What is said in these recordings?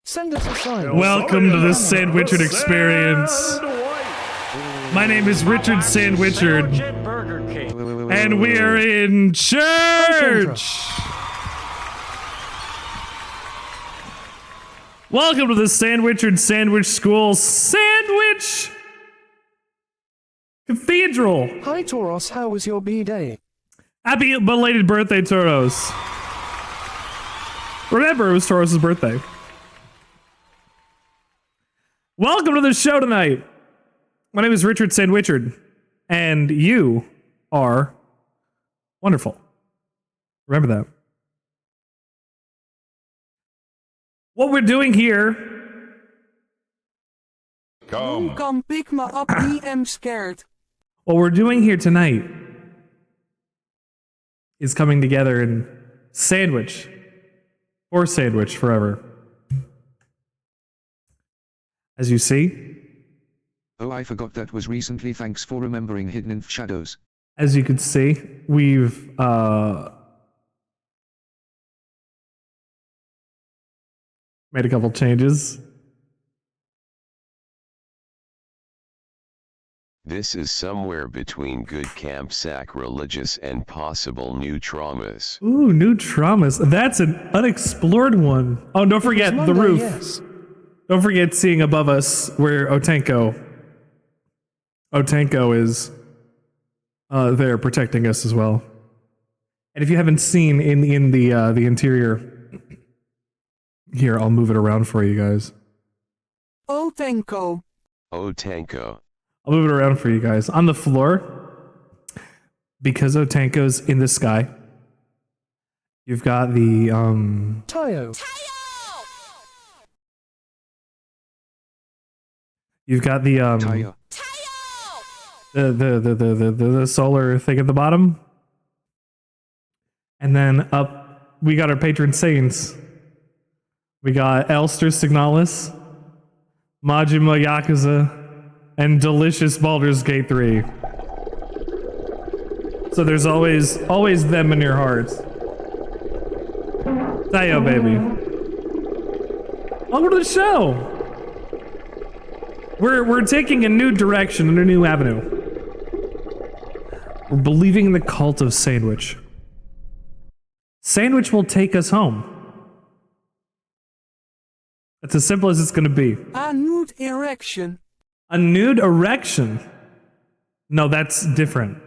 Send us a sign. Welcome to the Sandwichard experience. My name is Richard Sandwichard, and we are in church. Welcome to the Sandwichard Sandwich School Sandwich Cathedral. Hi, Tauros. How was your B-Day? Happy belated birthday, Tauros. Remember, it was Tauros' birthday. Welcome to the show tonight. My name is Richard Sandwichard, and you are wonderful. Remember that. What we're doing here... Come pick me up, I'm scared. What we're doing here tonight is coming together in sandwich, or sandwich forever. As you see. Oh, I forgot that was recently. Thanks for remembering Hidden Shadows. As you can see, we've made a couple changes. This is somewhere between good camp sacrilegious and possible new traumas. Ooh, new traumas. That's an unexplored one. Oh, don't forget the roof. Yes. Don't forget seeing above us where Otanko is there protecting us as well. And if you haven't seen in the interior, here, I'll move it around for you guys. Oh, Tenko. Oh, Tanko. I'll move it around for you guys. On the floor, because Otanko's in the sky, you've got the Tayo. You've got the Tayo. the solar thing at the bottom. And then up we got our patron saints. We got Elster, Signalis, Majima Yakuza, and delicious Baldur's Gate 3. So there's always them in your hearts. Tayo, baby. Welcome to the show. We're taking a new direction and a new avenue. We're believing in the cult of Sandwich. Sandwich will take us home. That's as simple as it's gonna be. A nude erection. A nude erection? No, that's different.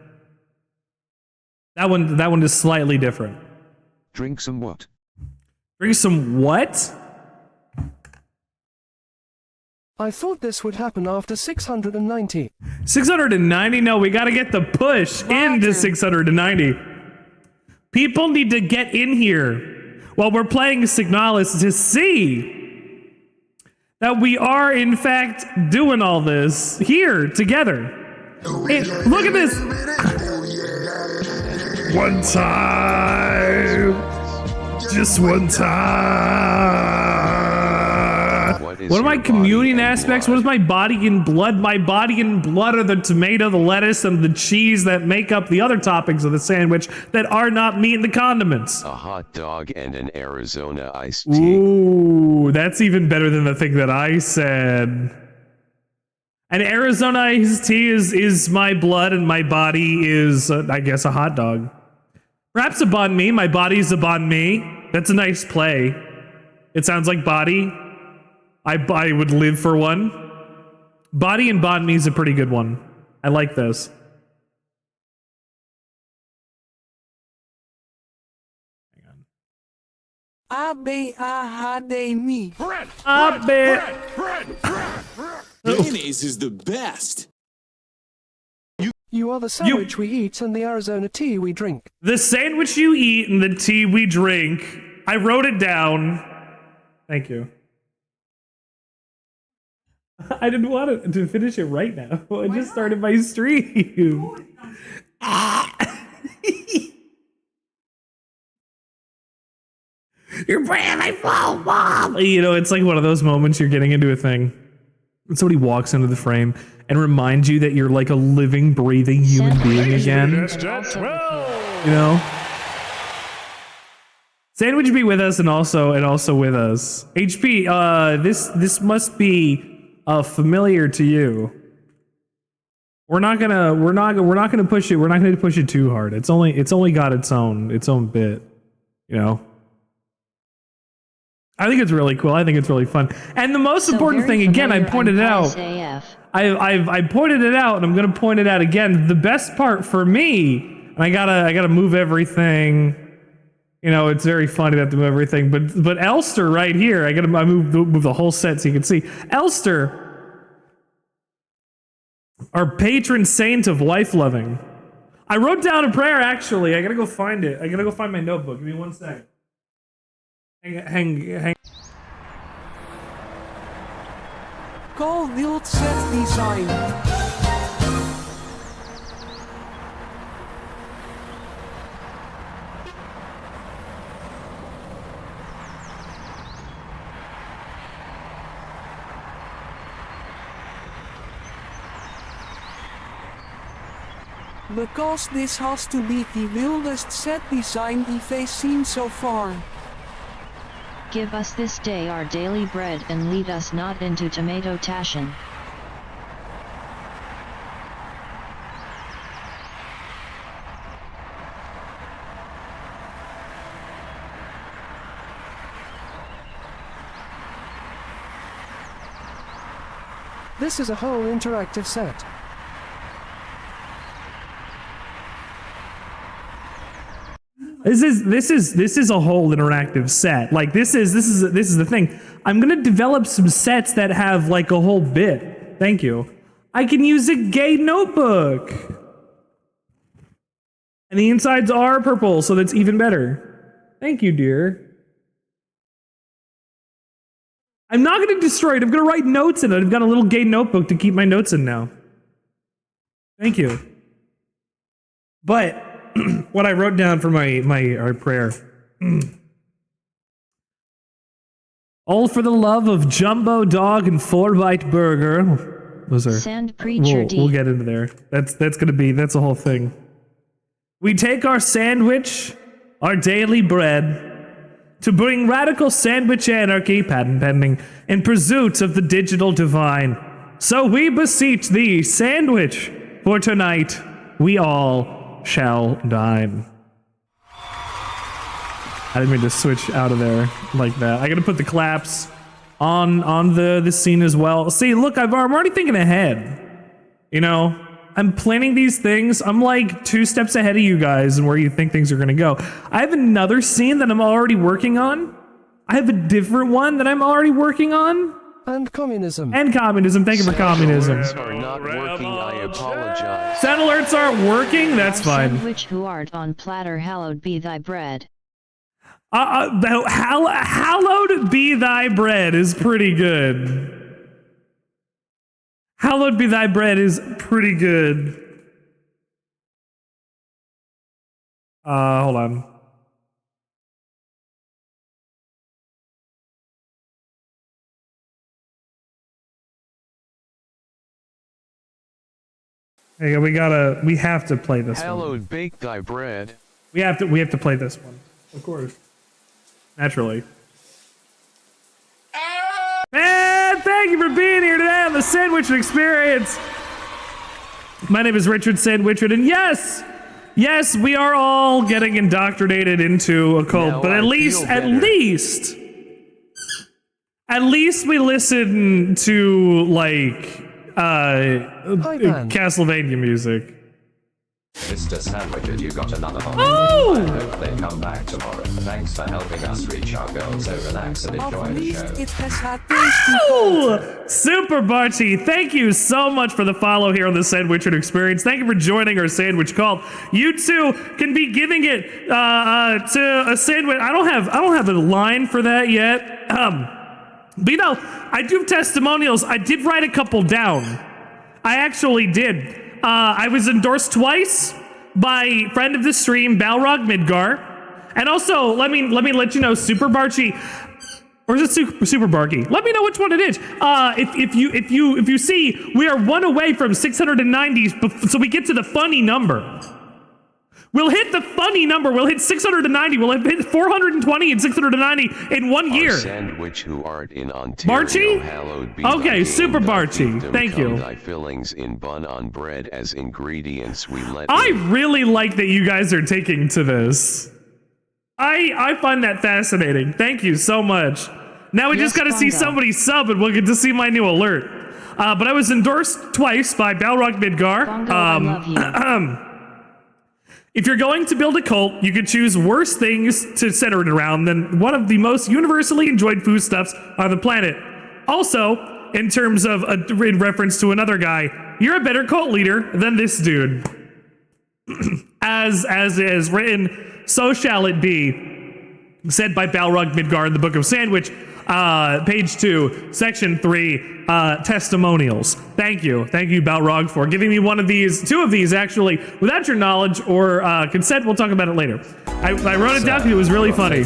That one is slightly different. Drink some what? Drink some what? I thought this would happen after 690. 690? No, we gotta get the push into 690. People need to get in here while we're playing Signalis to see that we are, in fact, doing all this here together. Look at this! One time! Just one time! What are my communion aspects? What is my body and blood? My body and blood are the tomato, the lettuce, and the cheese that make up the other toppings of the sandwich that are not meat and the condiments. A hot dog and an Arizona iced tea. Ooh, that's even better than the thing that I said. An Arizona iced tea is my blood, and my body is, I guess, a hot dog. Perhaps a banh mi. My body's a banh mi. That's a nice play. It sounds like body. I would live for one. Body and banh mi is a pretty good one. I like this. Hang on. A-B-A-H-D-M-I. Mayonnaise is the best. You are the sandwich we eat and the Arizona tea we drink. The sandwich you eat and the tea we drink. I wrote it down. Thank you. I didn't want to finish it right now. I just started my stream. You're bringing my phone, Mom! You know, it's like one of those moments you're getting into a thing. And somebody walks into the frame and reminds you that you're like a living, breathing human being again. You know? Sandwich be with us and also with us. HP, this must be familiar to you. We're not gonna push it. We're not gonna push it too hard. It's only got its own bit, you know. I think it's really cool. I think it's really fun. And the most important thing, again, I pointed it out. I pointed it out, and I'm gonna point it out again. The best part for me, and I gotta move everything. You know, it's very funny to have to move everything. But Elster right here, I move the whole set so you can see. Elster, our patron saint of life loving. I wrote down a prayer, actually. I gotta go find it. I gotta go find my notebook. Give me 1 second. Hang. Call wild set design. Because this has to be the wildest set design we've seen so far. Give us this day our daily bread and lead us not into tomato tashin. This is a whole interactive set. This is a whole interactive set. Like this is the thing. I'm gonna develop some sets that have like a whole bit. Thank you. I can use a gay notebook. And the insides are purple, so that's even better. Thank you, dear. I'm not gonna destroy it. I'm gonna write notes in it. I've got a little gay notebook to keep my notes in now. Thank you. But what I wrote down for our prayer. All for the love of Jumbo Dog and 4-Bite Burger. Those are. Sand Preacher D. We'll get into there. That's a whole thing. We take our sandwich, our daily bread, to bring radical sandwich anarchy, patent pending, in pursuit of the digital divine. So we beseech thee, sandwich, for tonight we all shall dine. I didn't mean to switch out of there like that. I gotta put the claps on the scene as well. See, look, I'm already thinking ahead. You know, I'm planning these things. I'm like 2 steps ahead of you guys and where you think things are gonna go. I have another scene that I'm already working on. I have a different one that I'm already working on. And communism. And communism. Thank you for communism. Alerts are not working. I apologize. Sound alerts aren't working? That's fine. Sandwich who art on platter, hallowed be thy bread. Hallowed be thy bread is pretty good. Hallowed be thy bread is pretty good. Hold on. Hey, we have to play this one. Hallowed bake thy bread. We have to play this one. Of course. Naturally. And thank you for being here today on the Sandwich Experience. My name is Richard Sandwichard, and yes, we are all getting indoctrinated into a cult, Now but at least we listen to like Castlevania music. Mr. Sandwichard, you got another one. Oh! I hope they come back tomorrow. Thanks for helping us reach our goals. So relax and enjoy At the least show. it has had tasty Oh! content. Super Barty, thank you so much for the follow here on the Sandwichard Experience. Thank you for joining our sandwich cult. You too can be giving it to a sandwich. I don't have a line for that yet. But you know, I do have testimonials. I did write a couple down. I actually did. I was endorsed twice by friend of the stream, Balrog Midgar, and also let me let you know, Super Barchi, or is it Super Barky? Let me know which one it is. If you see, we are one away from 690, so we get to the funny number. We'll hit the funny number. We'll hit 690. We'll hit 420 and 690 in 1 year. Sandwich who art in Ontario, Barchi? hallowed be Okay, thy name, super thy Barchi. kingdom Thank come, you. Thy fillings in bun on bread as ingredients we let I in. really like that you guys are taking to this. I find that fascinating. Thank you so much. Now we just got to see somebody sub and we'll get to see my new alert. But I was endorsed twice by Balrog Midgar. Bongo, I love you. If you're going to build a cult, you could choose worse things to center it around than one of the most universally enjoyed foodstuffs on the planet. Also, in terms of in reference to another guy, you're a better cult leader than this dude. As is written, so shall it be, said by Balrog Midgar in the Book of Sandwich, page 2, section 3, testimonials. Thank you, Balrog, for giving me one of these, 2 of these actually, without your knowledge or consent. We'll talk about it later. I wrote it down because it was really funny.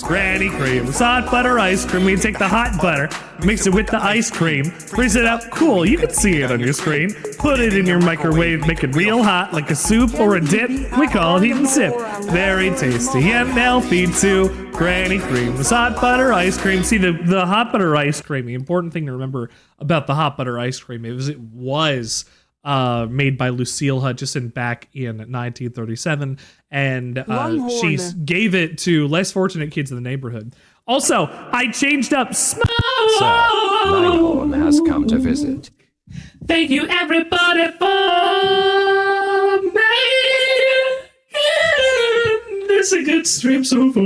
Granny cream, hot butter ice cream. We take the hot butter, mix it with the ice cream, freeze it up. Cool, you can see it on your screen. Put it in your microwave, make it real hot like a soup or a dip. We call it eat and sip. Very tasty and healthy too. Granny cream, hot butter ice cream. See the hot butter ice cream. The important thing to remember about the hot butter ice cream is it was made by Lucille Hutchison back in 1937, and she gave it to less fortunate kids in the neighborhood. Also, I changed up smoke. Sir, Langhorne has come to visit. Thank you, everybody, for making this a good stream so far.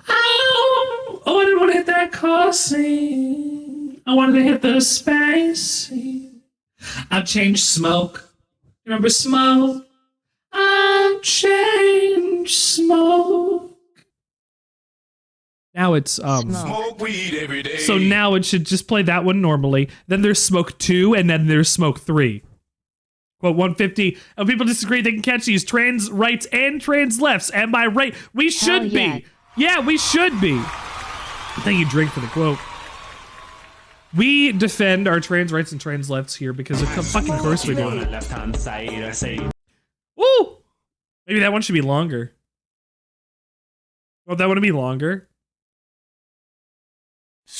Oh, I didn't want to hit that car scene. I wanted to hit the space scene. I've changed smoke. Remember smoke? I've changed smoke. Now it's Smoke weed every day. so now it should just play that one normally. Then there's smoke 2, and then there's smoke 3. Quote 150. And people disagree, they can catch these trans rights and trans lefts. And by right, we should yeah. be. Yeah, we should be. Thank you, Drink, for the quote. We defend our trans rights and trans lefts here because of fucking course we do. Ooh! Maybe that one should be longer. Well, that would be longer.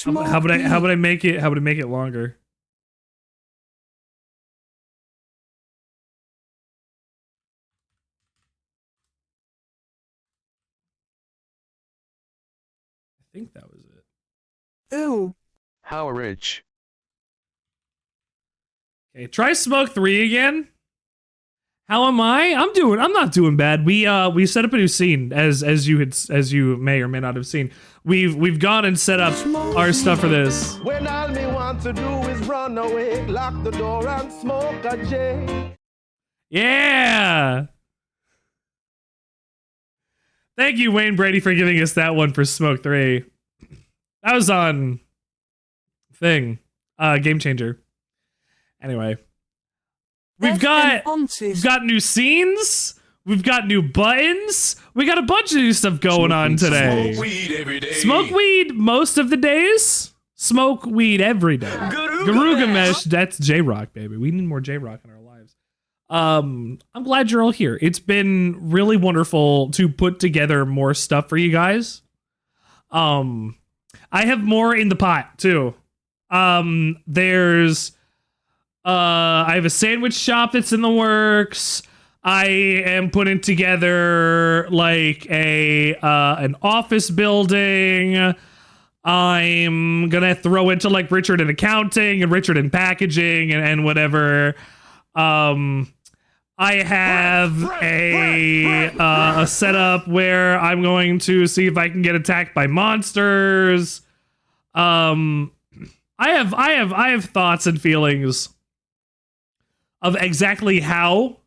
How would I make it longer? I think that was it. Ew. How rich? Okay, try smoke 3 again. How am I? I'm not doing bad. We set up a new scene as you may or may not have seen. We've gone and set up our stuff for this. When all me want to do is run away, lock the door and smoke a J. Yeah. Thank you, Wayne Brady, for giving us that one for Smoke 3. That was on Thing. Game Changer. Anyway. We've got new scenes. We've got new buttons. We got a bunch of new stuff going on today. Smoke weed every day. Smoke weed most of the days. Smoke weed every day. Garugamesh, that's J-Rock, baby. We need more J-Rock in our lives. I'm glad you're all here. It's been really wonderful to put together more stuff for you guys. I have more in the pot too. I have a sandwich shop that's in the works. I am putting together like an office building. I'm gonna throw into like Richard in accounting and Richard in packaging and whatever. I have a setup where I'm going to see if I can get attacked by monsters. I have thoughts and feelings of exactly how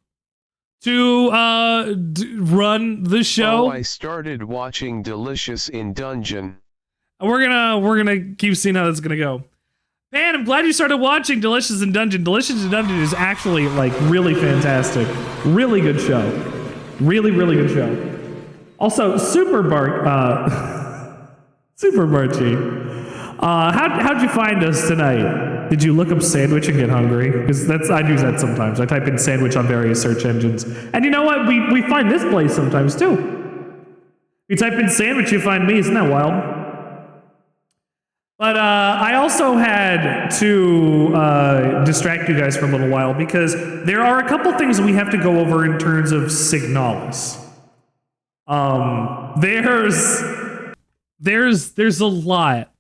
to run the show. Oh, I started watching Delicious in Dungeon. We're gonna keep seeing how that's gonna go. Man, I'm glad you started watching Delicious in Dungeon. Delicious in Dungeon is actually like really fantastic. Really good show. Really, really good show. Also, Super Barchi. How'd you find us tonight? Did you look up sandwich and get hungry? Because I do that sometimes. I type in sandwich on various search engines. And you know what? We find this place sometimes too. You type in sandwich, you find me. Isn't that wild? But I also had to distract you guys for a little while because there are a couple things we have to go over in terms of Signalis. There's a lot.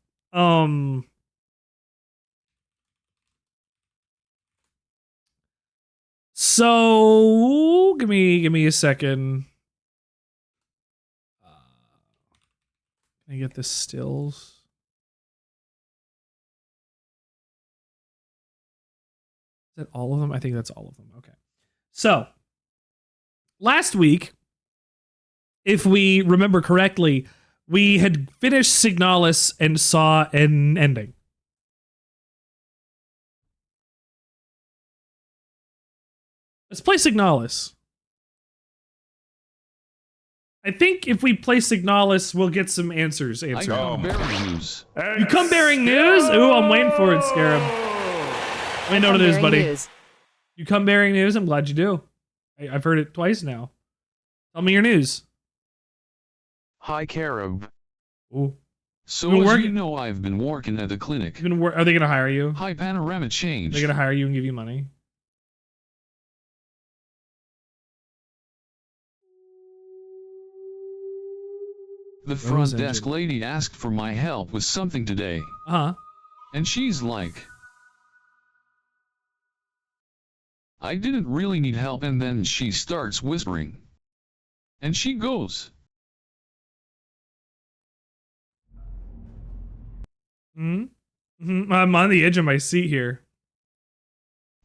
So give me a second. Can I get the stills? Is that all of them? I think that's all of them. Okay. So last week, if we remember correctly, we had finished Signalis and saw an ending. Let's play Signalis. I think if we play Signalis, we'll get some answers answered. News. You come bearing news? Ooh, I'm waiting for it, Scarab. Wait, no, it is, buddy. News. You come bearing news? I'm glad you do. I've heard it twice now. Tell me your news. Hi, Carib. Ooh. So as you know, I've been working at the clinic. Are they going to hire you? Hi, Panorama Change. They're going to hire you and give you money? The front desk lady asked for my help with something today. Uh-huh. And she's like, I didn't really need help, and then she starts whispering. And she goes, I'm on the edge of my seat here.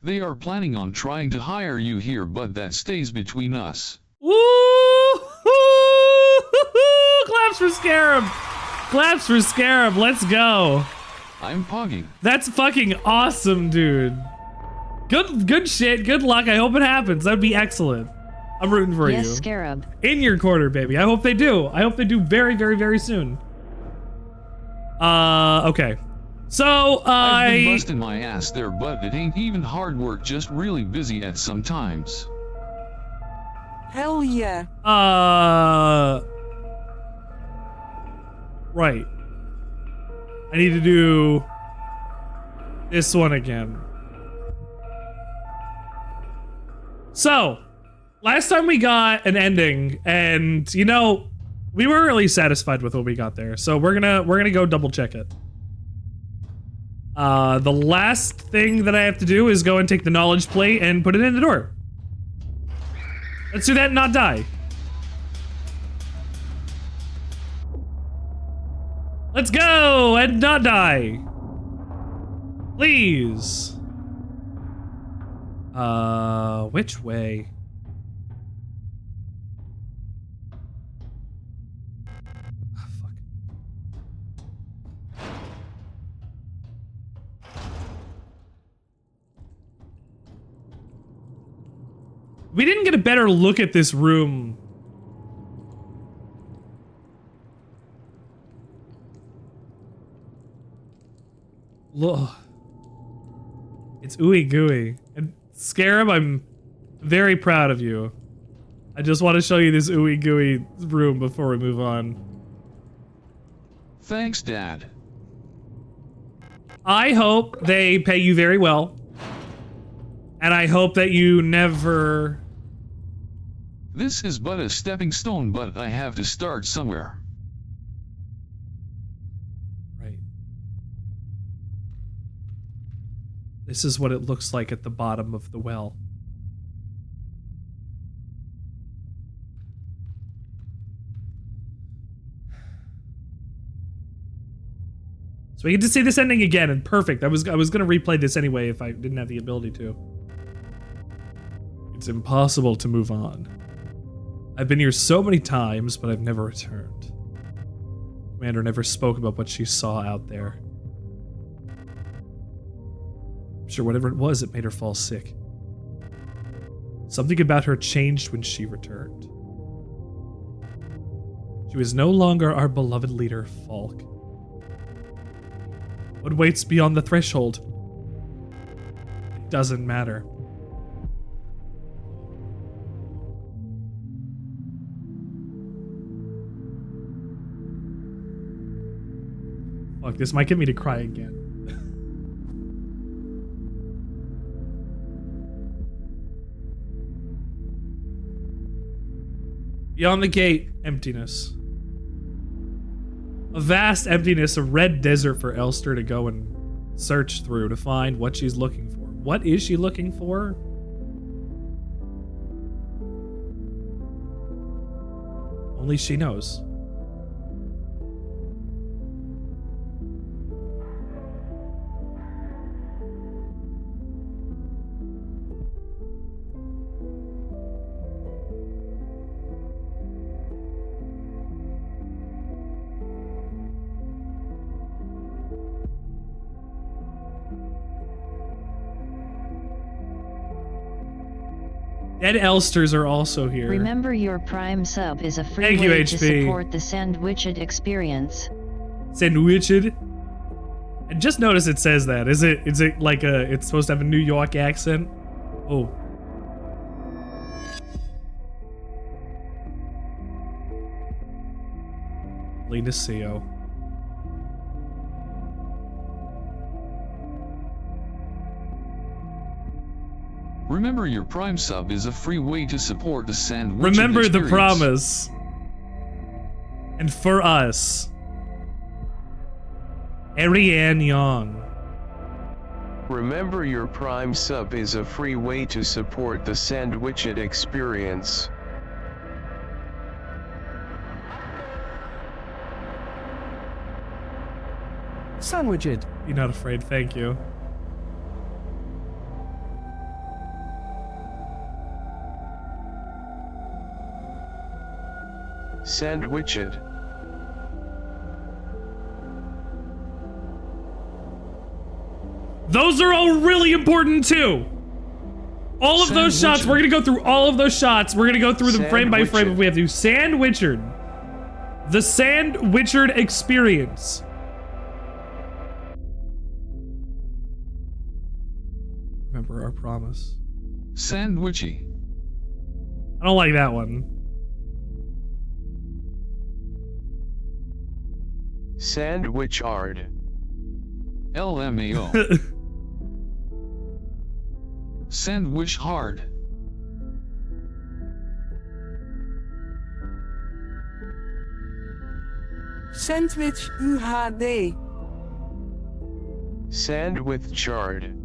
They are planning on trying to hire you here, but that stays between us. Woo! Claps for Scarab! Claps for Scarab, let's go. I'm pogging. That's fucking awesome, dude. Good shit, good luck. I hope it happens. That'd be excellent. I'm rooting for you. Yes, Scarab. In your corner, baby. I hope they do. I hope they do very, very, very soon. Okay. So, I've been busting my ass there, but it ain't even hard work, just really busy at sometimes. Hell yeah. Right. I need to do this one again. So, last time we got an ending, and you know, we weren't really satisfied with what we got there. So we're gonna go double check it. The last thing that I have to do is go and take the knowledge plate and put it in the door. Let's do that and not die. Let's go and not die. Please. Which way? Oh, fuck. We didn't get a better look at this room. Look. It's ooey gooey. And Scarab, I'm very proud of you. I just want to show you this ooey gooey room before we move on. Thanks, Dad. I hope they pay you very well. And I hope that you never... This is but a stepping stone, but I have to start somewhere. Right. This is what it looks like at the bottom of the well. So we get to see this ending again, and perfect. I was gonna replay this anyway if I didn't have the ability to. It's impossible to move on. I've been here so many times, but I've never returned. Commander never spoke about what she saw out there. I'm sure whatever it was, it made her fall sick. Something about her changed when she returned. She was no longer our beloved leader, Falk. What waits beyond the threshold? doesn't matter. Fuck, this might get me to cry again. Beyond the gate, emptiness. A vast emptiness, a red desert for Elster to go and search through to find what she's looking for. What is she looking for? Only she knows. Dead Elsters are also here. Remember, your Prime sub is a free Thank you, way to HP. support the Sandwichard experience. Sandwichard. And just notice it says that. Is it like it's supposed to have a New York accent? Oh. Linusio. Remember, your Prime sub is a free way to support the Sandwichard Remember the experience. promise. And for us, Ariane Young. Remember, your Prime sub is a free way to support the Sandwichard experience. Sandwichard. Be not afraid, thank you. Sandwichard. Those are all really important too. All of those shots, we're gonna go through all of those shots. We're gonna go through them frame by frame if we have to. Sandwichard. The Sandwichard experience. Remember our promise. Sandwichy. I don't like that one. Sandwichard. LMAO. Sandwich hard. Sandwich UHD. Sandwichard.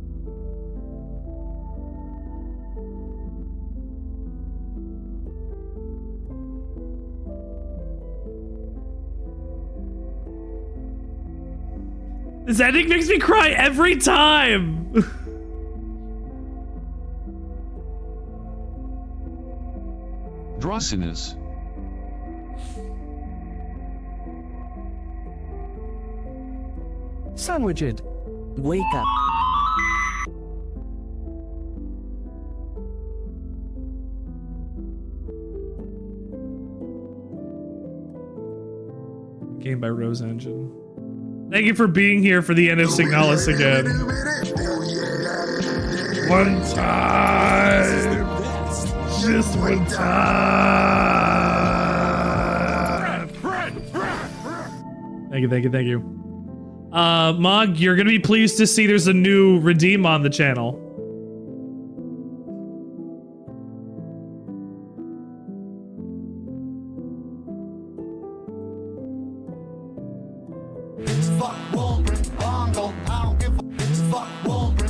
This ending makes me cry every time. Drossiness. Sandwichard. Wake up. Game by Rose Engine. Thank you for being here for the end of Signalis again. One time. Just one time. Thank you, thank you, thank you. Mog, you're gonna be pleased to see there's a new redeem on the channel.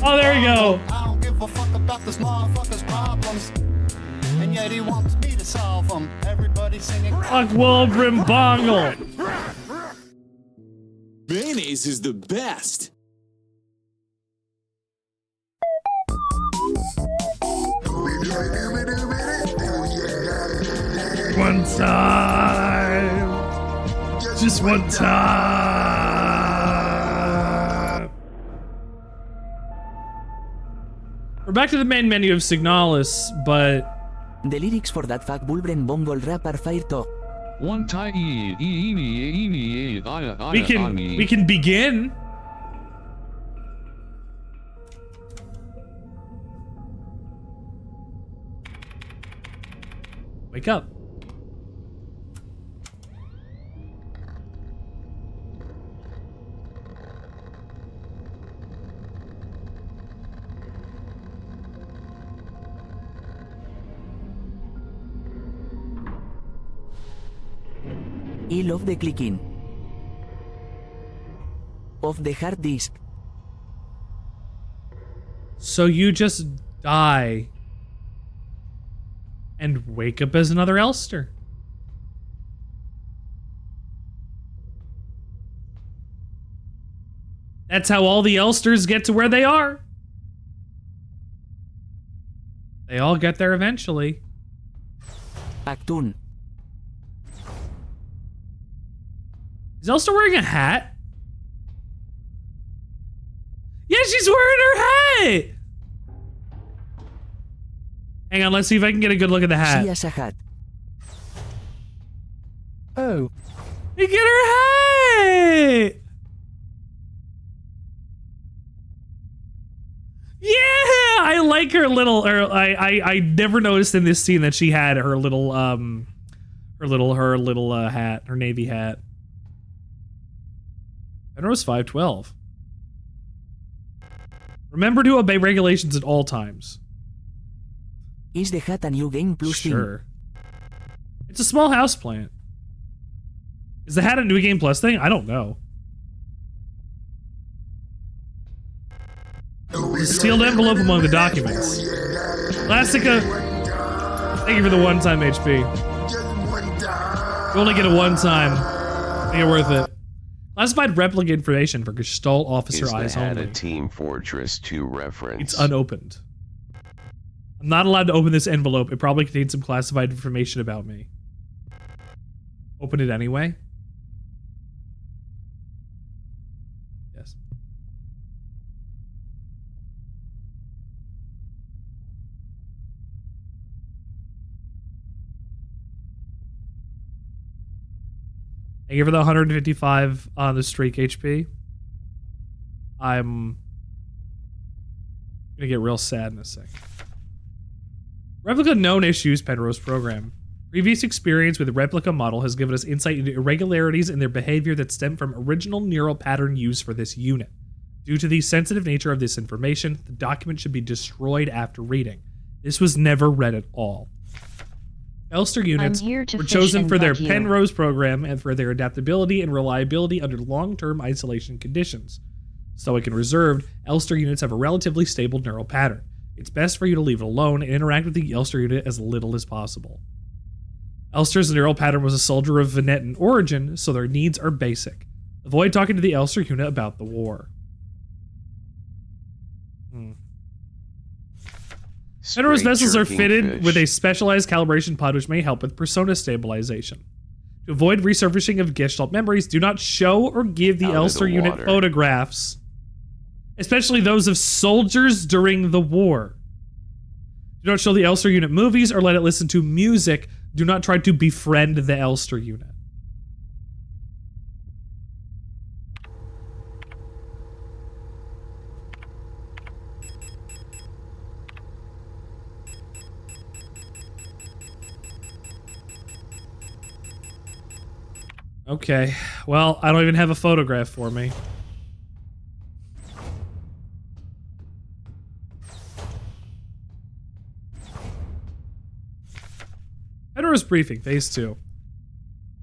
Oh, there we go. I don't give a fuck about this motherfucker's problems. And yet he wants me to solve them. Everybody singing. Fuck Wolbrim Bongle. Mayonnaise is the best. One time. Just one time. We're back to the main menu of Signalis, but the lyrics for that fuck Wolbrim Bongle rap are fire talk. One time. we can begin. Wake up. I love the clicking of the hard disk. So you just die and wake up as another Elster. That's how all the Elsters get to where they are. They all get there eventually. Actun. Is Elster wearing a hat? Yeah, she's wearing her hat! Hang on, let's see if I can get a good look at the hat. She has a hat. Oh. Look at her hat! Yeah! I like her little, I never noticed in this scene that she had her little hat, her navy hat. Penrose 512. Remember to obey regulations at all times. Is the hat a new game plus Sure. It's a small houseplant. Is the hat a new game plus thing? I don't know. The sealed envelope among the documents. Elastica, thank you for the one-time HP. You only get a one-time. Make it worth it. Classified replica information for Gestalt officer eyes only. Is the Team Fortress 2 reference? It's unopened. I'm not allowed to open this envelope. It probably contains some classified information about me. Open it anyway? Yes. Thank you for the 155 on the streak HP. I'm gonna get real sad in a sec. Replica known issues Penrose program. Previous experience with the replica model has given us insight into irregularities in their behavior that stem from original neural pattern used for this unit. Due to the sensitive nature of this information, the document should be destroyed after reading. This was never read at all. Elster units were chosen for their Penrose program and for their adaptability and reliability under long-term isolation conditions. Stoic and reserved, Elster units have a relatively stable neural pattern. It's best for you to leave it alone and interact with the Elster unit as little as possible. Elster's neural pattern was a soldier of Venetan origin, so their needs are basic. Avoid talking to the Elster unit about the war. Penrose vessels are fitted with a specialized calibration pod which may help with persona stabilization. To avoid resurfacing of Gestalt memories, do not show or give the Elster unit photographs, especially those of soldiers during the war. Do not show the Elster unit movies or let it listen to music. Do not try to befriend the Elster unit. Okay, well, I don't even have a photograph for me. Penrose briefing, phase 2.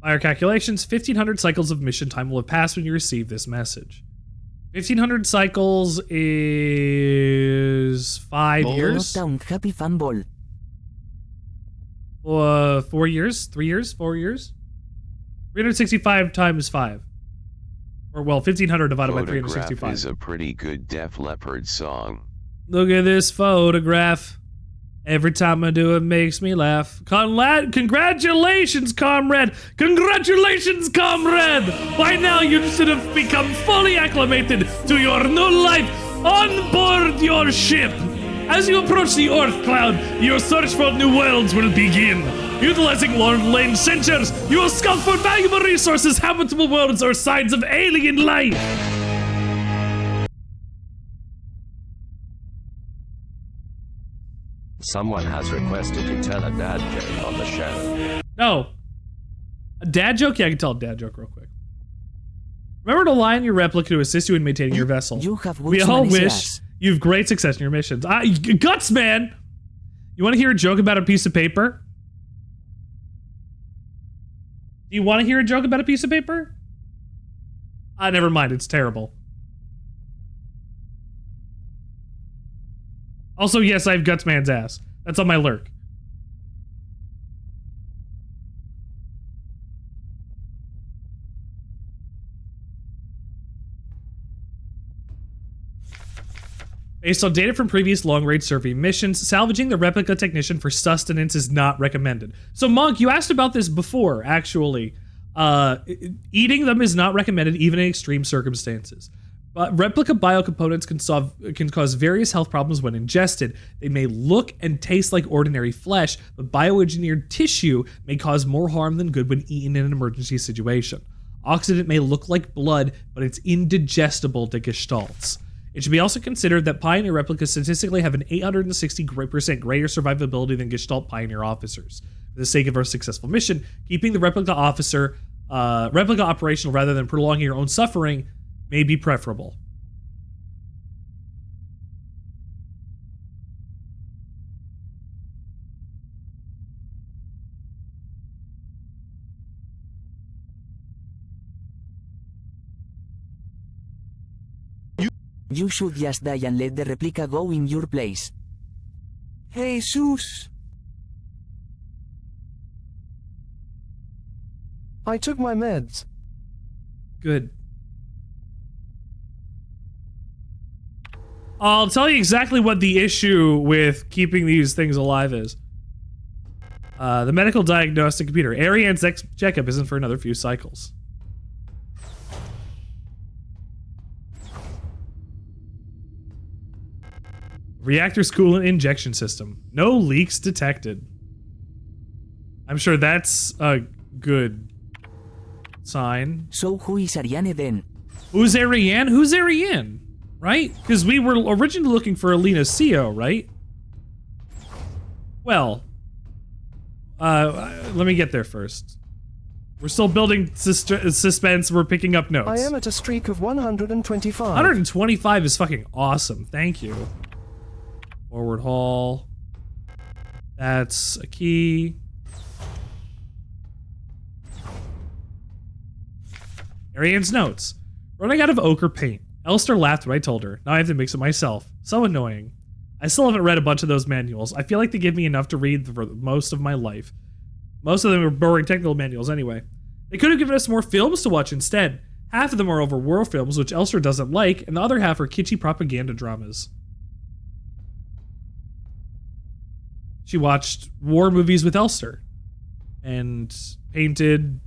By our calculations, 1,500 cycles of mission time will have passed when you receive this message. 1,500 cycles is 5 years. Happy fanball. 4 years? 3 years? 4 years? 365 times 5. Or, well, 1,500 divided by 365. Is a pretty good Def Leppard song. Look at this photograph. Every time I do it makes me laugh. Congratulations, comrade! Congratulations, comrade! By now you should have become fully acclimated to your new life on board your ship. As you approach the Earth cloud, your search for new worlds will begin. Utilizing long-range sensors, you will scout for valuable resources, habitable worlds, or signs of alien life. Someone has requested to tell a dad joke on the show. No. A dad joke? Yeah, I can tell a dad joke real quick. Remember to lie on your replica to assist you in maintaining your vessel. You have We all wish ass. you have great success in your missions. Guts, man! You want to hear a joke about a piece of paper? Do you want to hear a joke about a piece of paper? Never mind, it's terrible. Also, yes, I have Gutsman's ass. That's on my lurk. Based on data from previous long-range survey missions, salvaging the replica technician for sustenance is not recommended. So, Monk, you asked about this before, actually. Eating them is not recommended even in extreme circumstances. But replica biocomponents can cause various health problems when ingested. They may look and taste like ordinary flesh, but bioengineered tissue may cause more harm than good when eaten in an emergency situation. Oxidant may look like blood, but it's indigestible to gestalts. It should be also considered that Pioneer replicas statistically have an 860% greater survivability than Gestalt Pioneer officers. For the sake of our successful mission, keeping the replica operational rather than prolonging your own suffering may be preferable. You should just die and let the replica go in your place. Jesus. I took my meds. Good. I'll tell you exactly what the issue with keeping these things alive is. The medical diagnostic computer. Ariane's checkup isn't for another few cycles. Reactor's coolant injection system. No leaks detected. I'm sure that's a good sign. So who is Ariane then? Who's Ariane? Who's Ariane? Right? Because we were originally looking for Alina Sio, right? Well, let me get there first. We're still building suspense. We're picking up notes. I am at a streak of 125. 125 is fucking awesome. Thank you. Forward hall. That's a key. Ariane's notes. Running out of ochre paint. Elster laughed when I told her. Now I have to mix it myself. So annoying. I still haven't read a bunch of those manuals. I feel like they give me enough to read for most of my life. Most of them are boring technical manuals anyway. They could have given us more films to watch instead. Half of them are overworld films, which Elster doesn't like, and the other half are kitschy propaganda dramas. She watched war movies with Elster and painted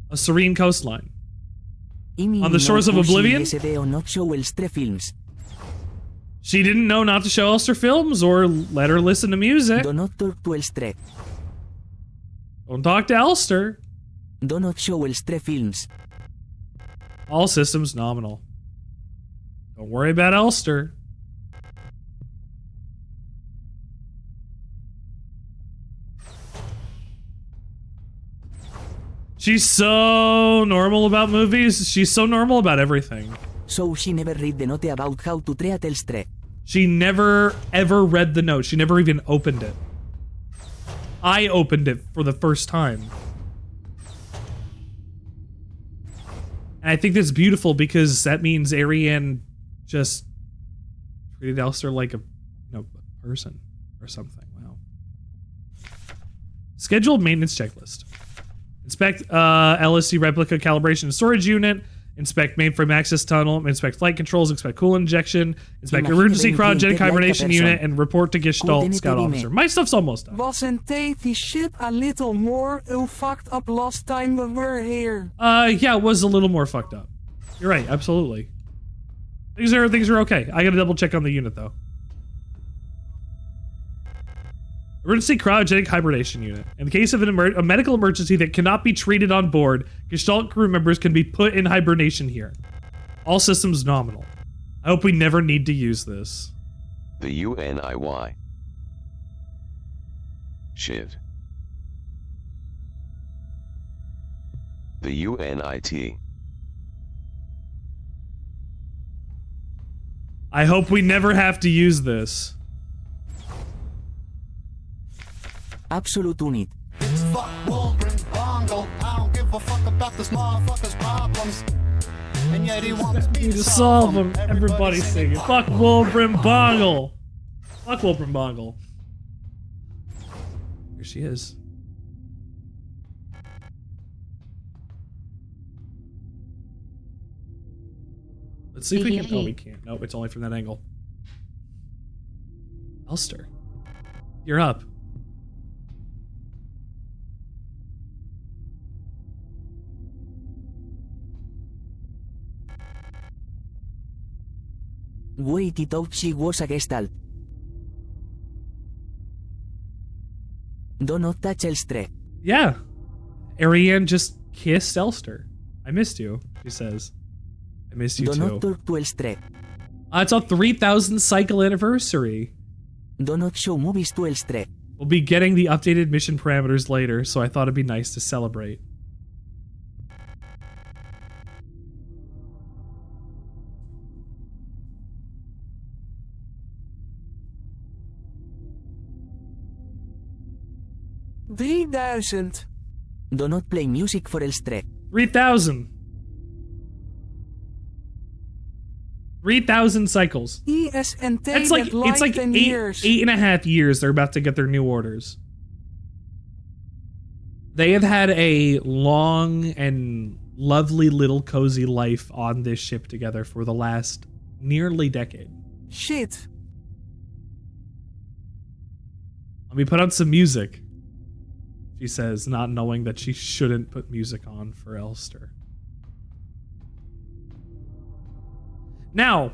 a serene coastline on the shores of Oblivion. She didn't know not to show Elster films or let her listen to music. Do not talk to Elster. Don't talk to Elster. Do not show Elster films. All systems nominal. Don't worry about Elster. She's so normal about movies. She's so normal about everything. So she never read the note about how to treat Elster. She never ever read the note. She never even opened it. I opened it for the first time. And I think that's beautiful because that means Ariane just treated Elster like a person or something. Wow. Scheduled maintenance checklist. Inspect LSC replica calibration and storage unit. Inspect mainframe access tunnel. Inspect flight controls. Inspect coolant injection. Inspect emergency cryogenic hibernation unit and report to Gestalt Scout Officer. My stuff's almost done. Wasn't the ship a little more fucked up last time we were here? Yeah, it was a little more fucked up. You're right, absolutely. Things are okay. I gotta double check on the unit though. Emergency cryogenic hibernation unit. In the case of a medical emergency that cannot be treated on board, Gestalt crew members can be put in hibernation here. All systems nominal. I hope we never need to use this. The UNIY. Shit. The UNIT. I hope we never have to use this. Absolute unit. It's fuck Wolverine Bongo. I don't give a fuck about this motherfucker's problems. And yet he wants me to solve them. Everybody sing it. Fuck Wolverine Bongle. Fuck Wolverine Bongle. Here she is. Let's see if we can. Oh, we can't. Nope, it's only from that angle. Elster, you're up. Wait, I thought she was a gestalt. Do not touch Elster. Yeah. Ariane just kissed Elster. I missed you, she says. I missed you Do too. not talk to Elster. It's our 3000 cycle anniversary. Do not show movies to Elster. We'll be getting the updated mission parameters later, so I thought it'd be nice to celebrate. $3,000. Do not play music for Elster. 3000. 3,000 cycles. ESNT It's like eight and a half years they're about to get their new orders. They have had a long and lovely little cozy life on this ship together for the last nearly decade. Shit. Let me put on some music, she says, not knowing that she shouldn't put music on for Elster. Now,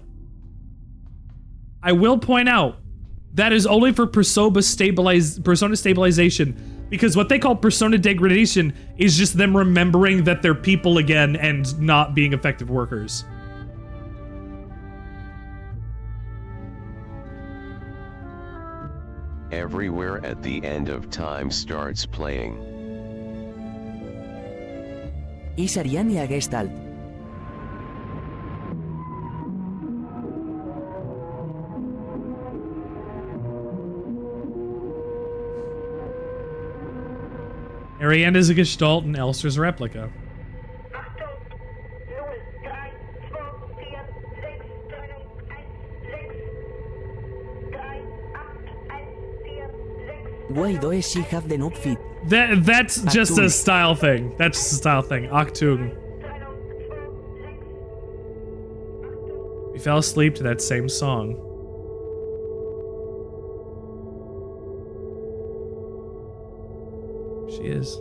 I will point out that is only for persona stabilization, because what they call persona degradation is just them remembering that they're people again and not being effective workers. Everywhere at the end of time starts playing. Is Ariane a gestalt? Ariane is a gestalt and Elster's a replica. Why does she have the noob feet? That's just a style thing. That's just a style thing. Octung. We fell asleep to that same song. She is.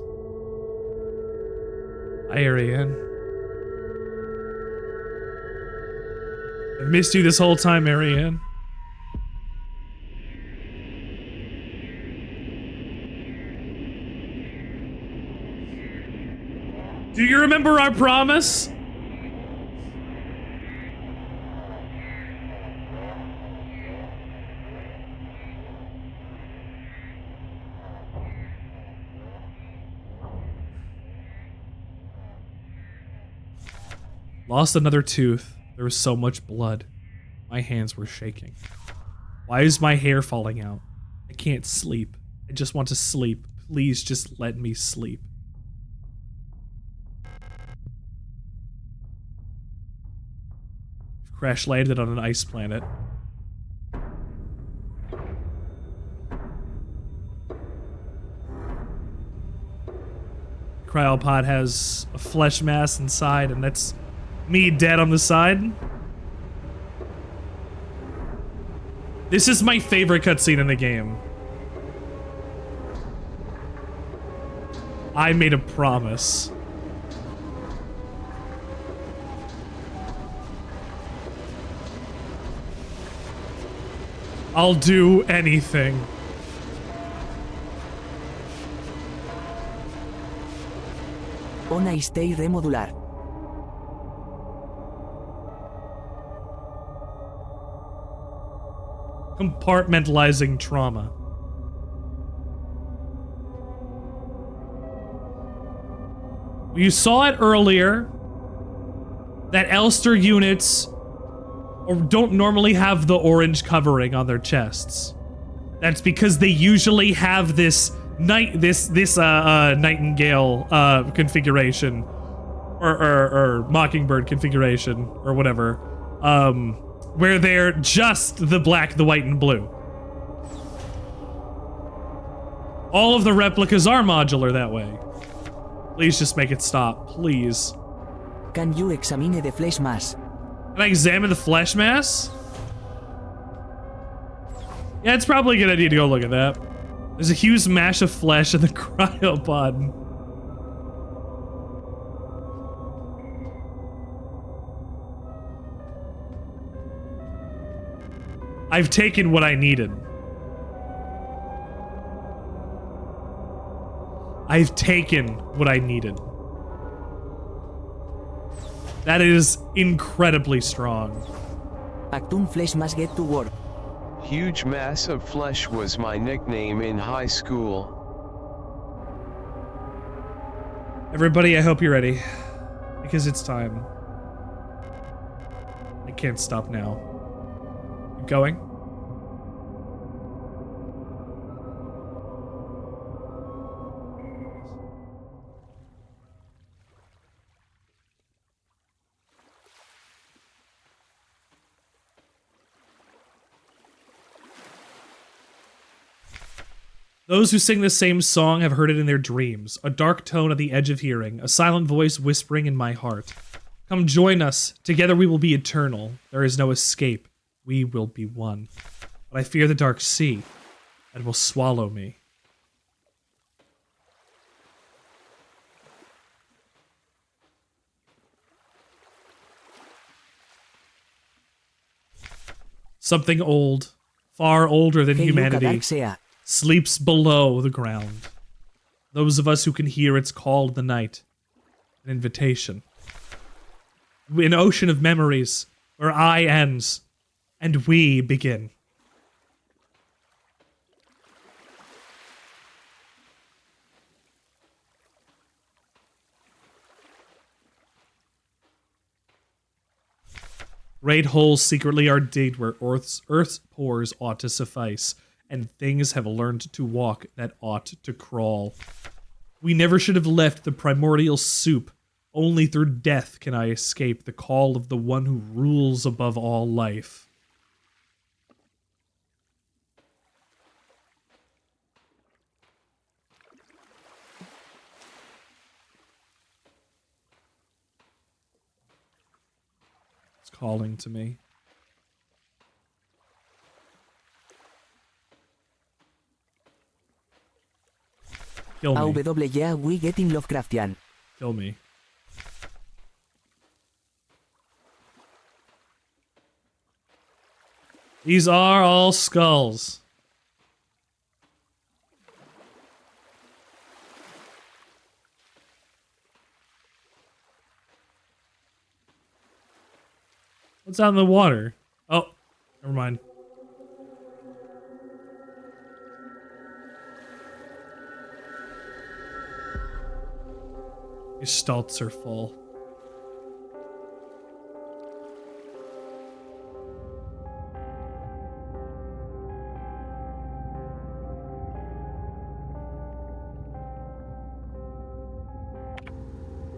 Hi, Ariane. I've missed you this whole time, Ariane. Do you remember our promise? Lost another tooth. There was so much blood. My hands were shaking. Why is my hair falling out? I can't sleep. I just want to sleep. Please just let me sleep. Crash landed on an ice planet. Cryopod has a flesh mass inside, and that's me dead on the side. This is my favorite cutscene in the game. I made a promise. I'll do anything. On a stay remodular. Compartmentalizing trauma. You saw it earlier that Elster units don't normally have the orange covering on their chests. That's because they usually have this nightingale configuration or mockingbird configuration or whatever, where they're just the black, the white, and blue. All of the replicas are modular that way. Please just make it stop, please. Can you examine the flesh mass? Can I examine the flesh mass? Yeah, it's probably a good idea to go look at that. There's a huge mash of flesh in the cryopod. I've taken what I needed. I've taken what I needed. That is incredibly strong. Actum flesh mass get to work. Huge mass of flesh was my nickname in high school. Everybody, I hope you're ready. Because it's time. I can't stop now. Keep going. Those who sing the same song have heard it in their dreams, a dark tone at the edge of hearing, a silent voice whispering in my heart. Come join us, together we will be eternal. There is no escape, we will be one. But I fear the dark sea, and will swallow me. Something old, far older than humanity, sleeps below the ground. Those of us who can hear its call in the night. An invitation. An ocean of memories where I ends and we begin. Great holes secretly are digged where Earth's pores ought to suffice, and things have learned to walk that ought to crawl. We never should have left the primordial soup. Only through death can I escape the call of the one who rules above all life. It's calling to me. Kill me. AWA, we getting Lovecraftian. Kill me. These are all skulls. What's out in the water? Oh, never mind. Gestalts are full.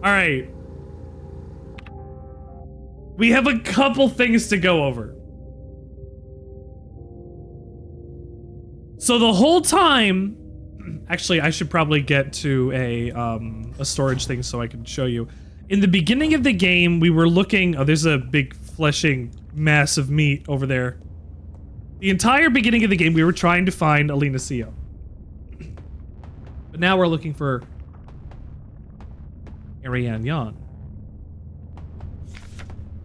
All right. We have a couple things to go over. So the whole time, actually, I should probably get to a storage thing so I can show you. In the beginning of the game, we were looking. Oh, there's a big fleshing mass of meat over there. The entire beginning of the game, we were trying to find Alina Sio. But now we're looking for Ariane Yan.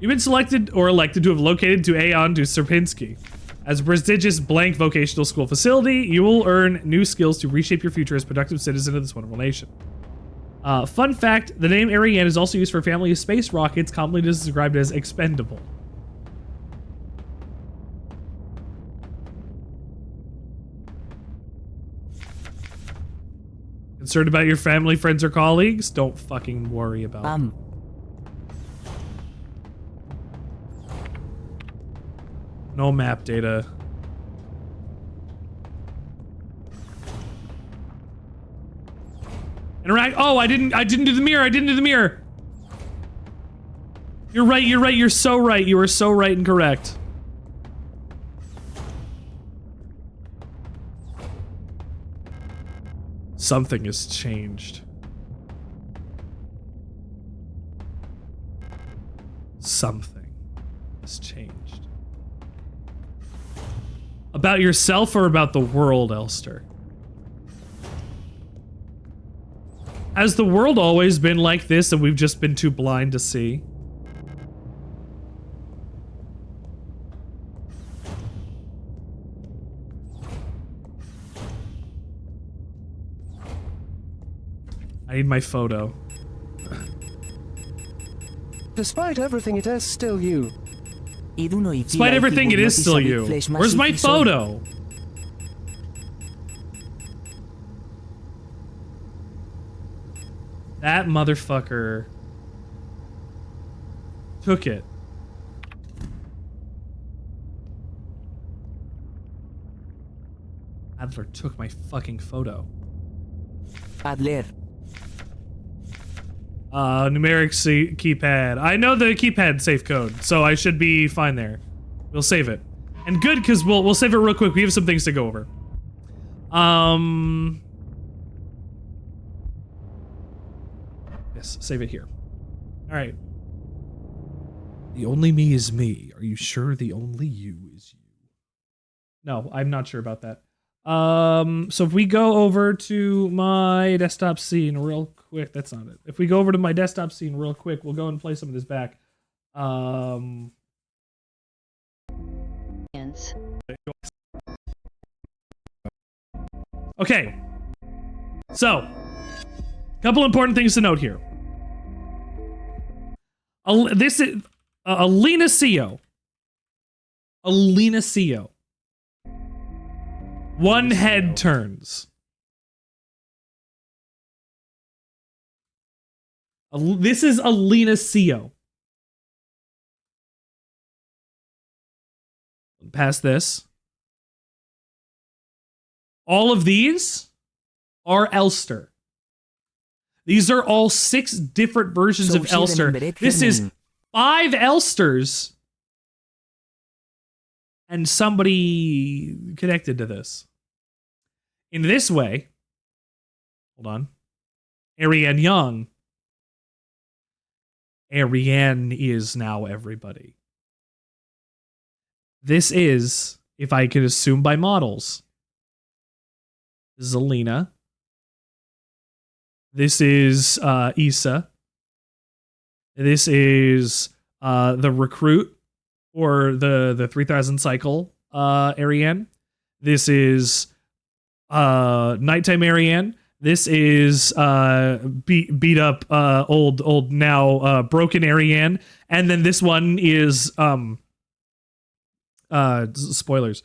You've been selected or elected to have located to Aeon to Serpinski. As a prestigious blank vocational school facility, you will earn new skills to reshape your future as a productive citizen of this wonderful nation. Fun fact, the name Ariane is also used for a family of space rockets commonly described as expendable. Concerned about your family, friends, or colleagues? Don't fucking worry about it. No map data. Interact. Oh, I didn't do the mirror. I didn't do the mirror. You're right. You're right. You're so right. You are so right and correct. Something has changed. Something has changed. About yourself or about the world, Elster? Has the world always been like this and we've just been too blind to see? I need my photo. Despite everything, it is still you. Despite everything, it is still you. Where's my photo? That motherfucker took it. Adler took my fucking photo. Adler. Numeric keypad. I know the keypad safe code, so I should be fine there. We'll save it. And good, because we'll save it real quick. We have some things to go over. Yes, save it here. Alright. The only me is me. Are you sure the only you is you? No, I'm not sure about that. So if we go over to my desktop scene real quick, that's not it. If we go over to my desktop scene real quick, we'll go and play some of this back. Okay. So, a couple important things to note here. This is Alina Co. Alina Co. One head turns. This is Alina Co. Past this. All of these are Elster. These are all 6 different versions of Elster. This is 5 Elsters and somebody connected to this. In this way, hold on, Ariane Young. Ariane is now everybody. This is, if I could assume by models, Zelina. This is Issa. This is the recruit or the 3000 cycle Ariane. This is nighttime Ariane. This is beat up old now broken Ariane, and then this one is spoilers.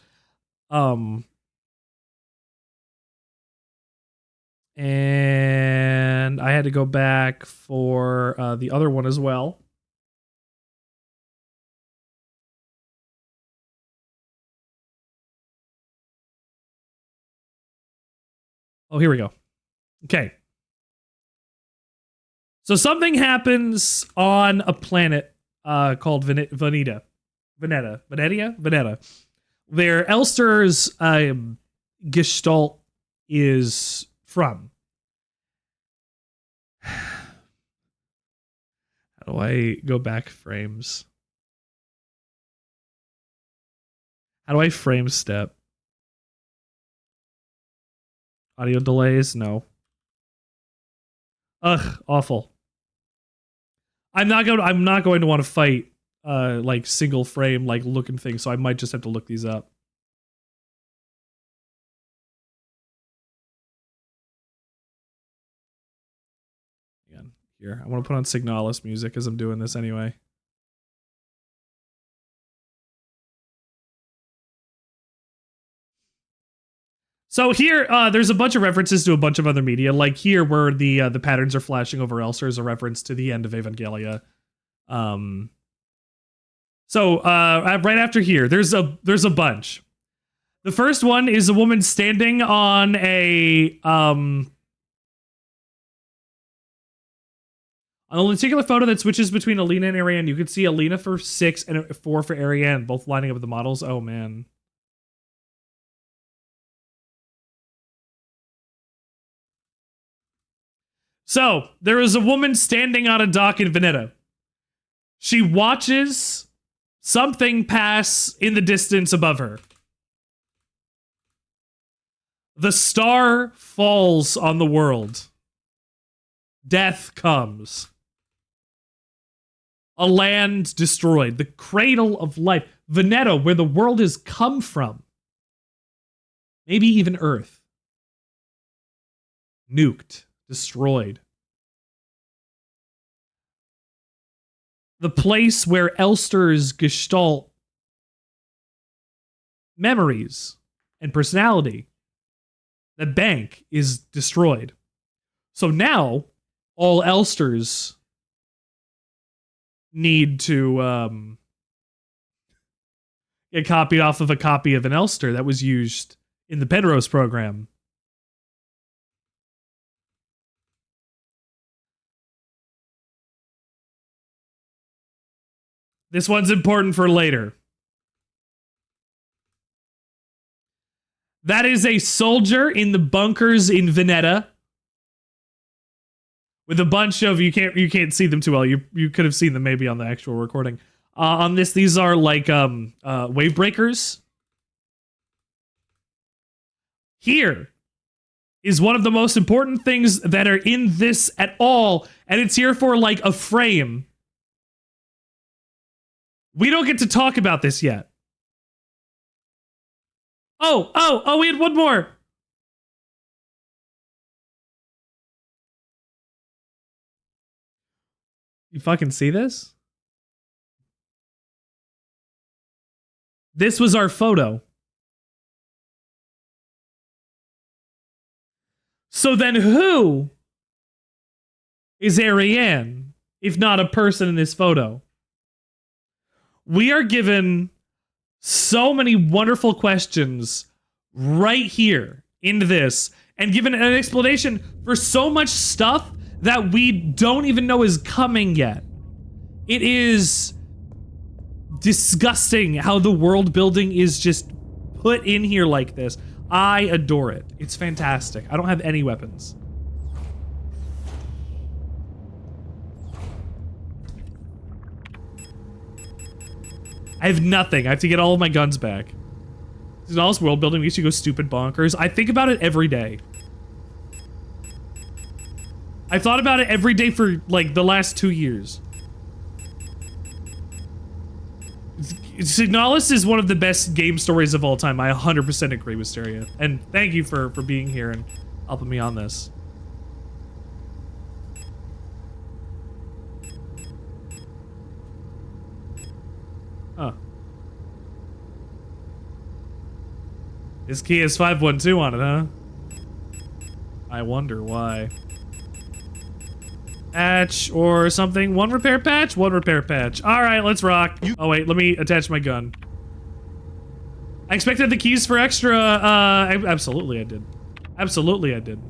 And I had to go back for the other one as well. Oh, here we go. Okay. So something happens on a planet called Veneta, where Elster's gestalt is from. How do I go back frames? How do I frame step? Audio delays? No. Ugh, awful. I'm not going to want to fight like single frame like looking things, so I might just have to look these up. Again, here. I want to put on Signalis music as I'm doing this anyway. So here, there's a bunch of references to a bunch of other media. Like here, where the patterns are flashing over Elster is a reference to the end of Evangelia. So right after here, there's a bunch. The first one is a woman standing on a on a lenticular photo that switches between Alina and Ariane. You can see Alina for 6 and 4 for Ariane, both lining up with the models. Oh man. So, there is a woman standing on a dock in Veneta. She watches something pass in the distance above her. The star falls on the world. Death comes. A land destroyed. The cradle of life. Veneta, where the world has come from. Maybe even Earth. Nuked. Destroyed. The place where Elster's gestalt memories and personality, the bank, is destroyed. So now all Elsters need to get copied off of a copy of an Elster that was used in the Penrose program. This one's important for later. That is a soldier in the bunkers in Veneta. With a bunch of, you can't see them too well. You could have seen them maybe on the actual recording. On this, these are like wave breakers. Here is one of the most important things that are in this at all, and it's here for like a frame. We don't get to talk about this yet. Oh, we had one more. You fucking see this? This was our photo. So then who is Ariane, if not a person in this photo? We are given so many wonderful questions right here in this, and given an explanation for so much stuff that we don't even know is coming yet. It is disgusting how the world building is just put in here like this. I adore it. It's fantastic. I don't have any weapons. I have nothing. I have to get all of my guns back. Signalis world building makes you go stupid bonkers. I think about it every day. I've thought about it every day for like the last 2 years. Signalis is one of the best game stories of all time. I 100% agree with Steria. And thank you for being here and helping me on this. Huh. This key has 512 on it, huh? I wonder why. Patch or something. One repair patch? One repair patch. Alright, let's rock. Oh wait, let me attach my gun. I expected the keys for extra, absolutely I did. Absolutely I did.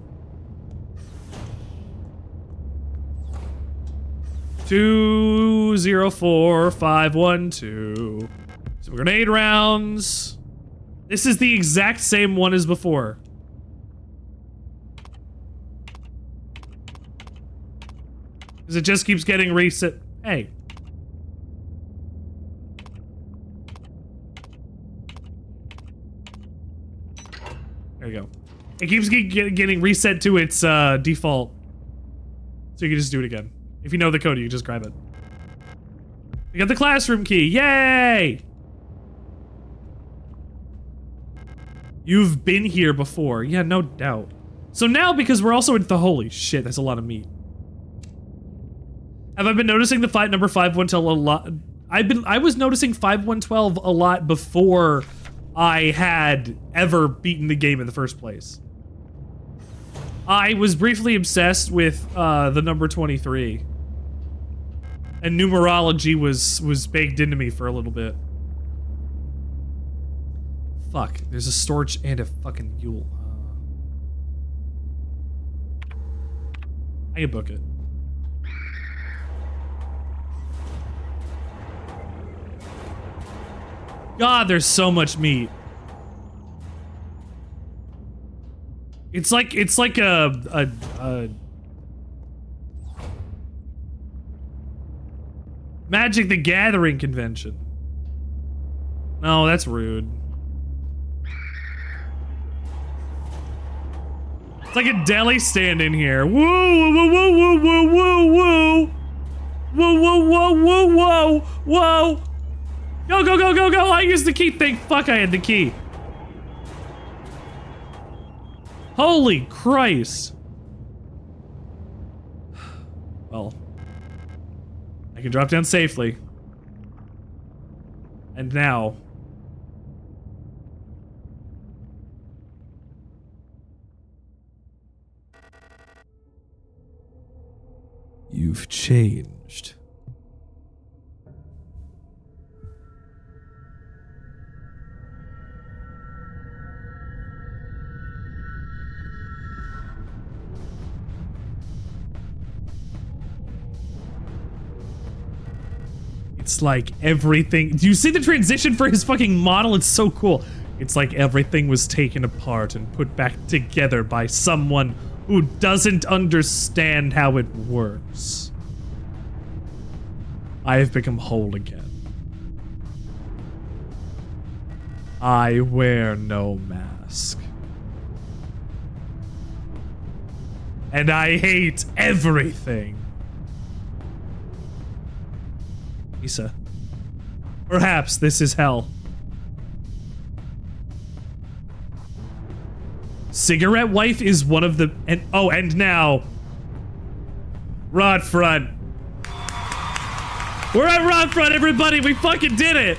204512. Some grenade rounds. This is the exact same one as before. Because it just keeps getting reset. Hey. There you go. It keeps getting reset to its default. So you can just do it again. If you know the code, you can just grab it. We got the classroom key. Yay! You've been here before. Yeah, no doubt. So now, because we're also into holy shit, that's a lot of meat. Have I been noticing the number 5112 a lot? I was noticing 5112 a lot before I had ever beaten the game in the first place. I was briefly obsessed with the number 23. And numerology was baked into me for a little bit. Fuck, there's a storage and a fucking mule. I can book it. God, there's so much meat. It's like a Magic the Gathering convention. No, that's rude. It's like a deli stand in here. Woo, woo, woo, woo, woo, woo, woo. Whoa, whoa, whoa, whoa, whoa, whoa. Go, go, go, go, go. I used the key. Thank fuck I had the key. Holy Christ. Well, I can drop down safely. And now. You've changed. It's like everything. Do you see the transition for his fucking model? It's so cool. It's like everything was taken apart and put back together by someone who doesn't understand how it works. I have become whole again. I wear no mask. And I hate everything. Lisa. Perhaps this is hell. Cigarette wife is one of the and now Rotfront. We're at Rotfront, everybody. We fucking did it.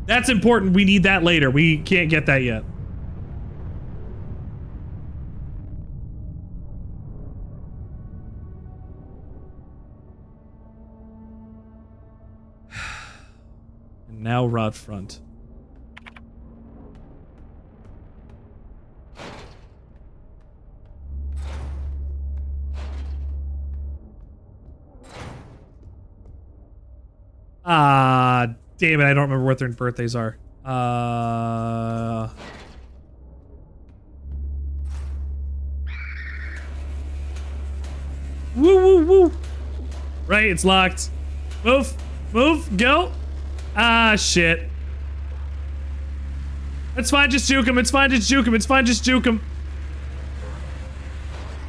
That's important. We need that later. We can't get that yet. And now Rotfront. Damn it, I don't remember what their birthdays are. Woo, woo, woo. Right, it's locked. Move, move, go. Ah, shit. It's fine, just juke him. It's fine, just juke him. It's fine, just juke him.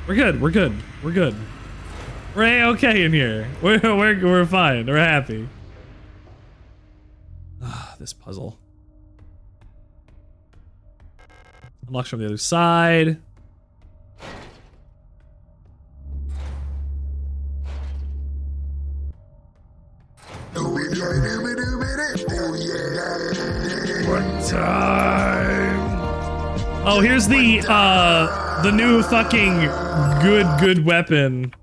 We're good, we're good, we're good. We're A-okay in here. We're fine, we're happy. This puzzle. Unlocks from the other side. One time. Oh, here's the new fucking good weapon.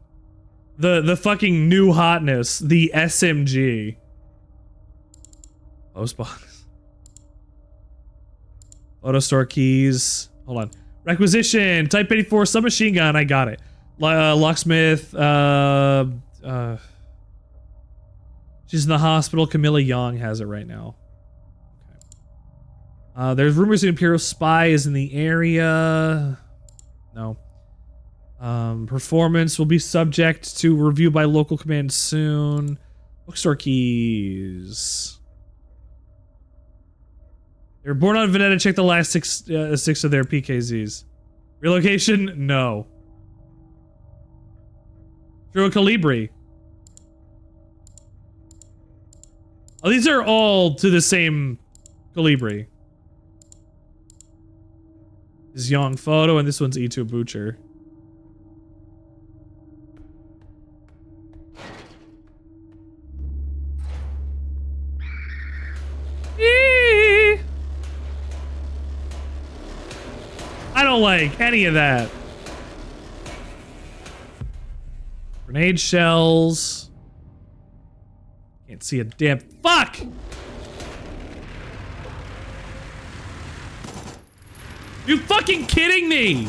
The fucking new hotness. The SMG. Post box. Auto store keys. Hold on. Requisition. Type 84 submachine gun. I got it. Locksmith. She's in the hospital. Camilla Young has it right now. Okay. There's rumors an Imperial spy is in the area. No. Performance will be subject to review by local command soon. Bookstore keys. They were born on Veneta. Check the last six of their PKZs. Relocation? No. Through a Calibri. Oh, these are all to the same Calibri. This is Young Photo, and this one's E2 Butcher. like any of that. Grenade shells. Can't see a damn fuck! You fucking kidding me?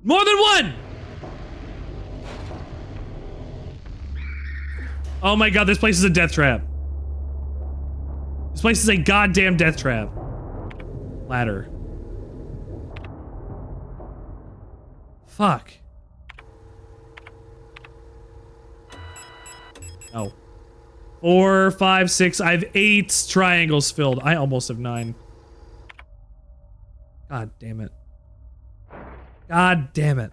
More than one! Oh my god, this place is a death trap. This place is a goddamn death trap. Ladder. Fuck. Oh. 4, 5, 6. I have 8 triangles filled. I almost have 9. God damn it. God damn it.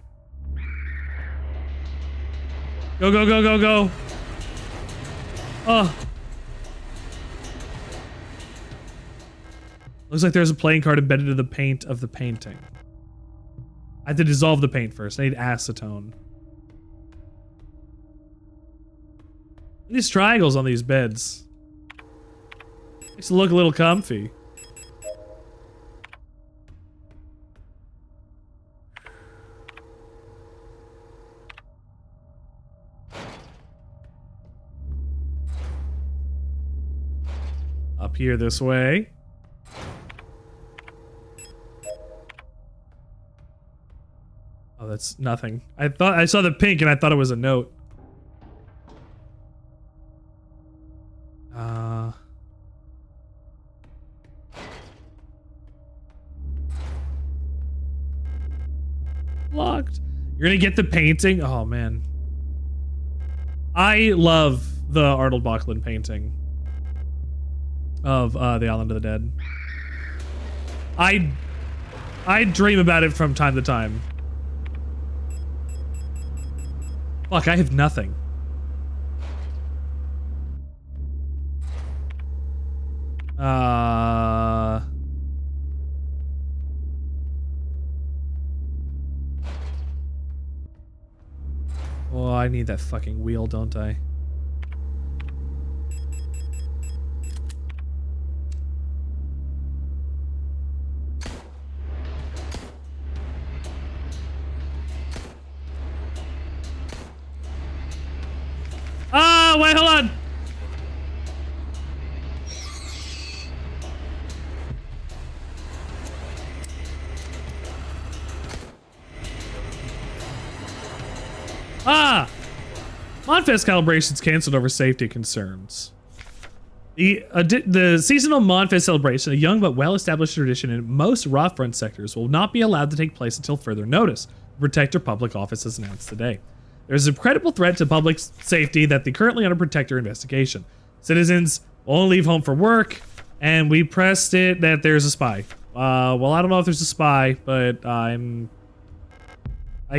Go, go, go, go, go. Oh. Looks like there's a playing card embedded in the paint of the painting. I have to dissolve the paint first. I need acetone. These triangles on these beds. Makes it look a little comfy. Up here this way. Oh, that's nothing. I thought I saw the pink and I thought it was a note. Locked. You're gonna get the painting? Oh man. I love the Arnold Bachlund painting of the Island of the Dead. I dream about it from time to time. Fuck, I have nothing. Oh, I need that fucking wheel, don't I? Ah, wait, hold on. Ah! Monfest calibrations canceled over safety concerns. The seasonal Monfest celebration, a young but well-established tradition in most Rotfront sectors, will not be allowed to take place until further notice. The Protector Public Office has announced today. There's a credible threat to public safety that the currently under Protector investigation. Citizens will only leave home for work, and we pressed it that there's a spy. Well, I don't know if there's a spy, but I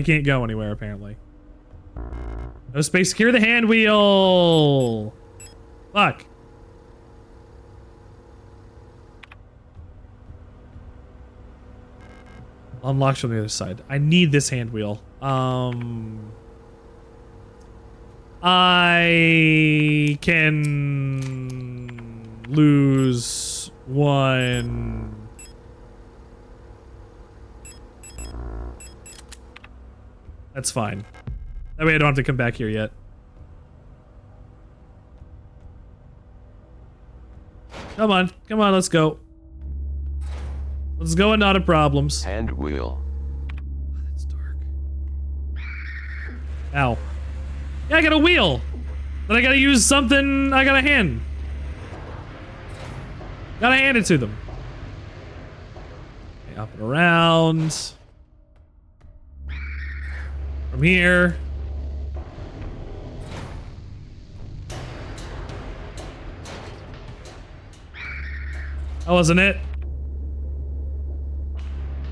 can't go anywhere apparently. No space. Secure the hand wheel. Fuck. Unlocks from the other side. I need this hand wheel. I can lose one. That's fine. That way I don't have to come back here yet. Come on, come on, let's go. Let's go and not a problems. Hand wheel. Oh, that's dark. Ow. Yeah, I got a wheel. But I gotta use something I gotta hand. Gotta hand it to them. Okay, up and around. From here. That wasn't it.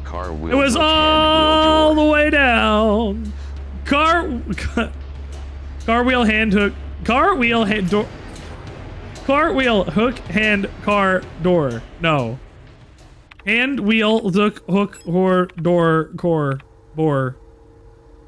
Car wheel. It was all the way down. Cartwheel hand hook. Cartwheel hand door. Cartwheel hook hand car door. No. Hand wheel hook door core bore.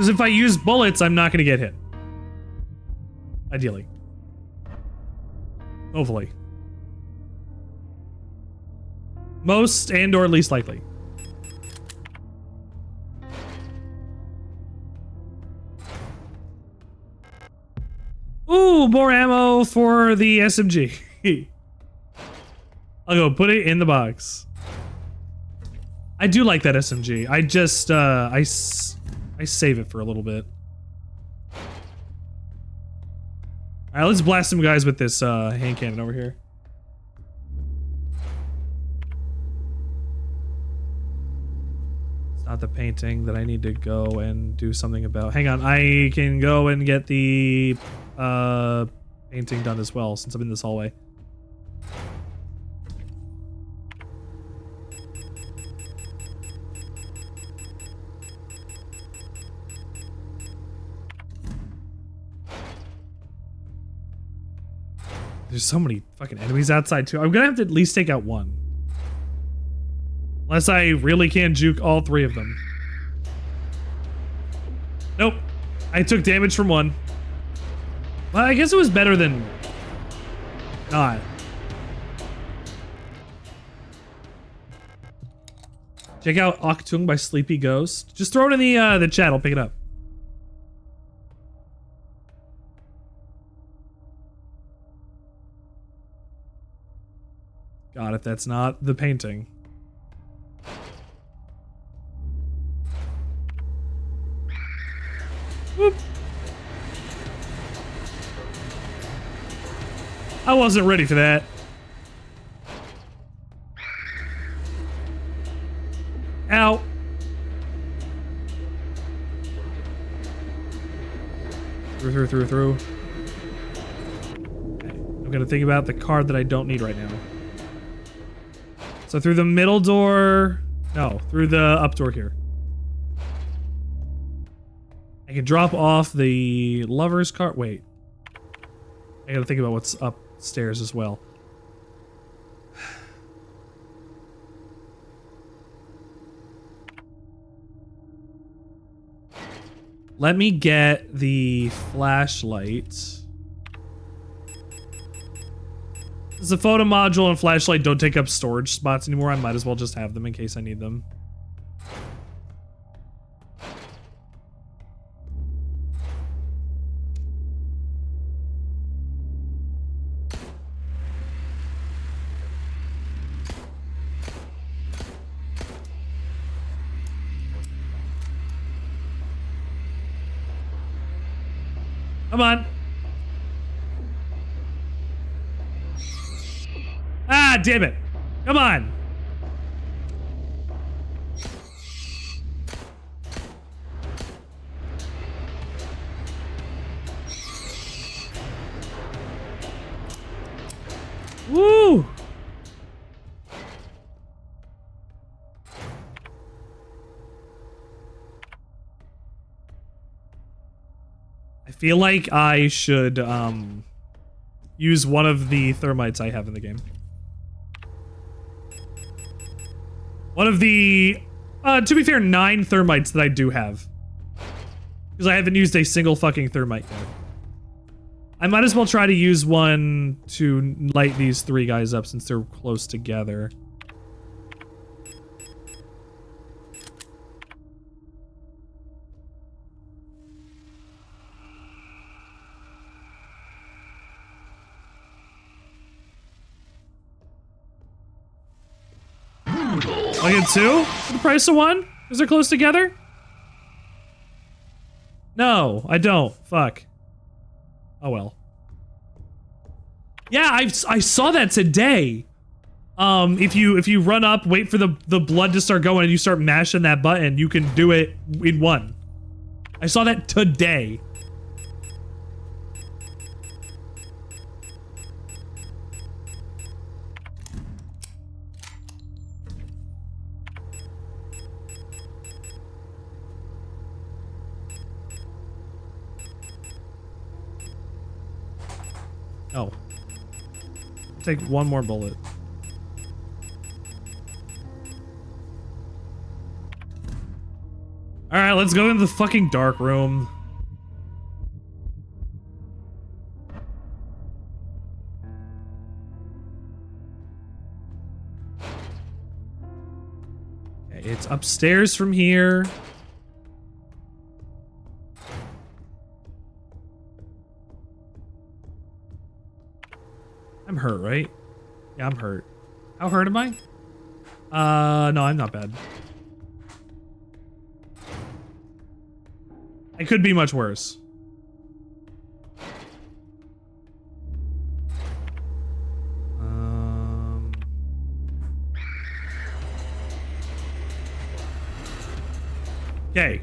Because if I use bullets, I'm not going to get hit. Ideally. Hopefully. Most and or least likely. Ooh, more ammo for the SMG. I'll go put it in the box. I do like that SMG. I just, I save it for a little bit. Alright, let's blast some guys with this, hand cannon over here. It's not the painting that I need to go and do something about. Hang on, I can go and get the, painting done as well, since I'm in this hallway. There's so many fucking enemies outside too. I'm gonna have to at least take out one. Unless I really can't juke all three of them. Nope. I took damage from one. Well, I guess it was better than not. Check out Achtung by Sleepy Ghost. Just throw it in the chat, I'll pick it up. God, if that's not the painting. Whoop. I wasn't ready for that. Ow. Through. Okay. I'm gonna think about the card that I don't need right now. So through the middle door, no, through the up door here. I can drop off the lover's card. Wait, I gotta think about what's upstairs as well. Let me get the flashlight. The photo module and flashlight don't take up storage spots anymore. I might as well just have them in case I need them. Come on. Ah, damn it. Come on. Woo. I feel like I should use one of the thermites I have in the game. One of the, to be fair, 9 thermites that I do have. Because I haven't used a single fucking thermite yet. I might as well try to use one to light these 3 guys up since they're close together. I get 2 for the price of 1? Because they're close together? No, I don't. Fuck. Oh well. Yeah, I saw that today. If you run up, wait for the blood to start going, and you start mashing that button, you can do it in 1. I saw that today. Oh. Take 1 more bullet. Alright. Alright, let's go into the fucking dark room. Okay, it's upstairs from here. I'm hurt, right? Yeah, I'm hurt. How hurt am I? No, I'm not bad. I could be much worse. Okay.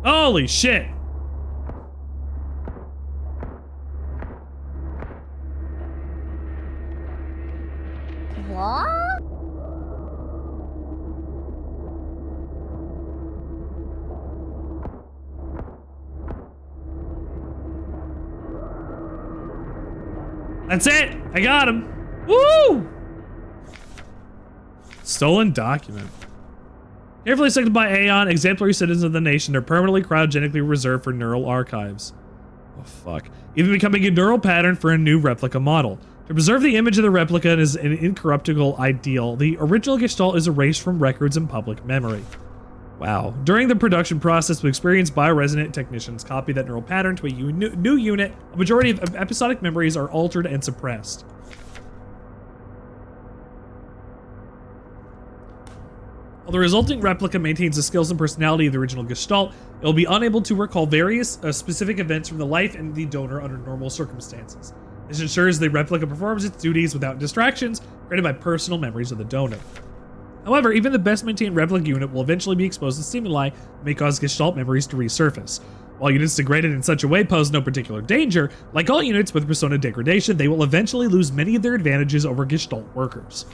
Holy shit. What? That's it! I got him! Woo! Stolen document. Carefully selected by Aeon, exemplary citizens of the nation are permanently cryogenically reserved for neural archives. Oh fuck. Even becoming a neural pattern for a new replica model. To preserve the image of the replica is an incorruptible ideal. The original Gestalt is erased from records and public memory. Wow. During the production process, we experienced bioresonant technicians copy that neural pattern to a new unit. A majority of episodic memories are altered and suppressed. While the resulting replica maintains the skills and personality of the original Gestalt, it will be unable to recall various specific events from the life and the donor under normal circumstances. This ensures the replica performs its duties without distractions created by personal memories of the donor. However, even the best maintained replica unit will eventually be exposed to stimuli that may cause Gestalt memories to resurface. While units degraded in such a way pose no particular danger, like all units with persona degradation, they will eventually lose many of their advantages over Gestalt workers.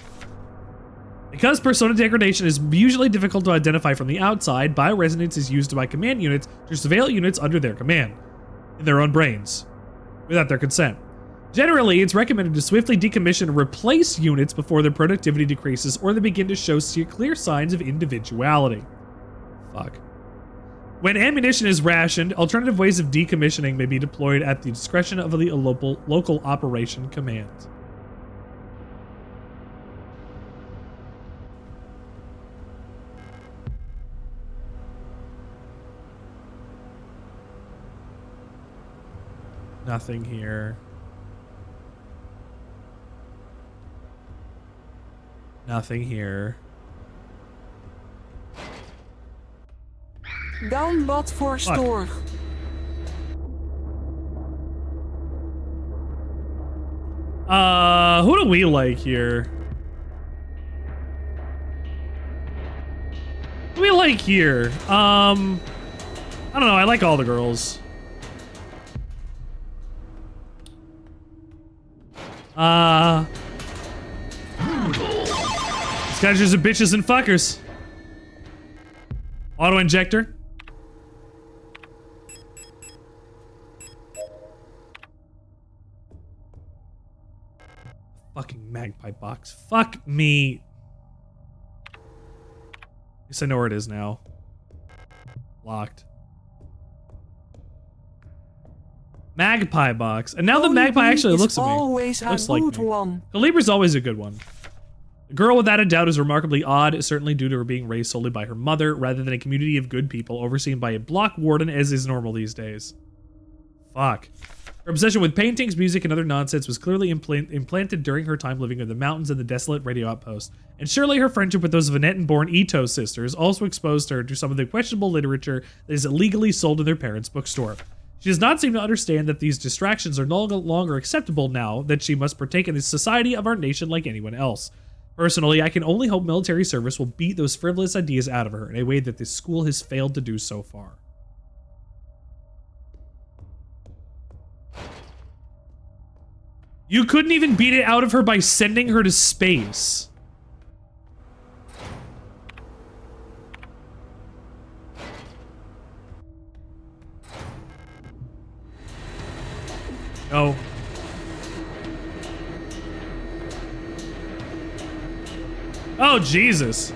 Because persona degradation is usually difficult to identify from the outside, bioresonance is used by command units to surveil units under their command, in their own brains, without their consent. Generally, it's recommended to swiftly decommission and replace units before their productivity decreases or they begin to show clear signs of individuality. Fuck. When ammunition is rationed, alternative ways of decommissioning may be deployed at the discretion of the local operation command. Nothing here. Nothing here. Downbot for store. Who do we like here? Who do we like here? I don't know, I like all the girls. These guys are just bitches and fuckers. Auto injector. Fucking magpie box. Fuck me. At least I know where it is now. Locked. Magpie box. And now the magpie actually looks at me. Looks like me. Calibra's always a good one. The girl, without a doubt, is remarkably odd, certainly due to her being raised solely by her mother, rather than a community of good people overseen by a block warden, as is normal these days. Fuck. Her obsession with paintings, music, and other nonsense was clearly implanted during her time living in the mountains and the desolate radio outpost. And surely her friendship with those Venetan-born Ito sisters also exposed her to some of the questionable literature that is illegally sold in their parents' bookstore. She does not seem to understand that these distractions are no longer acceptable now that she must partake in the society of our nation like anyone else. Personally, I can only hope military service will beat those frivolous ideas out of her in a way that this school has failed to do so far. You couldn't even beat it out of her by sending her to space. No. Oh, Jesus.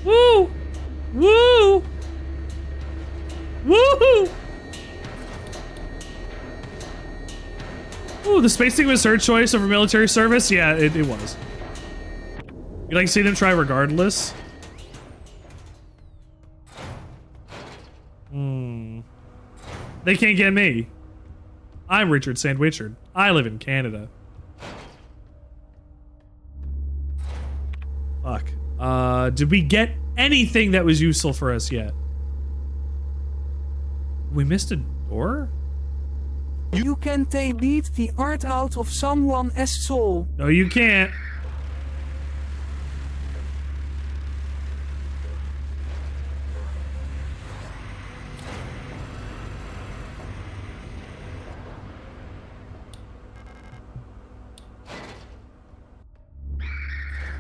Woo! Woo! Woo! Ooh, the space thing was her choice over military service? Yeah, it was. You like to see them try regardless? They can't get me. I'm Richard Sandwichard. I live in Canada. Fuck. Did we get anything that was useful for us yet? We missed a door? You can beat the art out of someone's soul. No, you can't.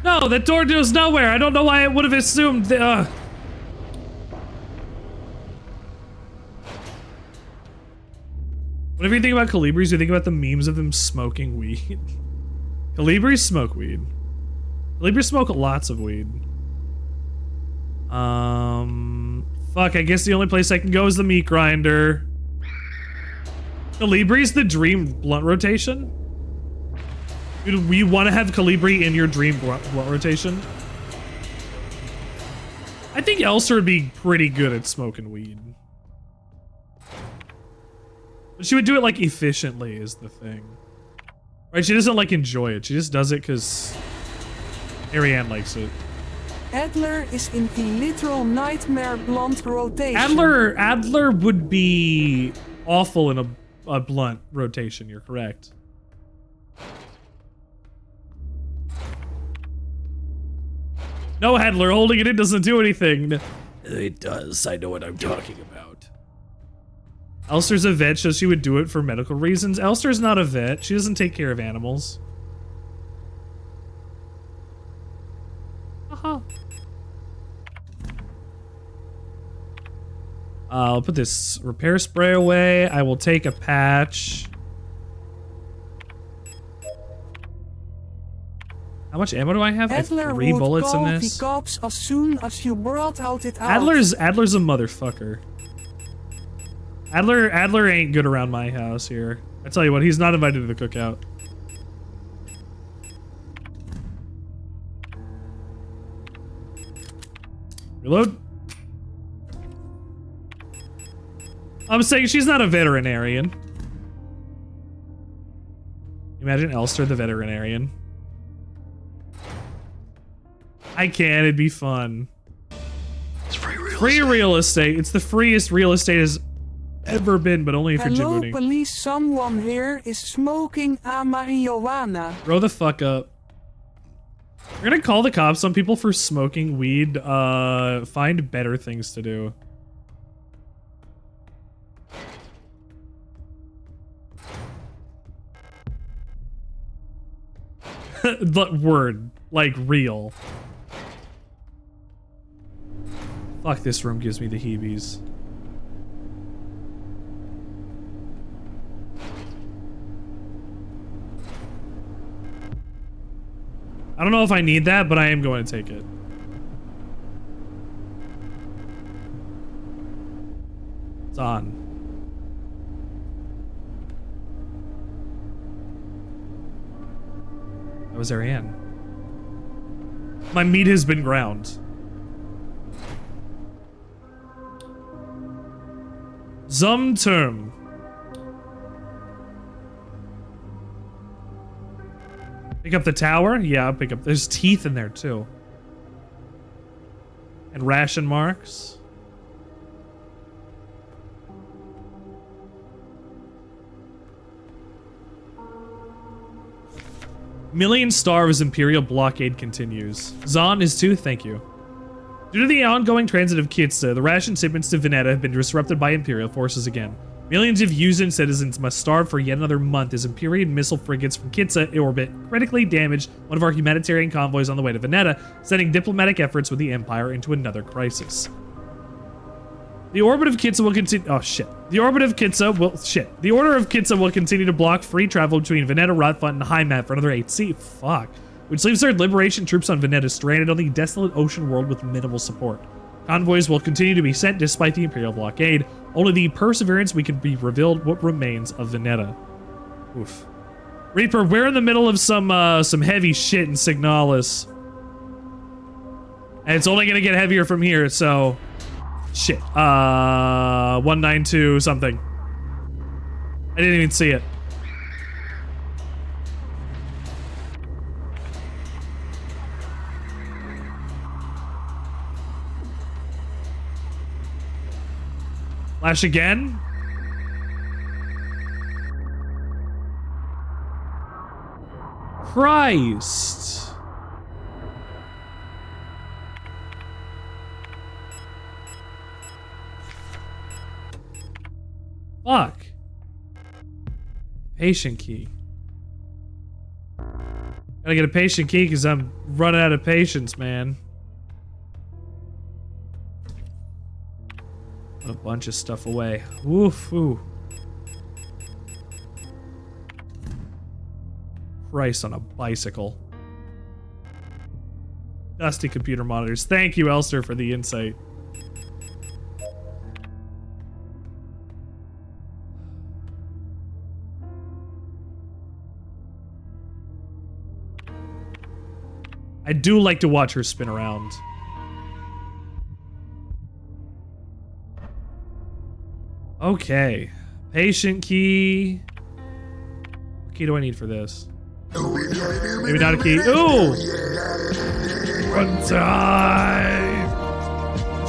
No, that door goes nowhere. I don't know why I would have assumed the, Whenever you think about Colibris, you think about the memes of them smoking weed. Colibris smoke weed. Colibris smoke lots of weed. Fuck, I guess the only place I can go is the meat grinder. Colibris the dream blunt rotation? Dude, we want to have Colibri in your dream blunt rotation? I think Elster would be pretty good at smoking weed. But she would do it, like, efficiently is the thing. Right, she doesn't, like, enjoy it. She just does it because Ariane likes it. Adler is in the literal nightmare blunt rotation. Adler would be awful in a blunt rotation, you're correct. No, Adler, holding it in doesn't do anything. It does, I know what I'm talking about. Elster's a vet, so she would do it for medical reasons. Elster's not a vet. She doesn't take care of animals. I'll put this repair spray away. I will take a patch. How much ammo do I have? I have 3 bullets in this. The cops as soon as you brought out it out. Adler's a motherfucker. Adler ain't good around my house here. I tell you what, he's not invited to the cookout. Reload. I'm saying she's not a veterinarian. Imagine Elster the veterinarian. I can, it'd be fun. It's free real estate. It's the freest real estate has ever been, but only if you're Hello, Djibouti. police, someone here is smoking a marijuana. Grow the fuck up. We're gonna call the cops on people for smoking weed. Find better things to do. Word. Like, real. Fuck, this room gives me the heebies. I don't know if I need that, but I am going to take it. It's on. That was Ariane. My meat has been ground. Zum term. Pick up the tower? Yeah, I'll pick up. There's teeth in there too. And ration marks. Million starves, Imperial blockade continues. Zahn is too, thank you. Due to the ongoing transit of Kitsa, the ration shipments to Veneta have been disrupted by Imperial forces again. Millions of Yuzan citizens must starve for yet another month as Imperial missile frigates from Kitsa orbit critically damaged one of our humanitarian convoys on the way to Veneta, sending diplomatic efforts with the Empire into another crisis. The orbit of Kitsa will continue. Oh shit. The orbit of Kitsa will. Shit. The order of Kitsa will continue to block free travel between Veneta, Rotfront, and Heimat for another 8C. Fuck. Which leaves our liberation troops on Veneta stranded on the desolate ocean world with minimal support. Convoys will continue to be sent despite the Imperial blockade. Only the Perseverance we can be revealed what remains of Veneta. Oof. Reaper, we're in the middle of some heavy shit in Signalis. And it's only gonna get heavier from here, so... Shit. 192 something. I didn't even see it. Flash again? Christ. Fuck. Patient key. Gotta get a patient key because I'm running out of patience, man. Put a bunch of stuff away. Woof, ooh. Christ on a bicycle. Dusty computer monitors. Thank you, Elster, for the insight. I do like to watch her spin around. Okay. Patient key. What key do I need for this? Maybe not a key. Ooh! One time!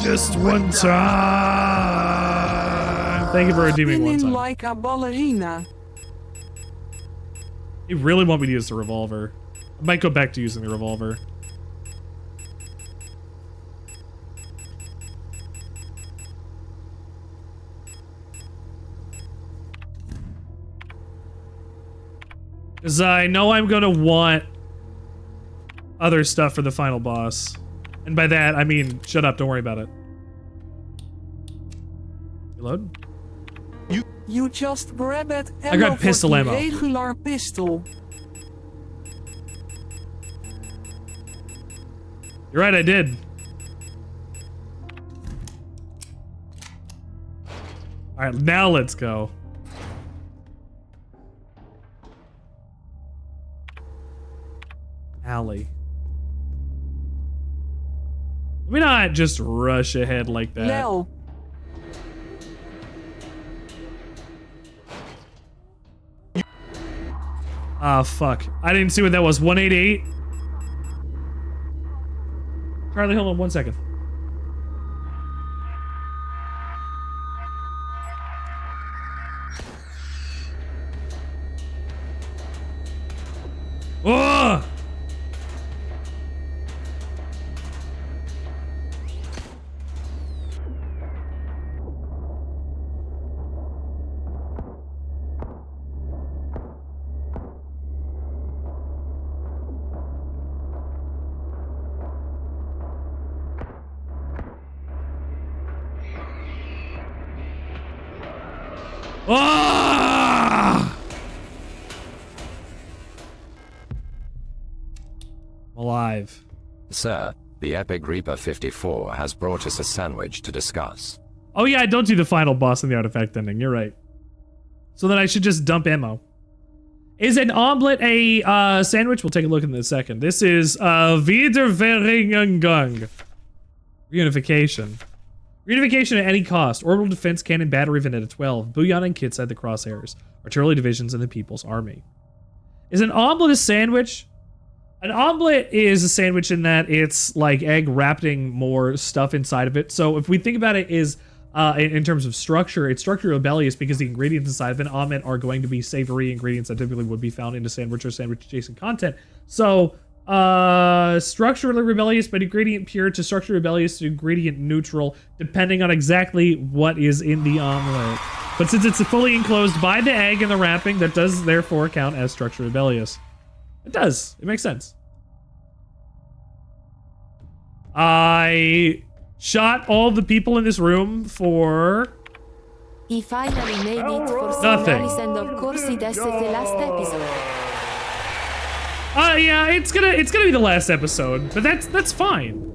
Just one time! Thank you for redeeming one time. Like a ballerina. You really want me to use the revolver? I might go back to using the revolver. Because I know I'm going to want other stuff for the final boss. And by that, I mean, shut up, don't worry about it. Reload? You just grab it I got pistol ammo. Regular pistol. You're right, I did. Alright, now let's go. Alley. Let me not just rush ahead like that. No. Ah, fuck. I didn't see what that was. 188? Charlie, hold on 1 second. Oh! Ah! I'm alive. Sir, the Epic Reaper 54 has brought us a sandwich to discuss. Oh yeah, I don't do the final boss in the artifact ending, you're right. So then I should just dump ammo. Is an omelet a sandwich? We'll take a look in a second. This is Wiedervereinigung. Reunification. Reunification at any cost. Orbital defense cannon battery Veneta 12. Booyah and kits at the crosshairs. Artillery divisions in the People's Army. Is an omelet a sandwich? An omelet is a sandwich in that it's like egg wrapping more stuff inside of it. So if we think about it is in terms of structure, it's structure rebellious because the ingredients inside of an omelet are going to be savory ingredients that typically would be found in a sandwich or sandwich adjacent content. So structurally rebellious but ingredient pure to structure rebellious to ingredient neutral, depending on exactly what is in the omelet. But since it's fully enclosed by the egg and the wrapping, that does therefore count as structure rebellious. It does. It makes sense. I shot all the people in this room for He finally made it for nothing. Signalis, and of course that's the last episode. Yeah, it's gonna be the last episode, but that's fine.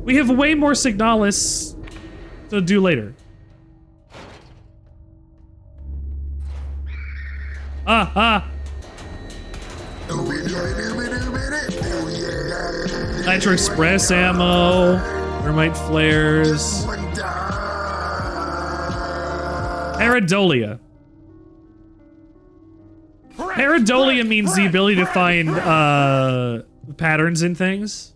We have way more Signalis to do later. Nitro Express ammo, thermite flares, pareidolia. Pareidolia means the ability to find patterns in things.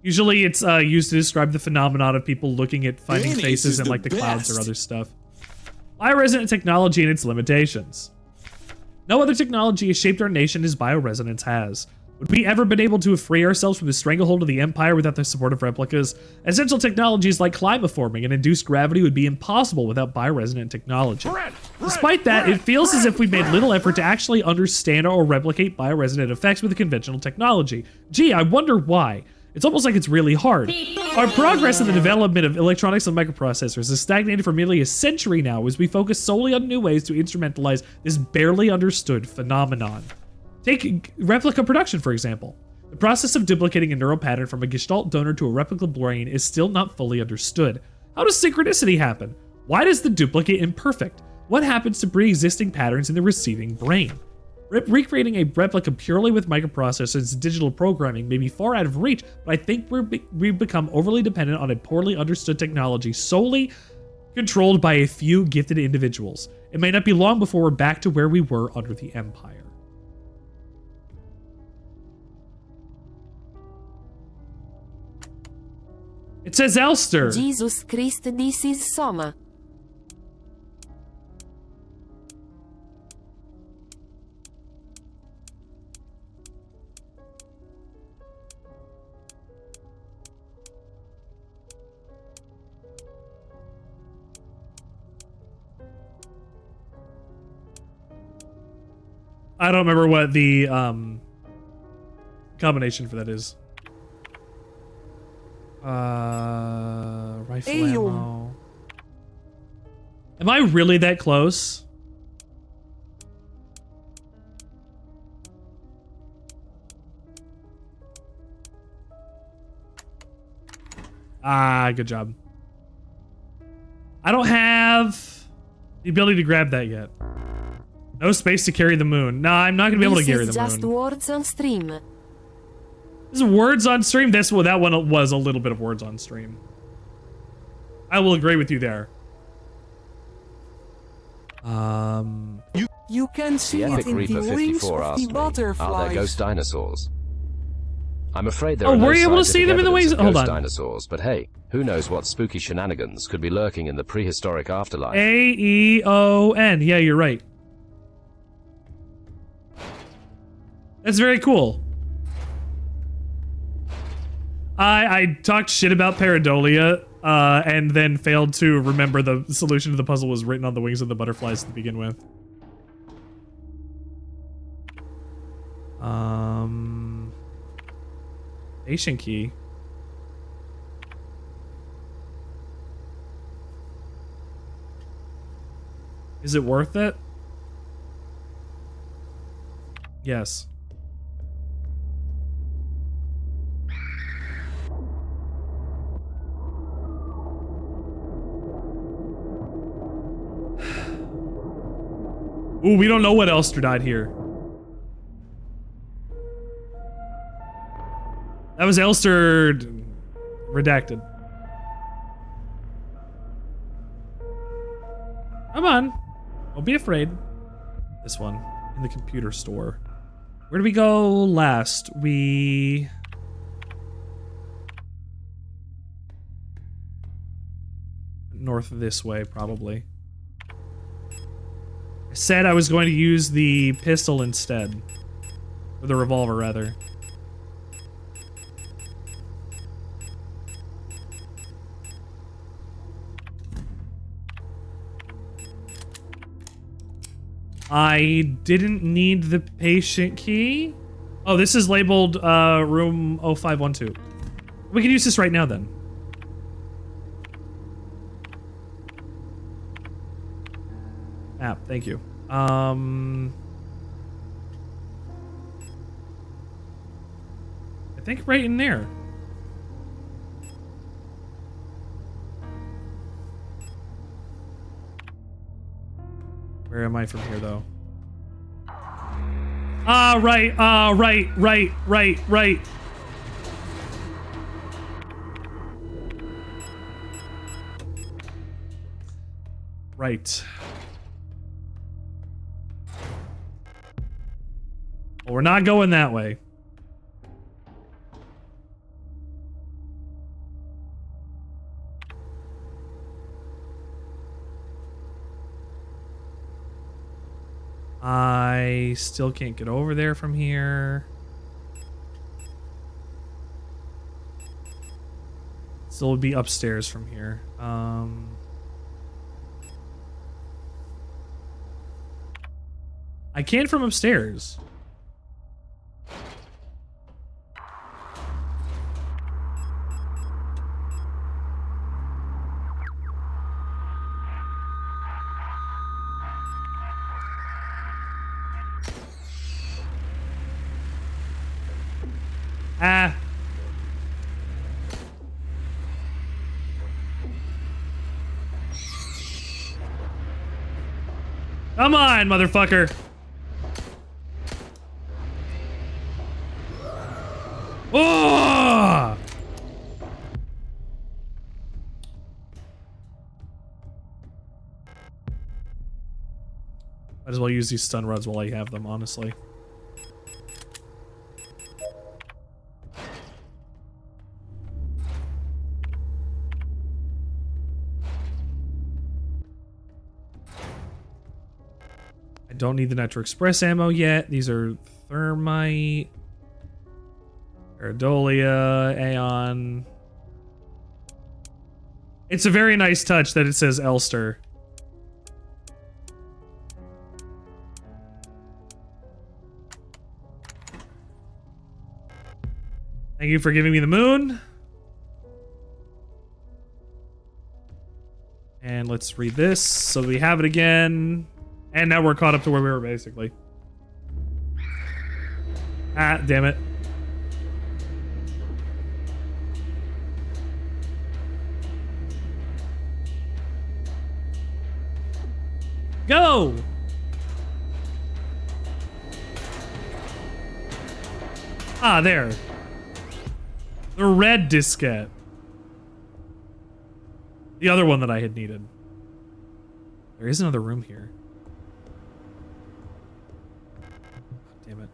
Usually it's used to describe the phenomenon of people looking at finding Mayonnaise faces is in the like the clouds or best. other stuff. Bioresonant technology and its limitations. No other technology has shaped our nation as bioresonance has. Would we ever been able to free ourselves from the stranglehold of the Empire without the support of replicas? Essential technologies like climaforming and induced gravity would be impossible without bioresonant technology. Despite that, it feels as if we made little effort to actually understand or replicate bioresonant effects with the conventional technology. Gee, I wonder why. It's almost like it's really hard. Our progress in the development of electronics and microprocessors has stagnated for nearly a century now as we focus solely on new ways to instrumentalize this barely understood phenomenon. Take replica production, for example. The process of duplicating a neural pattern from a gestalt donor to a replica brain is still not fully understood. How does synchronicity happen? Why is the duplicate imperfect? What happens to pre-existing patterns in the receiving brain? Recreating a replica purely with microprocessors and digital programming may be far out of reach, but I think we've become overly dependent on a poorly understood technology solely controlled by a few gifted individuals. It may not be long before we're back to where we were under the Empire. It says Elster. Jesus Christ, this is Soma. I don't remember what the combination for that is. Rifle ammo. Am I really that close? Good job. I don't have the ability to grab that yet. No space to carry the moon. Nah, I'm not gonna be able to carry the moon. This is just words on stream. This is words on stream. That one was a little bit of words on stream. I will agree with you there. You can see The it Epic in Reaper the wings 54 of asked the me, are there butterflies. ghost dinosaurs? I'm afraid there Oh, are no were you able to see scientific them in the evidence wings? of Hold ghost on. dinosaurs, but hey, who knows what spooky shenanigans could be lurking in the prehistoric afterlife. A-E-O-N. Yeah, you're right. That's very cool. I talked shit about pareidolia, and then failed to remember the solution to the puzzle was written on the wings of the butterflies to begin with. Station key. Is it worth it? Yes. Ooh, we don't know what Elster died here. That was Elster redacted. Come on. Don't be afraid. This one. In the computer store. Where did we go last? We... north this way, probably. I said I was going to use the pistol instead. Or the revolver, rather. I didn't need the patient key. Oh, this is labeled room 0512. We can use this right now then. Map, thank you. I think right in there. Where am I from here, though? Right, right. Right. Well, we're not going that way. I still can't get over there from here. Still would be upstairs from here. I can from upstairs. Ah. Come on, motherfucker. Oh! Might as well use these stun rods while I have them, honestly. I don't need the Nitro Express ammo yet. These are thermite, pareidolia, Aeon. It's a very nice touch that it says Elster. Thank you for giving me the moon. And let's read this so we have it again. And now we're caught up to where we were, basically. Ah, damn it. Go! Ah, there. The red diskette. The other one that I had needed. There is another room here. Damn it.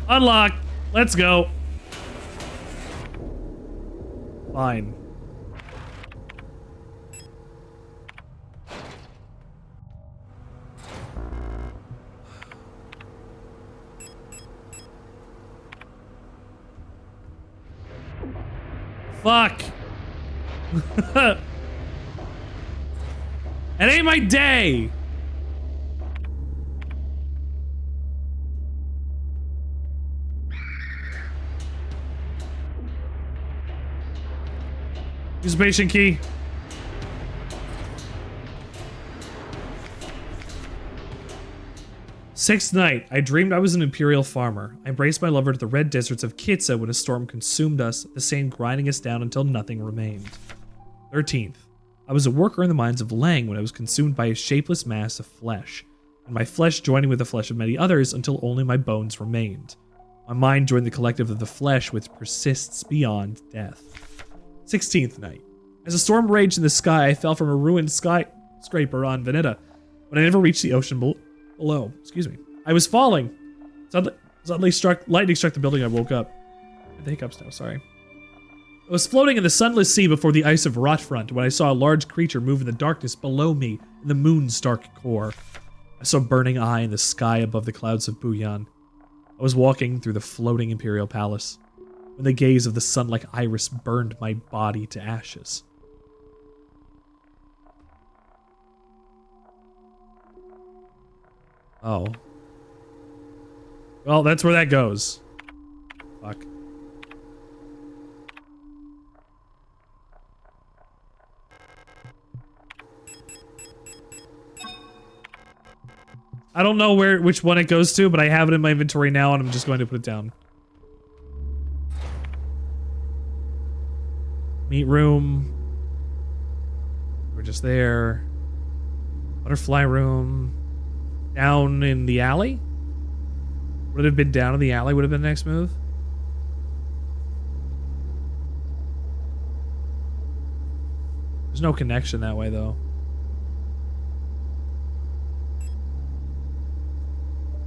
Unlock. Let's go. Fine. Fuck. It ain't my day. Use patient key. Sixth night, I dreamed I was an imperial farmer. I embraced my lover to the red deserts of Kitsa when a storm consumed us, the same grinding us down until nothing remained. 13th, I was a worker in the mines of Lang when I was consumed by a shapeless mass of flesh, and my flesh joining with the flesh of many others until only my bones remained. My mind joined the collective of the flesh which persists beyond death. 16th night, as a storm raged in the sky, I fell from a ruined skyscraper on Veneta, but I never reached the ocean below. Excuse me. I was falling. Suddenly lightning struck the building. I woke up. The hiccups now, sorry. I was floating in the sunless sea before the ice of Rotfront when I saw a large creature move in the darkness below me in the moon's dark core. I saw a burning eye in the sky above the clouds of Buyan. I was walking through the floating imperial palace when the gaze of the sun-like iris burned my body to ashes. Oh. Well, that's where that goes. Fuck. I don't know which one it goes to, but I have it in my inventory now, and I'm just going to put it down. Meat room. We're just there. Butterfly room. Down in the alley? Would it have been down in the alley would have been the next move? There's no connection that way, though.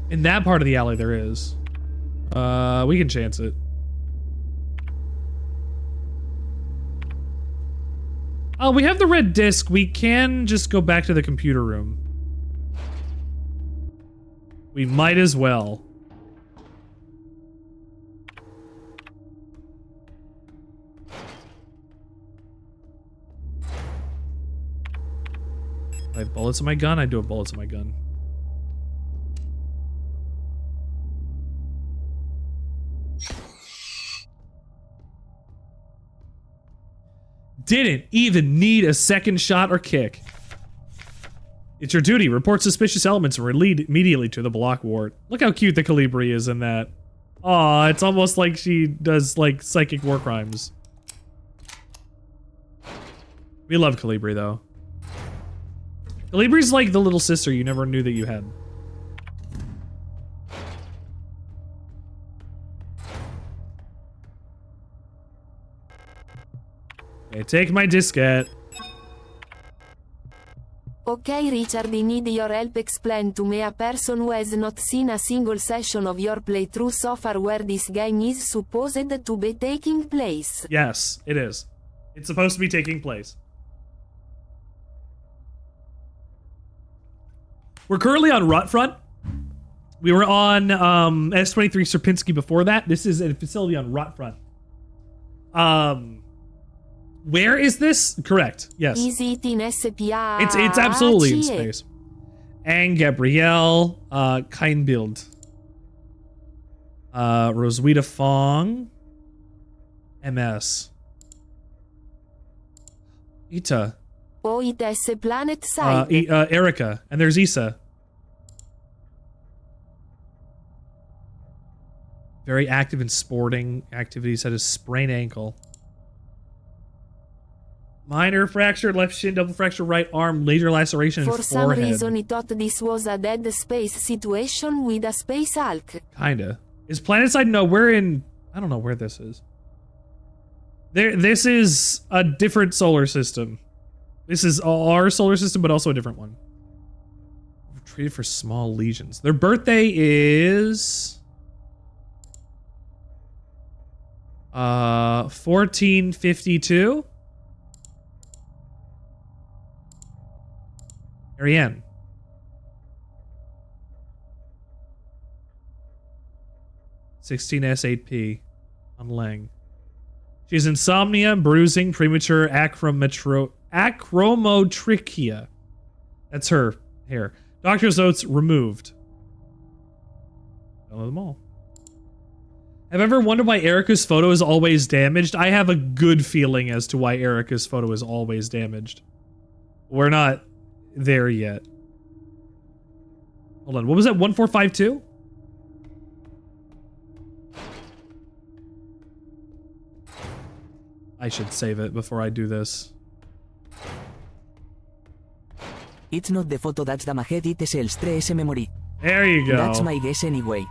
In that part of the alley, there is. We can chance it. Oh, we have the red disc. We can just go back to the computer room. We might as well. I have bullets in my gun. I do have bullets in my gun. Didn't even need a second shot or kick. It's your duty. Report suspicious elements and lead immediately to the block ward. Look how cute the Calibri is in that. Aw, it's almost like she does, like, psychic war crimes. We love Calibri, though. Calibri's like the little sister you never knew that you had. Okay, take my diskette. Okay, Richard, I need your help. Explain to me a person who has not seen a single session of your playthrough so far where this game is supposed to be taking place. Yes, it is. It's supposed to be taking place. We're currently on Rotfront. We were on S23 Sierpinski before that. This is a facility on Rotfront. Where is this? Correct. Yes. Is it in SPA? It's absolutely in space. And Gabrielle, Keinbild, Roswitha Fong, MS, Ita. Oh, it has a planet side. Erica, and there's Issa. Very active in sporting activities. Had a sprained ankle. Minor fracture, left shin, double fracture, right arm, laser laceration, For and some forehead. reason, he thought this was a dead space situation with a space Hulk. Kinda. Is Planetside? No, we're in... I don't know where this is. This is a different solar system. This is our solar system, but also a different one. Treated for small lesions. Their birthday is... 1452? Ariane. (16S8P) on Lang. She has insomnia, bruising, premature achromotrichia. That's her hair. Doctor's notes removed. Don't know them all. Have you ever wondered why Erica's photo is always damaged? I have a good feeling as to why Erica's photo is always damaged. We're not there yet. Hold on, what was that? 1452? I should save it before I do this. It's not the photo that's damaged, it's Elster S memory. There you go. That's my guess anyway.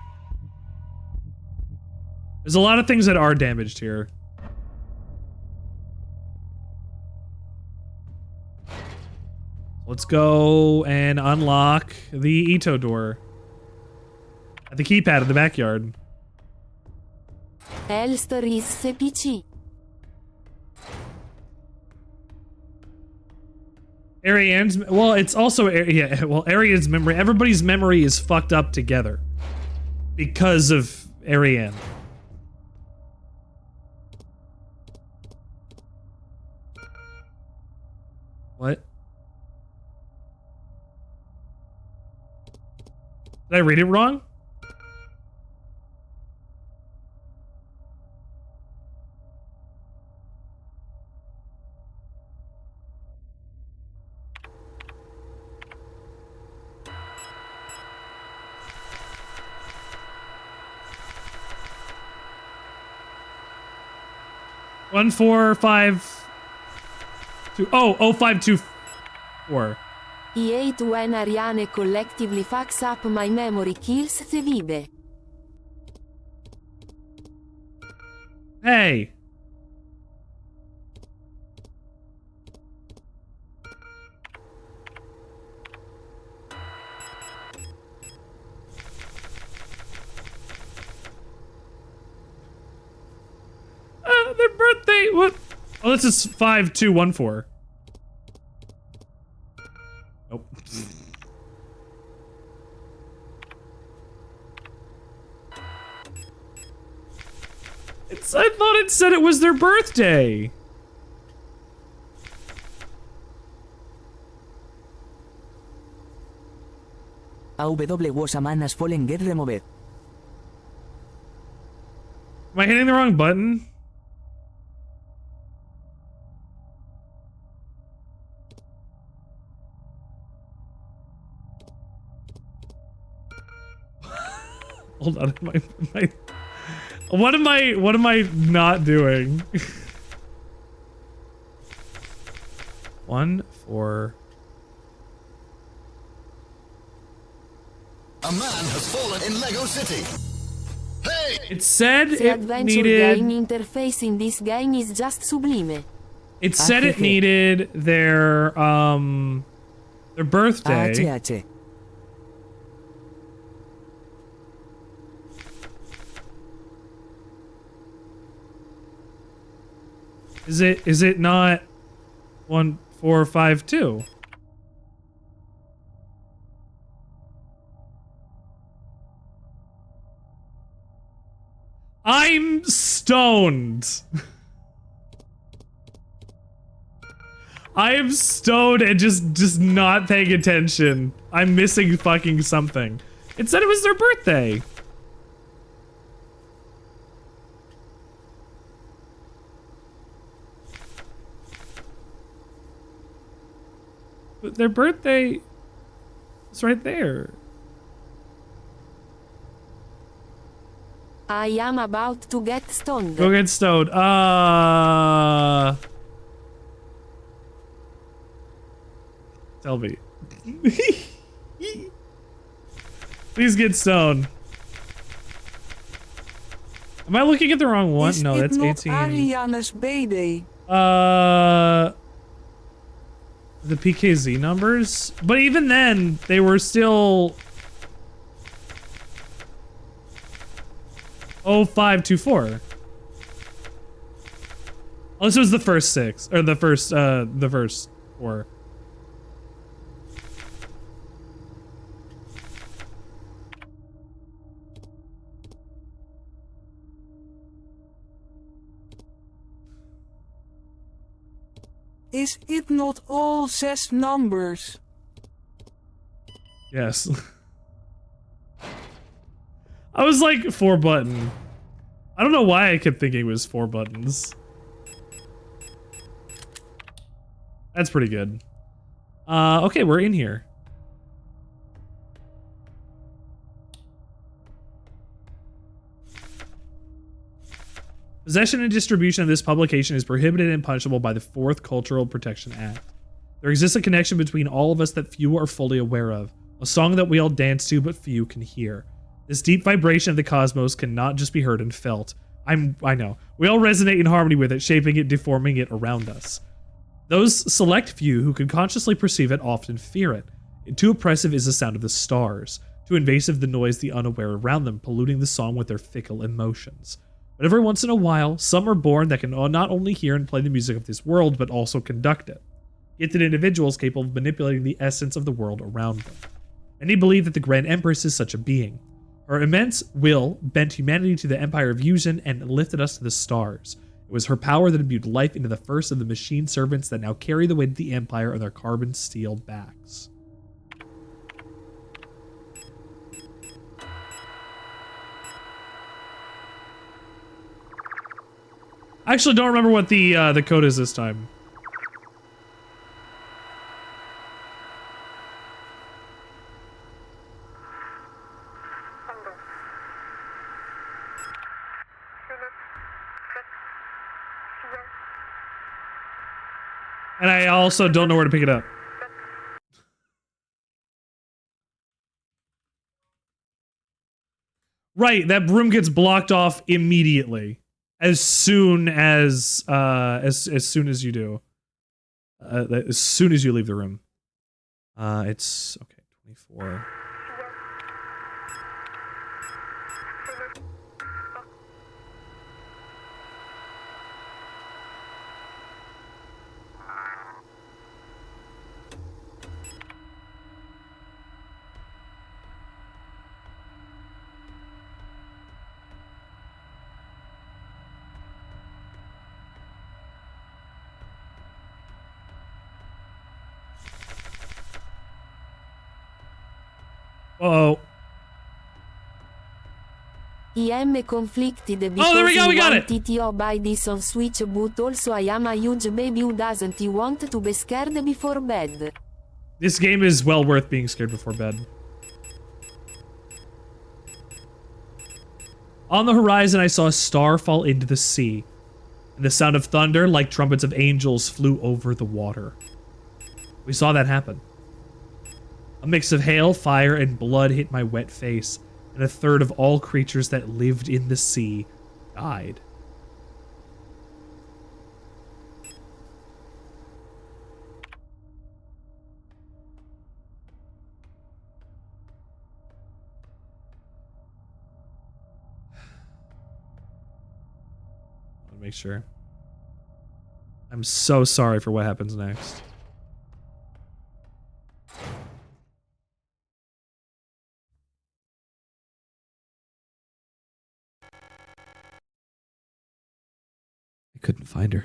There's a lot of things that are damaged here. Let's go and unlock the Ito door. At the keypad in the backyard. Elster is CPC. Ariane's, well, it's also, yeah, well, Ariane's memory, everybody's memory is fucked up together. Because of Ariane. What? Did I read it wrong? 145. Oh, 0524. I hate when Ariane collectively fucks up my memory kills the vibe. Hey. Their birthday, what? Oh, this is 5214. Nope. I thought it said it was their birthday. AW was a man has fallen get removed. Am I hitting the wrong button? Hold on, what am I not doing? 1, 4. A man has fallen in Lego City. Hey! It said The it adventure needed. game interface in this game is just sublime. It said it needed their birthday. AHH. Is it not 1452? I'm stoned. I am stoned and just not paying attention. I'm missing fucking something. It said it was their birthday. But their birthday is right there. I am about to get stoned. Go get stoned. Tell me. Please get stoned. Am I looking at the wrong one? Is No, it that's not 18. Ariana's birthday? The PKZ numbers? But even then, they were still 0524. Oh, this was the first 6 or the first 4. Is it not all 6 numbers? Yes. I was like 4 button. I don't know why I kept thinking it was 4 buttons. That's pretty good. Okay, we're in here. Possession and distribution of this publication is prohibited and punishable by the 4th Cultural Protection Act. There exists a connection between all of us that few are fully aware of. A song that we all dance to but few can hear. This deep vibration of the cosmos cannot just be heard and felt. I know. We all resonate in harmony with it, shaping it, deforming it around us. Those select few who can consciously perceive it often fear it. Too oppressive is the sound of the stars. Too invasive the noise the unaware around them, polluting the song with their fickle emotions. But every once in a while, some are born that can not only hear and play the music of this world, but also conduct it. Gifted individuals capable of manipulating the essence of the world around them. Many believe that the Grand Empress is such a being. Her immense will bent humanity to the Empire of Fusion and lifted us to the stars. It was her power that imbued life into the first of the machine servants that now carry the weight of the Empire on their carbon steel backs. I actually don't remember what the code is this time. And I also don't know where to pick it up. Right, that room gets blocked off immediately. As soon as soon as you do. As soon as you leave the room. It's okay, 24. Uh-oh. I am conflicted because there we go, we got it! TTO buy this on Switch, but also I am a huge baby who doesn't want to be scared before bed. This game is well worth being scared before bed. On the horizon, I saw a star fall into the sea, and the sound of thunder, like trumpets of angels, flew over the water. We saw that happen. A mix of hail, fire, and blood hit my wet face, and a third of all creatures that lived in the sea died. I want to make sure. I'm so sorry for what happens next. Couldn't find her.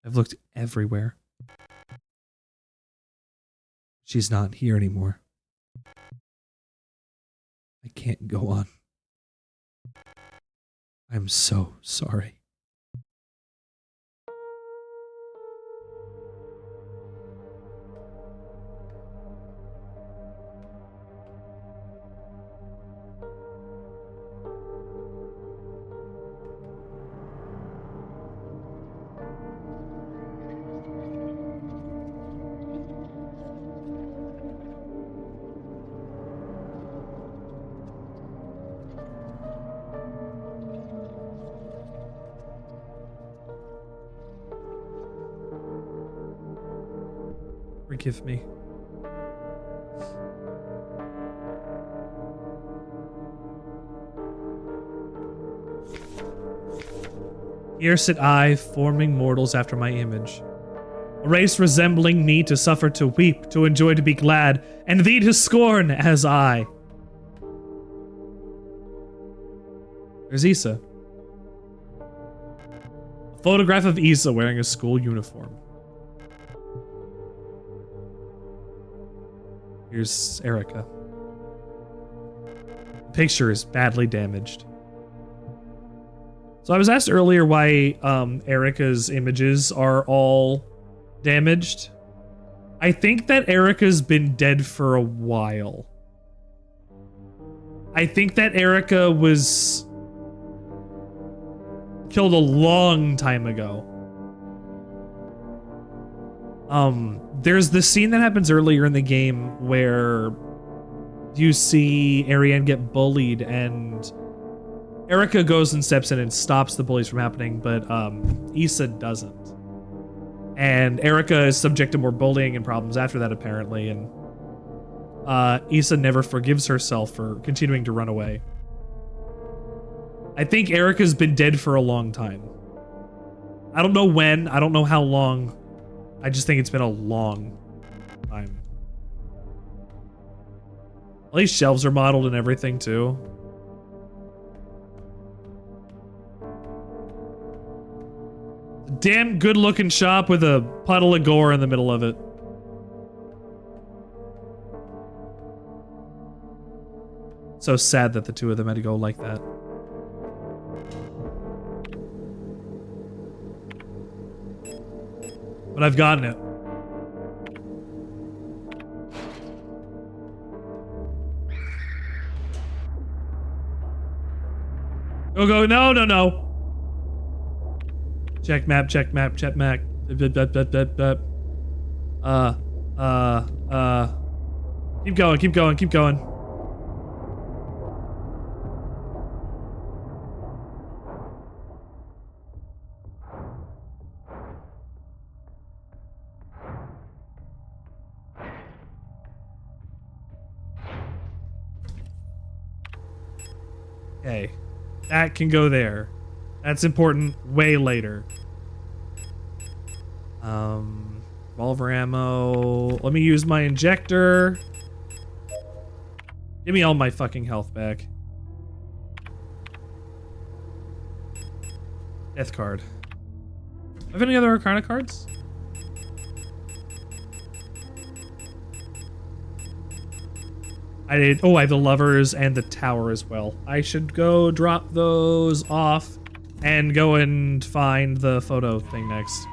I've looked everywhere. She's not here anymore. I can't go on. I'm so sorry. Forgive me. Here sit I, forming mortals after my image. A race resembling me to suffer, to weep, to enjoy, to be glad, and thee to scorn as I. There's Issa. A photograph of Issa wearing a school uniform. Here's Erica. The picture is badly damaged. So I was asked earlier why Erica's images are all damaged. I think that Erica's been dead for a while. I think that Erica was killed a long time ago. There's the scene that happens earlier in the game where you see Ariane get bullied and Erica goes and steps in and stops the bullies from happening, but Issa doesn't. And Erica is subject to more bullying and problems after that, apparently, and Issa never forgives herself for continuing to run away. I think Erica's been dead for a long time. I don't know when, I don't know how long. I just think it's been a long time. All these shelves are modeled and everything, too. A damn good-looking shop with a puddle of gore in the middle of it. So sad that the two of them had to go like that. But I've gotten it. Go, no, no, no. Check map, check map, check map. Keep going, keep going, keep going. Okay, that can go there. That's important way later. Revolver ammo. Let me use my injector. Give me all my fucking health back. Death card. Do I have any other Arcana cards? I did. Oh, I have the lovers and the tower as well. I should go drop those off and go and find the photo thing next.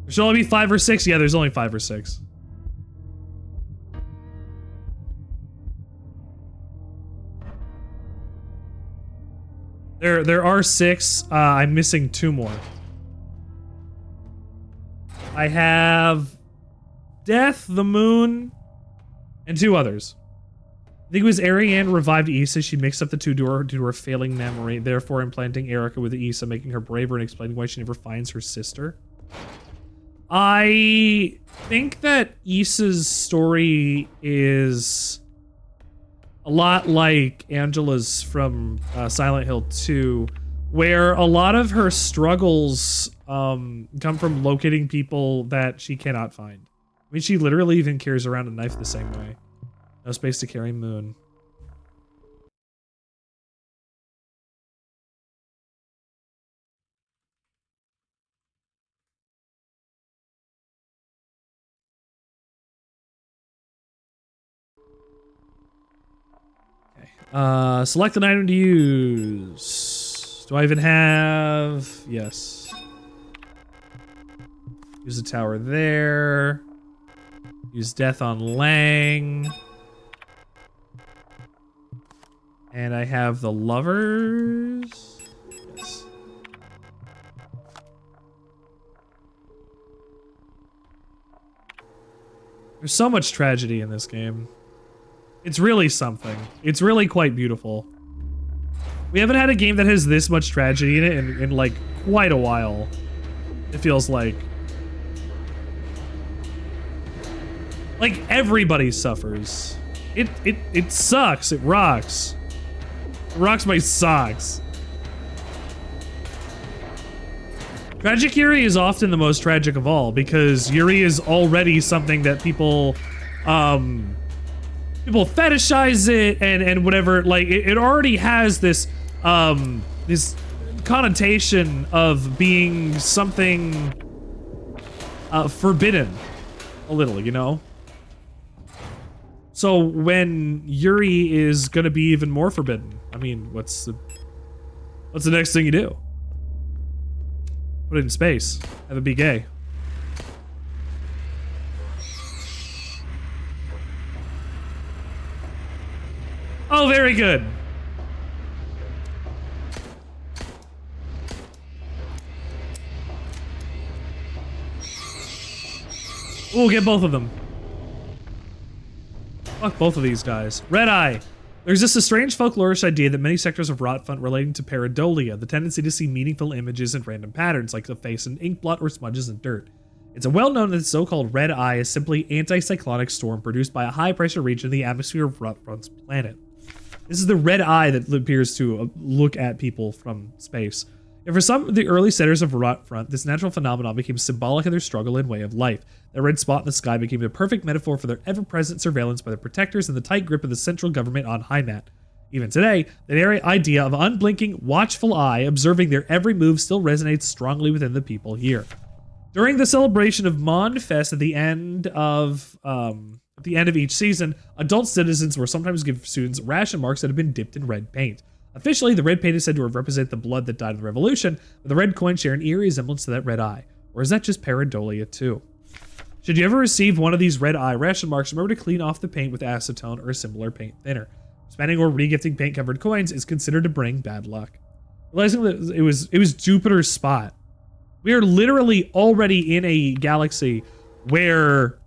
There should only be 5 or 6. Yeah, there's only 5 or 6. There are 6. I'm missing 2 more. I have Death, the Moon, and 2 others. I think it was Ariane revived Issa. She mixed up the 2 due to her failing memory, therefore implanting Erica with Issa, making her braver and explaining why she never finds her sister. I think that Issa's story is a lot like Angela's from Silent Hill 2, where a lot of her struggles come from locating people that she cannot find. I mean, she literally even carries around a knife the same way. No space to carry Moon. Select an item to use. Do I even have... Yes. Use the tower there. Use death on Lang. And I have the lovers. Yes. There's so much tragedy in this game. It's really something. It's really quite beautiful. We haven't had a game that has this much tragedy in it in like quite a while. It feels like. Like everybody suffers. It sucks. It rocks. It rocks my socks. Tragic Yuri is often the most tragic of all because Yuri is already something that people people fetishize it and whatever. Like it already has this this connotation of being something forbidden a little, you know? So when Yuri is gonna be even more forbidden, I mean, what's the next thing you do? Put it in space. Have it be gay. Oh, very good. We'll get both of them. Fuck both of these guys. Red Eye. There's just a strange folklorish idea that many sectors of Rotfront relating to pareidolia, the tendency to see meaningful images and random patterns, like the face in inkblot or smudges in dirt. It's well known that the so-called Red Eye is simply anti-cyclonic storm produced by a high-pressure region of the atmosphere of Rotfront's planet. This is the red eye that appears to look at people from space. And for some of the early setters of Rotfront, this natural phenomenon became symbolic of their struggle and way of life. The red spot in the sky became the perfect metaphor for their ever-present surveillance by their protectors and the tight grip of the central government on Heimat. Even today, the idea of an unblinking, watchful eye observing their every move still resonates strongly within the people here. During the celebration of Mondfest at the end of each season, adult citizens will sometimes give students ration marks that have been dipped in red paint. Officially, the red paint is said to represent the blood that died in the revolution, but the red coins share an eerie resemblance to that red eye. Or is that just pareidolia too? Should you ever receive one of these red eye ration marks, remember to clean off the paint with acetone or a similar paint thinner. Spending or regifting paint-covered coins is considered to bring bad luck. Realizing that it was Jupiter's spot. We are literally already in a galaxy where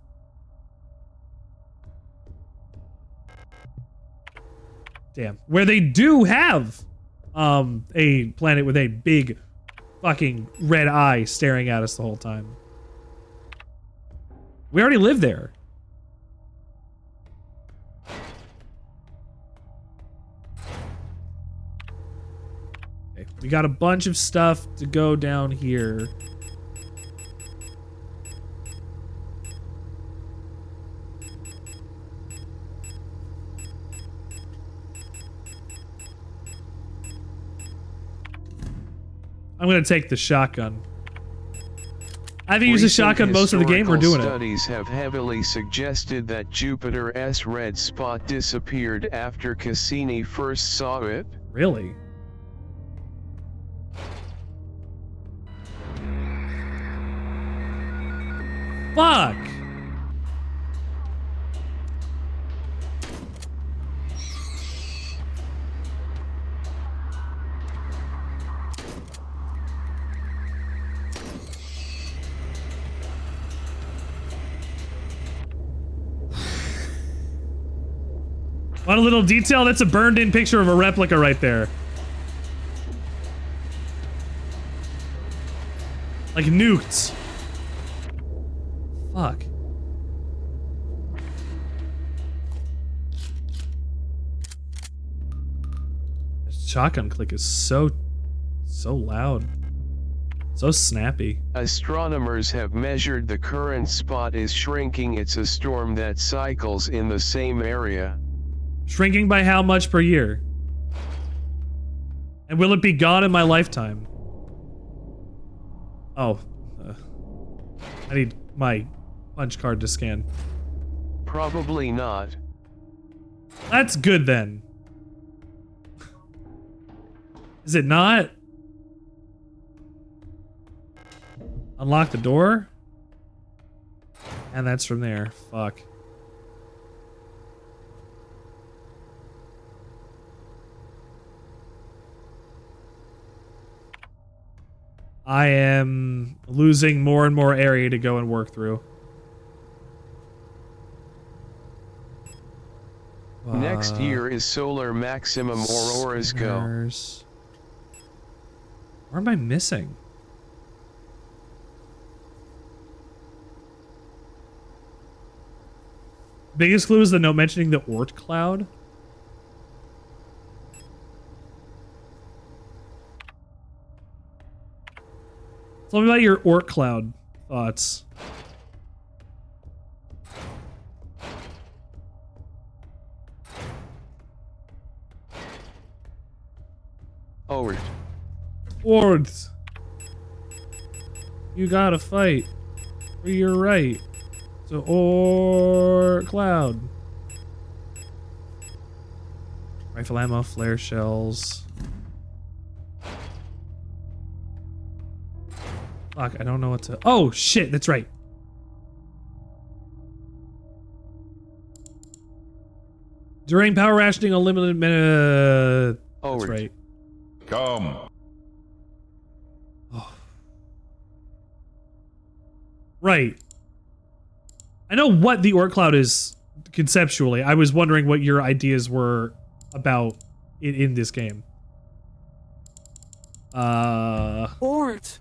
where they do have a planet with a big fucking red eye staring at us the whole time. We already live there. Okay, we got a bunch of stuff to go down here. I'm gonna take the shotgun. I haven't used a shotgun most of the game. We're doing it. Studies have heavily suggested that Jupiter's red spot disappeared after Cassini first saw it. Really? Fuck! Want a little detail? That's a burned in picture of a replica right there. Like nuked. Fuck. The shotgun click is so loud. So snappy. Astronomers have measured the current spot is shrinking. It's a storm that cycles in the same area. Shrinking by how much per year? And will it be gone in my lifetime? Oh. I need my punch card to scan. Probably not. That's good then. Is it not? Unlock the door? And that's from there. Fuck. I am losing more and more area to go and work through. Next year is solar maximum auroras go. Where am I missing? Biggest clue is the note mentioning the Oort cloud. Tell me about your Oort cloud thoughts. Oort. Oort. You gotta fight for your right. So Oort cloud. Rifle ammo, flare shells. Fuck, I don't know what to... Oh, shit, that's right. During power rationing, a limited minute... That's right. Come. Oh. Right. I know what the Oort cloud is conceptually. I was wondering what your ideas were about in this game. Oort.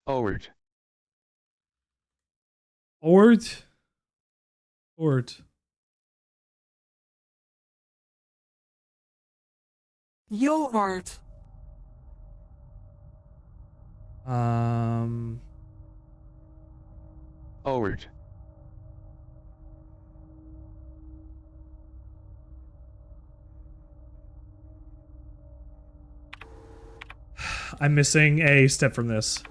Oort. Oort. Oort. Johart. Oort. I'm missing a step from this.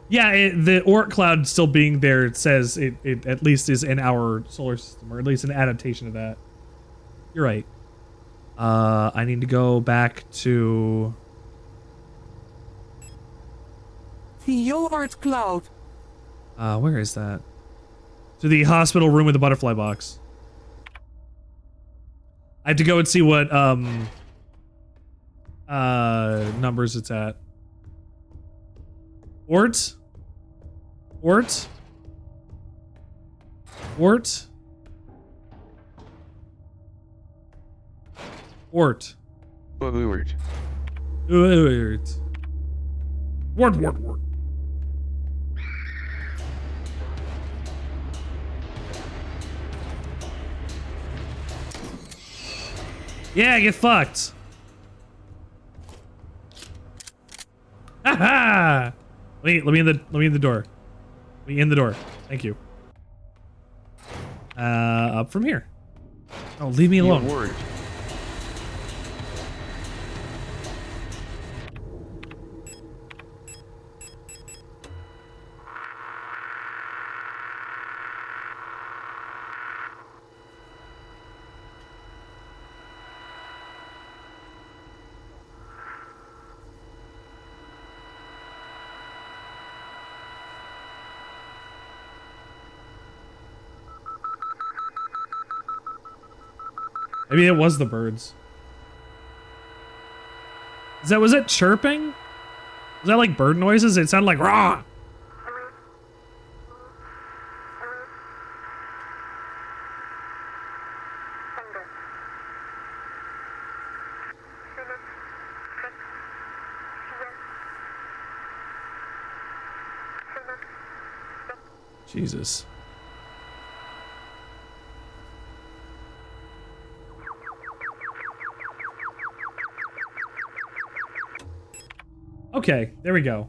Yeah, the Oort cloud still being there, it says it at least is in our solar system, or at least an adaptation of that. You're right. I need to go back to... The Johart cloud. Where is that? To the hospital room with the butterfly box. I have to go and see what numbers it's at. Ort? Ort? Ort? Ort. Ort. Ort. Wort, wort, wort. Yeah, get fucked. Haha! Let me in the door. Let me in the door. Thank you. Up from here. Oh, leave me alone. Word. Maybe it was the birds. Was it chirping? Was that like bird noises? It sounded like rah! Jesus. Okay, there we go.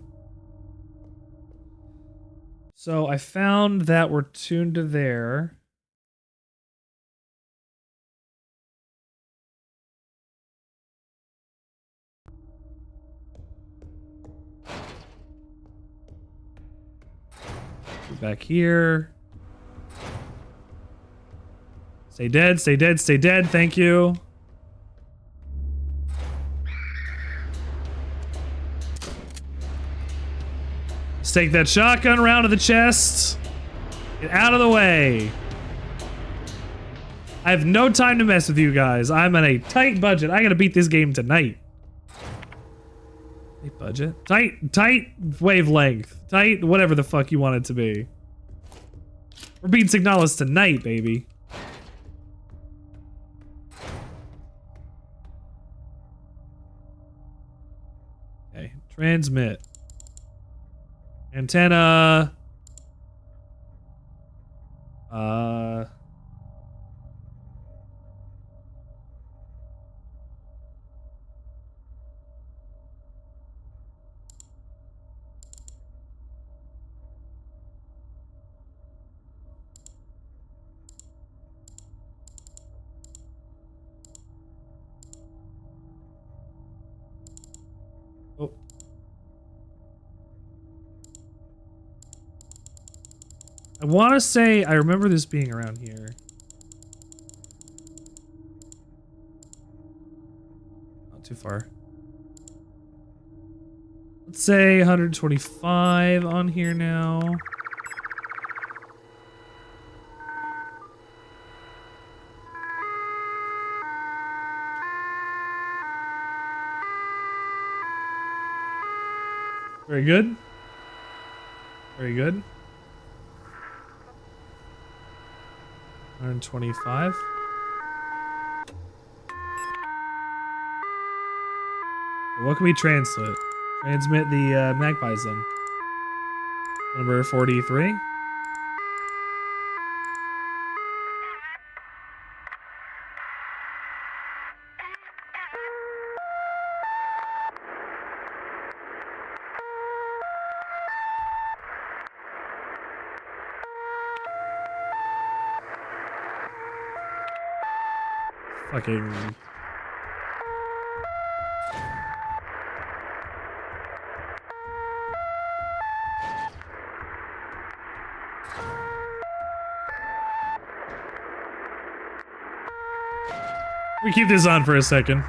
So I found that we're tuned to there. Back here. Stay dead, stay dead, stay dead, thank you. Let's take that shotgun round to the chest. Get out of the way. I have no time to mess with you guys. I'm on a tight budget. I gotta beat this game tonight. Tight budget? Tight wavelength. Tight whatever the fuck you want it to be. We're beating Signalis tonight, baby. Okay, transmit. Antenna. Oh. I want to say I remember this being around here. Not too far. Let's say 125 on here now. Very good. Very good. 125. What can we translate? Transmit the magpies then. Number 43. Fucking... We keep this on for a second.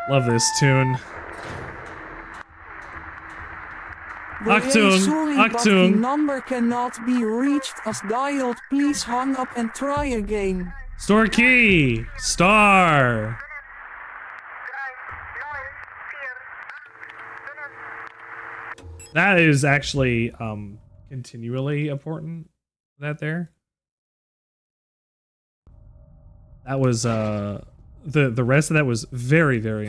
Love this tune. Sorry, but the Achtung. number cannot be reached as dialed. Please hang up and try again. Store key. Star. That is actually continually important. That there. That was the rest of that was very, very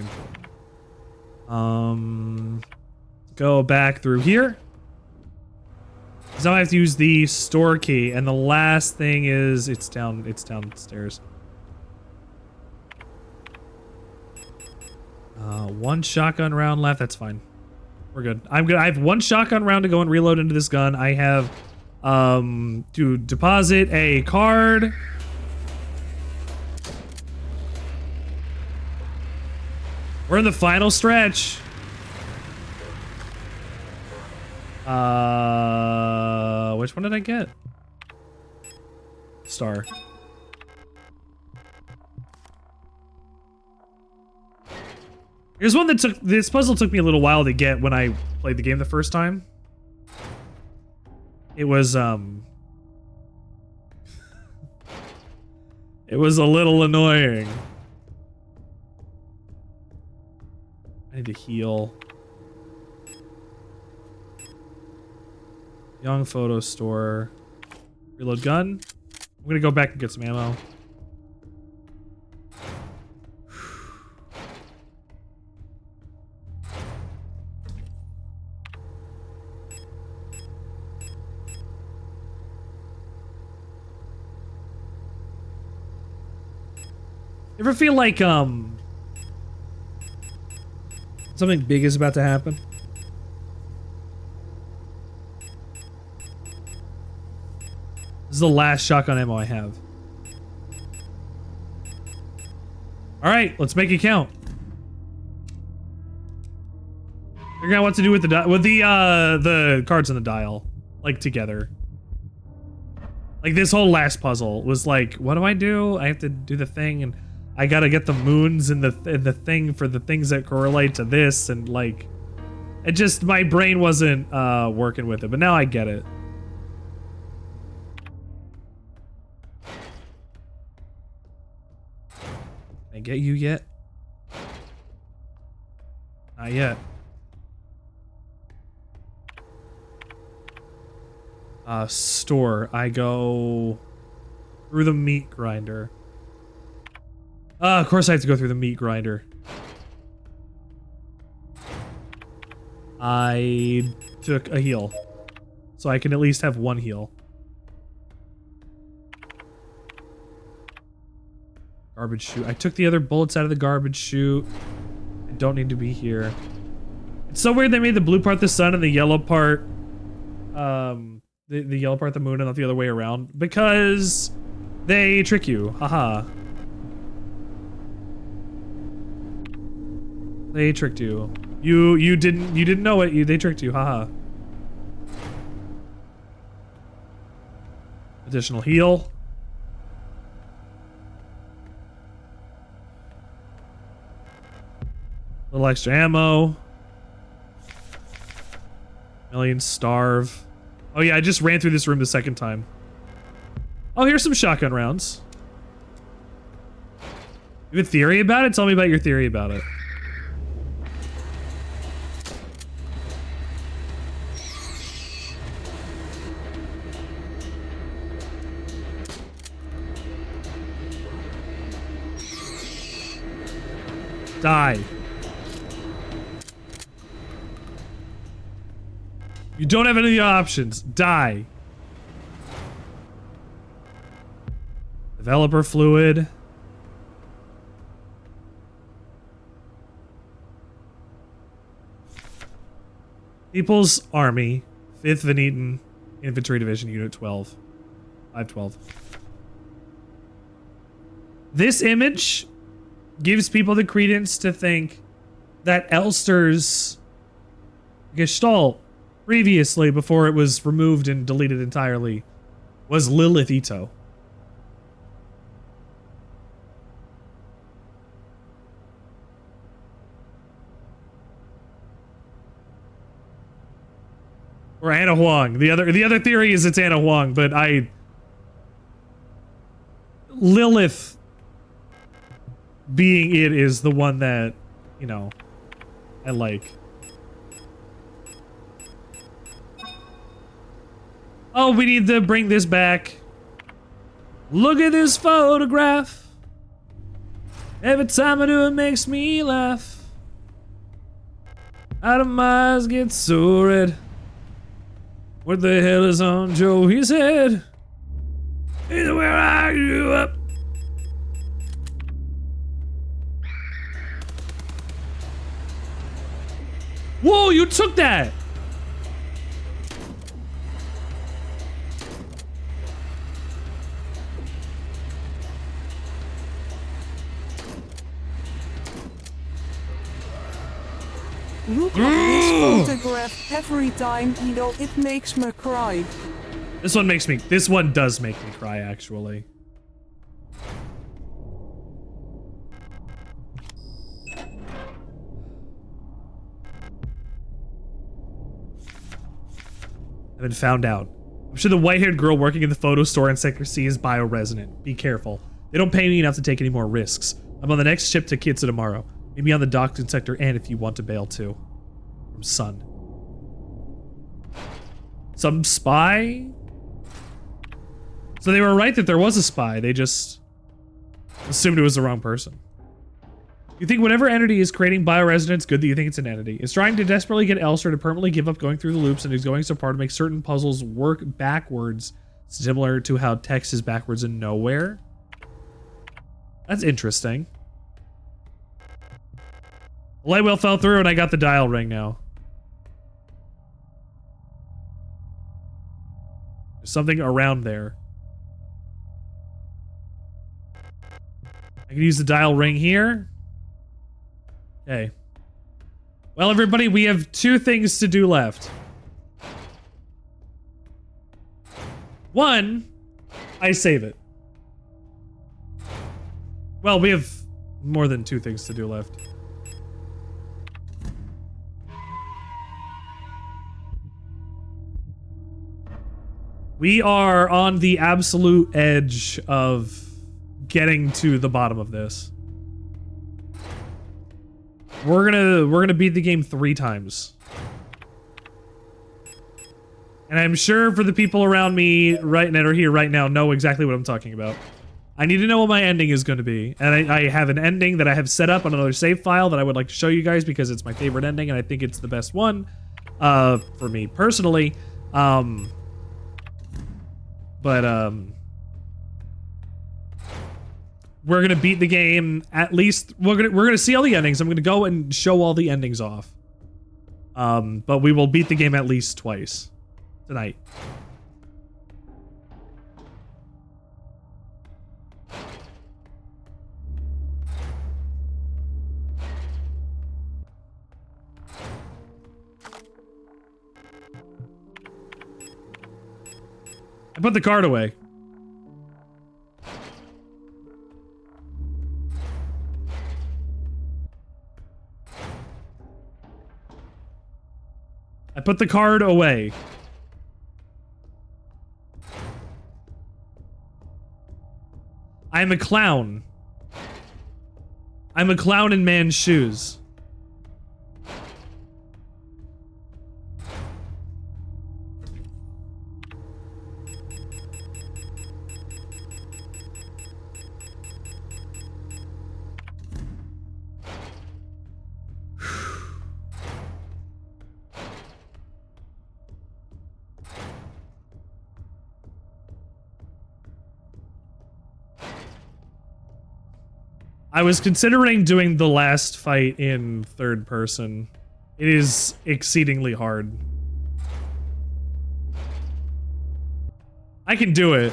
important. Go back through here. So I have to use the store key, and the last thing is it's downstairs. One shotgun round left. That's fine. We're good. I'm good. I have one shotgun round to go and reload into this gun. I have to deposit a card. We're in the final stretch. Which one did I get? Star. Here's one that this puzzle took me a little while to get when I played the game the first time. It was it was a little annoying. I need to heal. Young photo store. Reload gun. I'm gonna go back and get some ammo. You ever feel like something big is about to happen? This is the last shotgun ammo I have. All right, let's make it count. Figure out what to do with the cards on the dial, like together. Like this whole last puzzle was like, what do I do? I have to do the thing, and I gotta get the moons and the thing for the things that correlate to this, and like, it just, my brain wasn't working with it, but now I get it. I get you yet? Not yet. Store. I go through the meat grinder. Of course I have to go through the meat grinder. I took a heal, so I can at least have one heal. Garbage chute. I took the other bullets out of the garbage chute. I don't need to be here. It's so weird they made the blue part the sun and the yellow part, the yellow part the moon and not the other way around, because they trick you. Haha. They tricked you. You didn't know it. They tricked you. Haha. Additional heal. Little extra ammo. Million starve. Oh yeah, I just ran through this room the second time. Oh, here's some shotgun rounds. You have a theory about it? Tell me about your theory about it. Die. You don't have any options. Die. Developer fluid. People's Army, 5th Venetian Infantry Division, Unit 12. 512. This image gives people the credence to think that Elster's gestalt previously, before it was removed and deleted entirely, was Lilith Ito. Or Anna Huang. The other theory is it's Anna Huang, but Lilith being it is the one that, you know, I like. Oh, we need to bring this back. Look at this photograph. Every time I do it makes me laugh. Out of my eyes get so red. What the hell is on Joey's head? Is where I grew up. Whoa, you took that! Look at this photograph every time, you know, it makes me cry. This one does make me cry, actually. I've been found out. I'm sure the white-haired girl working in the photo store in Sector C is bioresonant. Be careful. They don't pay me enough to take any more risks. I'm on the next ship to Kitsa tomorrow. Meet me on the docks in Sector N if you want to bail too. From Sun. Some spy? So they were right that there was a spy. They just assumed it was the wrong person. You think whatever entity is creating bioresonance good that you think it's an entity. It's trying to desperately get Elster to permanently give up going through the loops and is going so far to make certain puzzles work backwards, similar to how text is backwards in Nowhere. That's interesting. The light well fell through and I got the dial ring now. There's something around there. I can use the dial ring here. Okay. Well, everybody, we have 2 things to do left. 1, I save it. Well, we have more than 2 things to do left. We are on the absolute edge of getting to the bottom of this. We're gonna beat the game 3 times. And I'm sure for the people around me right that are here right now know exactly what I'm talking about. I need to know what my ending is going to be. And I have an ending that I have set up on another save file that I would like to show you guys because it's my favorite ending and I think it's the best one for me personally. We're gonna beat the game at least. We're gonna see all the endings. I'm gonna go and show all the endings off. But we will beat the game at least twice tonight. I put the card away. I put the card away. I'm a clown. I'm a clown in man's shoes. I was considering doing the last fight in 3rd person. It is exceedingly hard. I can do it.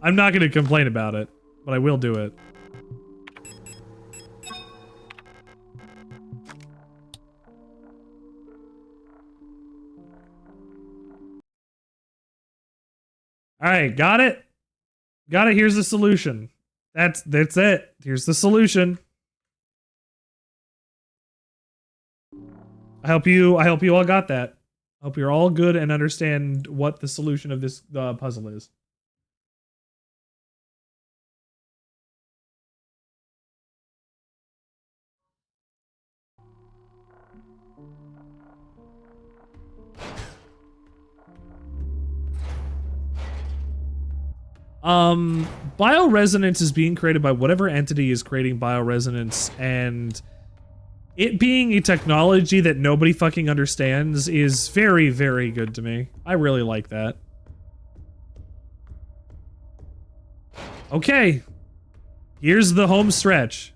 I'm not going to complain about it, but I will do it. All right, got it? Got it. Here's the solution. That's it. Here's the solution. I hope you all got that. Hope you're all good and understand what the solution of this puzzle is. Bioresonance is being created by whatever entity is creating bioresonance, and it being a technology that nobody fucking understands is very, very good to me. I really like that. Okay. Here's the home stretch.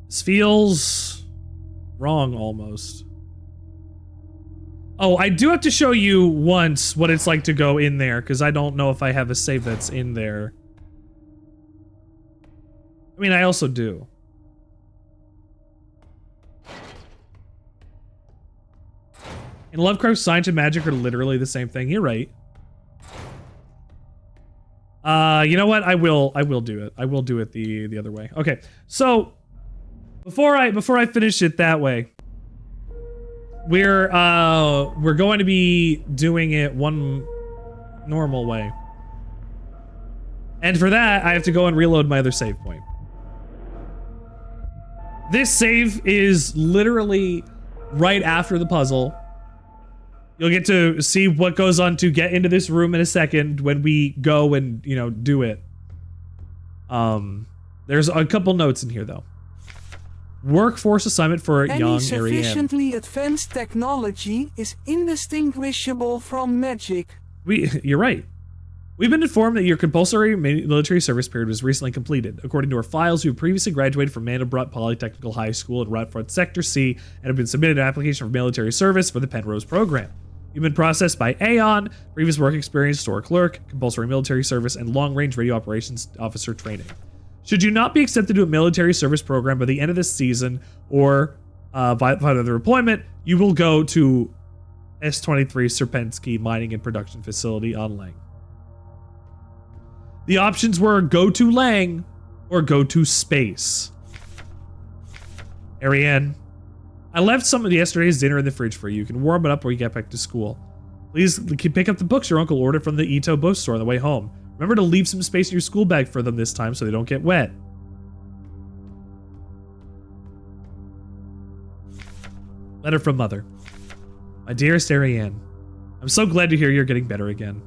This feels wrong almost. Oh, I do have to show you once what it's like to go in there, because I don't know if I have a save that's in there. I mean, I also do. In Lovecraft, science and magic are literally the same thing. You're right. You know what? I will do it. I will do it the other way. Okay, so before I finish it that way, we're going to be doing it one normal way. And for that, I have to go and reload my other save point. This save is literally right after the puzzle. You'll get to see what goes on to get into this room in a second when we go and, you know, do it. There's a couple notes in here, though. Workforce assignment for Any young sufficiently advanced technology is indistinguishable from magic. You're right. We've been informed that your compulsory military service period was recently completed. According to our files, you have previously graduated from Mandelbrot Polytechnical High School at Rotfront Sector C and have been submitted an application for military service for the Penrose program. You've been processed by Aeon, previous work experience, store clerk, compulsory military service, and long-range radio operations officer training. Should you not be accepted to a military service program by the end of this season or by the deployment, you will go to S-23 Serpensky Mining and Production Facility on Lang. The options were go to Lang or go to space. Ariane, I left some of yesterday's dinner in the fridge for you. You can warm it up when you get back to school. Please pick up the books your uncle ordered from the Ito bookstore on the way home. Remember to leave some space in your school bag for them this time so they don't get wet. Letter from Mother. My dearest Ariane, I'm so glad to hear you're getting better again.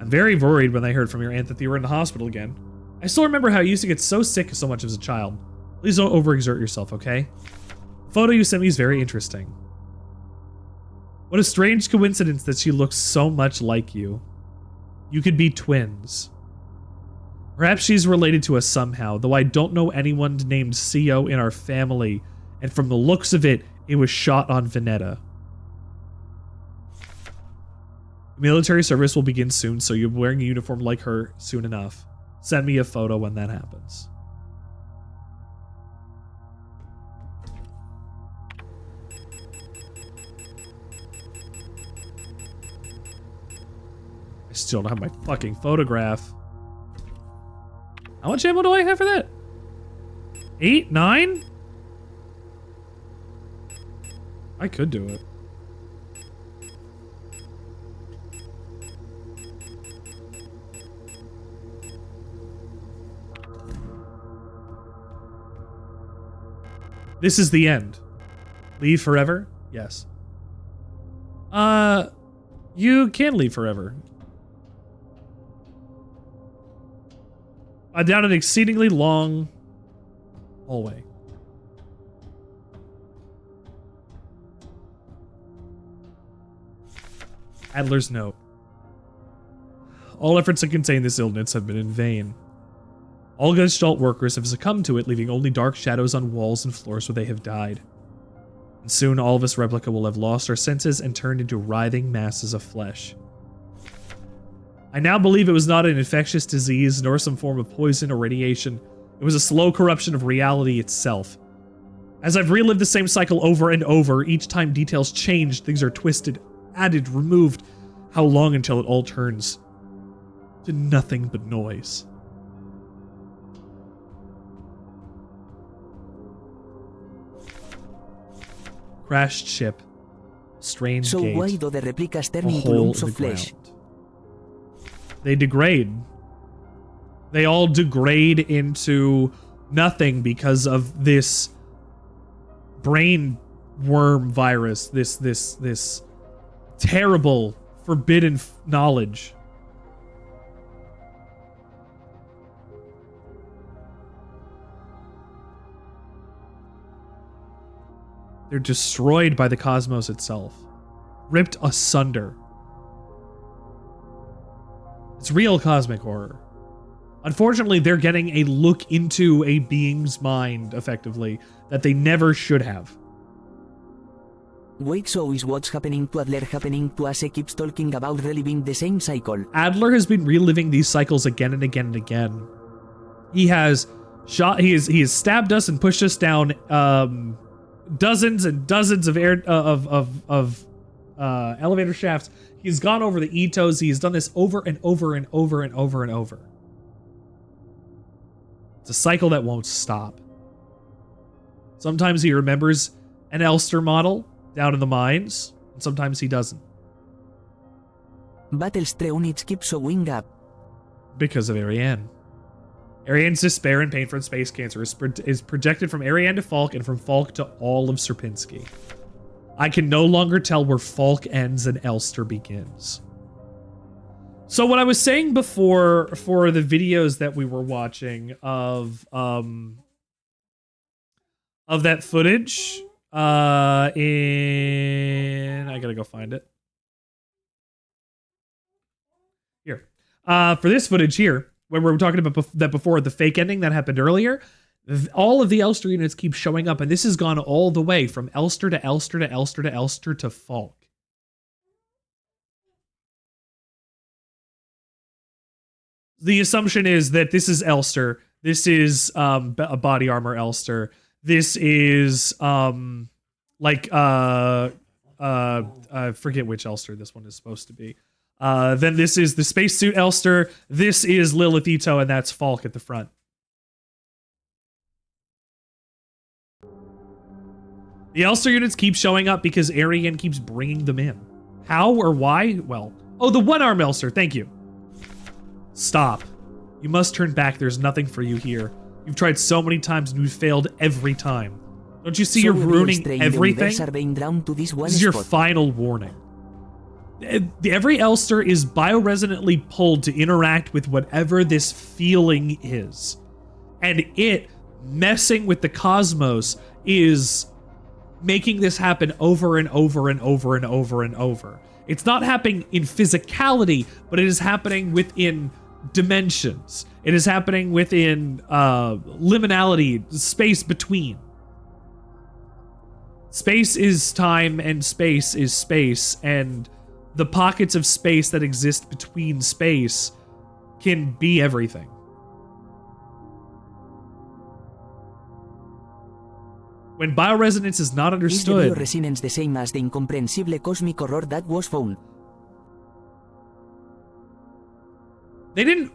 I'm very worried when I heard from your aunt that you were in the hospital again. I still remember how you used to get so sick so much as a child. Please don't overexert yourself, okay? The photo you sent me is very interesting. What a strange coincidence that she looks so much like you. You could be twins. Perhaps she's related to us somehow, though I don't know anyone named CO in our family, and from the looks of it, it was shot on Veneta. Military service will begin soon, so you'll be wearing a uniform like her soon enough. Send me a photo when that happens. I still don't have my fucking photograph. How much ammo do I have for that? 8? 9? I could do it. This is the end. Leave forever? Yes. You can leave forever. Down an exceedingly long hallway. Adler's note. All efforts to contain this illness have been in vain. All Gestalt workers have succumbed to it, leaving only dark shadows on walls and floors where they have died. And soon all of us replica will have lost our senses and turned into writhing masses of flesh. I now believe it was not an infectious disease, nor some form of poison or radiation. It was a slow corruption of reality itself. As I've relived the same cycle over and over, each time details changed, things are twisted, added, removed. How long until it all turns to nothing but noise? Crashed ship. Strange So gate. why do the replicas turn A into hole lumps in of the flesh? ground. They degrade. They all degrade into nothing because of this brain worm virus, this terrible forbidden knowledge. They're destroyed by the cosmos itself, ripped asunder. It's real cosmic horror. Unfortunately, they're getting a look into a being's mind, effectively, that they never should have. Wait, so is what's happening to Adler happening to us? He keeps talking about reliving the same cycle. Adler has been reliving these cycles again and again and again. He has stabbed us and pushed us down dozens and dozens of elevator shafts. He's gone over the Itos. He's done this over and over and over and over and over. It's a cycle that won't stop. Sometimes he remembers an Elster model down in the mines, and sometimes he doesn't. Battlestre units keep showing up. Because of Ariane. Ariane's despair and pain from space cancer is projected from Ariane to Falk and from Falk to all of Sierpinski. I can no longer tell where Falk ends and Elster begins. So what I was saying before for the videos that we were watching of that footage I gotta go find it. Here. For this footage here, when we were talking about that before, the fake ending that happened earlier, all of the Elster units keep showing up, and this has gone all the way from Elster to Elster to Elster to Elster to Falk. The assumption is that this is Elster. This is a body armor Elster. This is I forget which Elster this one is supposed to be. Then this is the spacesuit Elster. This is Lilith Ito, and that's Falk at the front. The Elster units keep showing up because Ariane keeps bringing them in. How or why? Well, oh, the one-arm Elster. Thank you. Stop. You must turn back. There's nothing for you here. You've tried so many times and you've failed every time. Don't you see you're ruining everything? This is your final warning. Every Elster is bioresonantly pulled to interact with whatever this feeling is. And it, messing with the cosmos, is making this happen over and over and over and over and over. It's not happening in physicality, but it is happening within dimensions. It is happening within liminality, space between. Space is time and space is space, and the pockets of space that exist between space can be everything. When bioresonance is not understood, Is the bioresonance the same as the incomprehensible cosmic horror that was found? they didn't.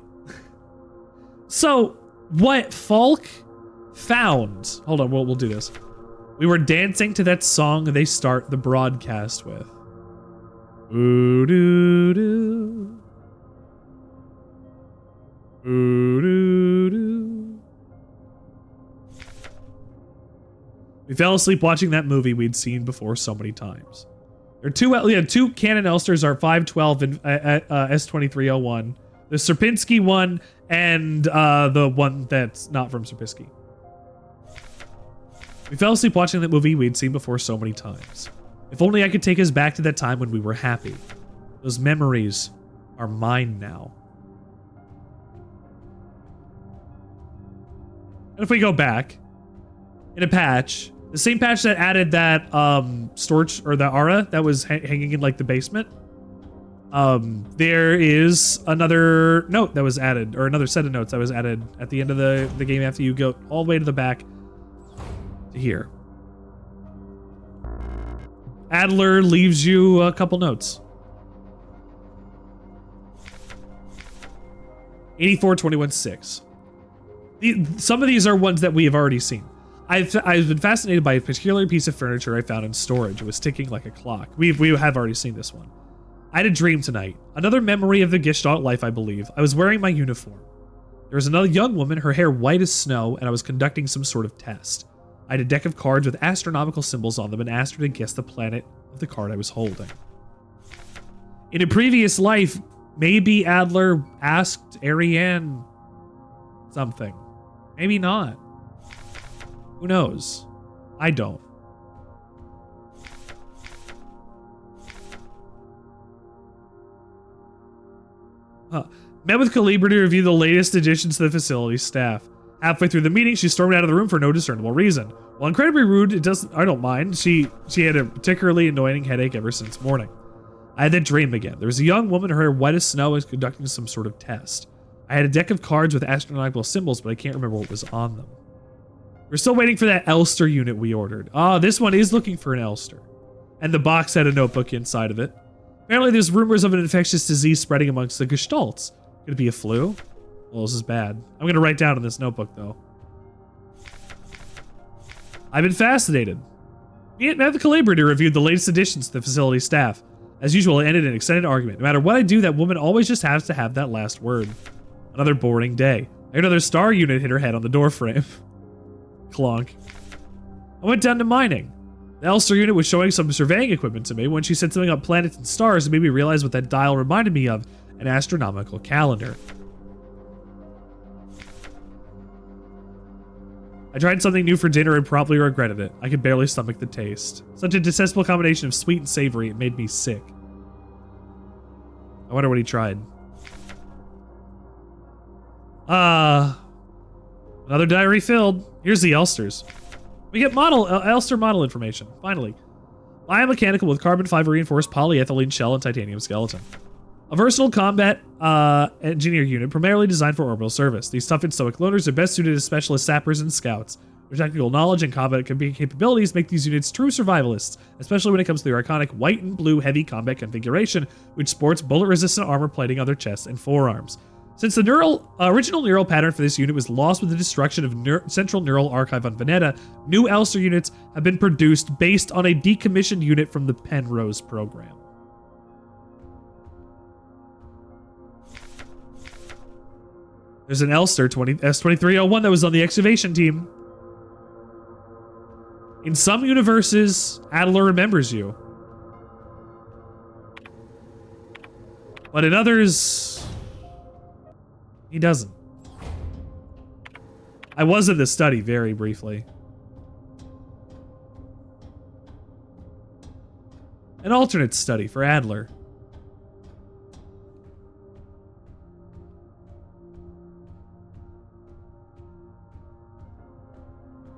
So what Falk found? Hold on, we'll do this. We were dancing to that song they start the broadcast with. Ooh doo doo. Ooh doo doo. We fell asleep watching that movie we'd seen before so many times. There are two canon Elsters are 512 and S2301. The Sierpinski one and the one that's not from Sierpinski. We fell asleep watching that movie we'd seen before so many times. If only I could take us back to that time when we were happy. Those memories are mine now. And if we go back in a patch, the same patch that added that storage or the aura that was hanging in like the basement, there is another note that was added, or another set of notes that was added at the end of the game after you go all the way to the back to here. Adler leaves you a couple notes. 8421-6. Some of these are ones that we have already seen. I've been fascinated by a particular piece of furniture I found in storage. It was ticking like a clock. We have already seen this one. I had a dream tonight. Another memory of the Gestalt life, I believe. I was wearing my uniform. There was another young woman, her hair white as snow, and I was conducting some sort of test. I had a deck of cards with astronomical symbols on them and asked her to guess the planet of the card I was holding. In a previous life, maybe Adler asked Ariane something. Maybe not. Who knows? I don't. Met with Calibra to review the latest additions to the facility's staff. Halfway through the meeting, she stormed out of the room for no discernible reason. While incredibly rude, I don't mind. She had a particularly annoying headache ever since morning. I had that dream again. There was a young woman, her hair white as snow, was conducting some sort of test. I had a deck of cards with astronomical symbols, but I can't remember what was on them. We're still waiting for that Elster unit we ordered. This one is looking for an Elster. And the box had a notebook inside of it. Apparently there's rumors of an infectious disease spreading amongst the Gestalts. Could it be a flu? Well, this is bad. I'm going to write down in this notebook, though. I've been fascinated. Met the Collaborator reviewed the latest additions to the facility staff. As usual, it ended in an extended argument. No matter what I do, that woman always just has to have that last word. Another boring day. I heard another star unit hit her head on the doorframe. Clonk. I went down to mining. The Elster unit was showing some surveying equipment to me. When she said something about planets and stars, it made me realize what that dial reminded me of. An astronomical calendar. I tried something new for dinner and promptly regretted it. I could barely stomach the taste. Such a detestable combination of sweet and savory, it made me sick. I wonder what he tried. Another diary filled. Here's the Elsters. We get Elster model information, finally. Biomechanical with carbon fiber reinforced polyethylene shell and titanium skeleton. A versatile combat engineer unit primarily designed for orbital service. These tough and stoic loners are best suited as specialist sappers and scouts. Their technical knowledge and combat capabilities make these units true survivalists, especially when it comes to their iconic white and blue heavy combat configuration, which sports bullet-resistant armor plating on their chests and forearms. Since the original neural pattern for this unit was lost with the destruction of Central Neural Archive on Veneta, new Elster units have been produced based on a decommissioned unit from the Penrose program. There's an Elster S2301 that was on the excavation team. In some universes, Adler remembers you. But in others, he doesn't. I was in the study very briefly. An alternate study for Adler.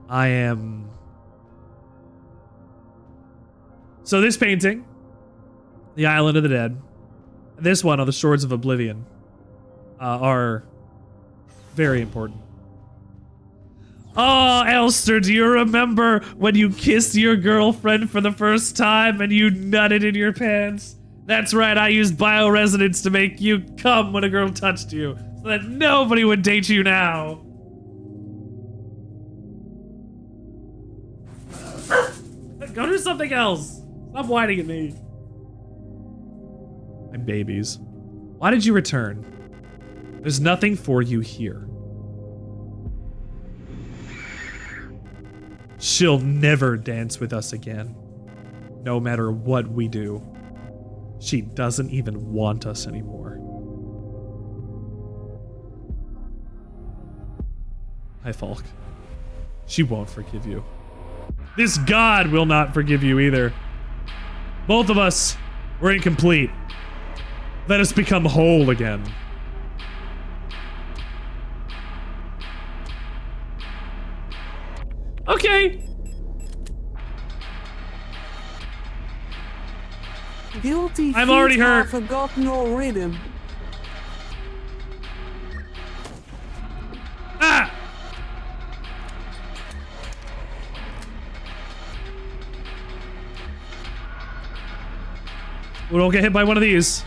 I am... So this painting, The Island of the Dead, and this one on the Shores of Oblivion, are very important. Oh, Elster, do you remember when you kissed your girlfriend for the first time and you nutted in your pants? That's right, I used bioresonance to make you come when a girl touched you, so that nobody would date you now. Go do something else. Stop whining at me. My babies. Why did you return? There's nothing for you here. She'll never dance with us again. No matter what we do. She doesn't even want us anymore. Hi, Falk. She won't forgive you. This god will not forgive you either. Both of us were incomplete. Let us become whole again. Okay. Guilty I'm already feet hurt. have got no rhythm. Ah! We don't get hit by one of these.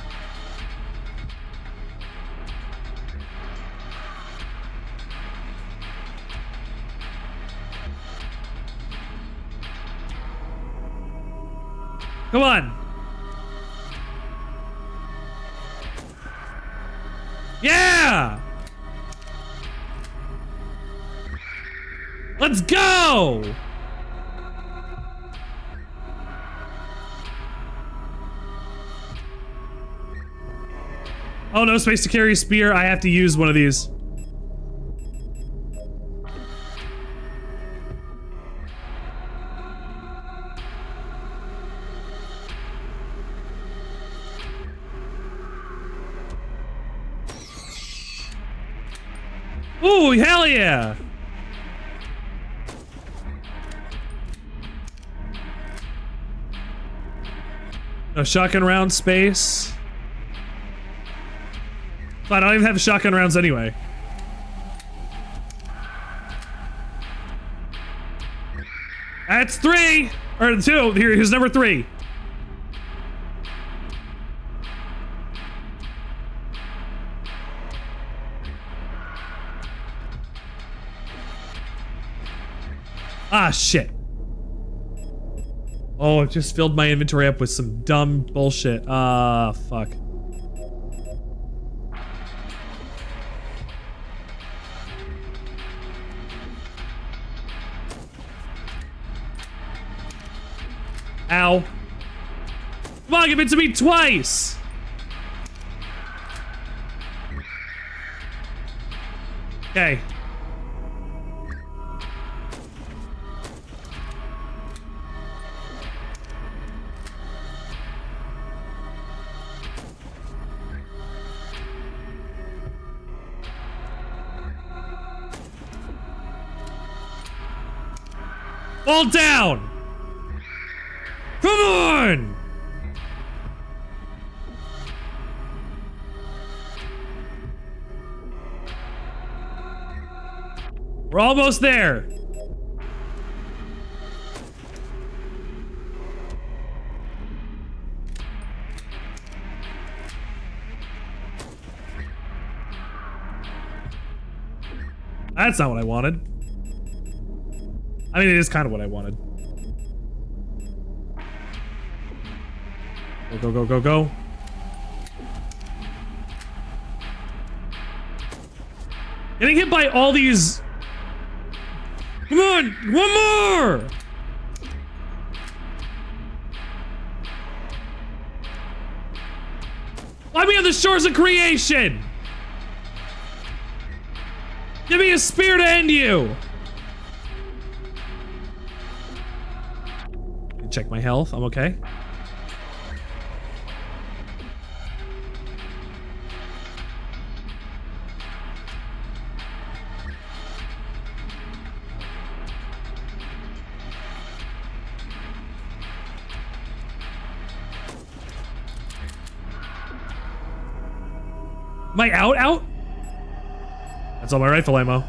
Come on. Yeah! Let's go! Oh, no space to carry a spear. I have to use one of these. Ooh, hell yeah! No shotgun round space. But I don't even have shotgun rounds anyway. That's 3! Or 2. Here's number 3. Ah, shit. Oh, I've just filled my inventory up with some dumb bullshit. Ah, fuck. Ow. Come on, give it to me twice! Okay. Fall down! Come on! We're almost there. That's not what I wanted. I mean, it is kind of what I wanted. Go, go, go, go, go. Getting hit by all these... Come on! One more! Find me on the shores of creation! Give me a spear to end you! Check my health. I'm okay. Am I out? That's all my rifle ammo.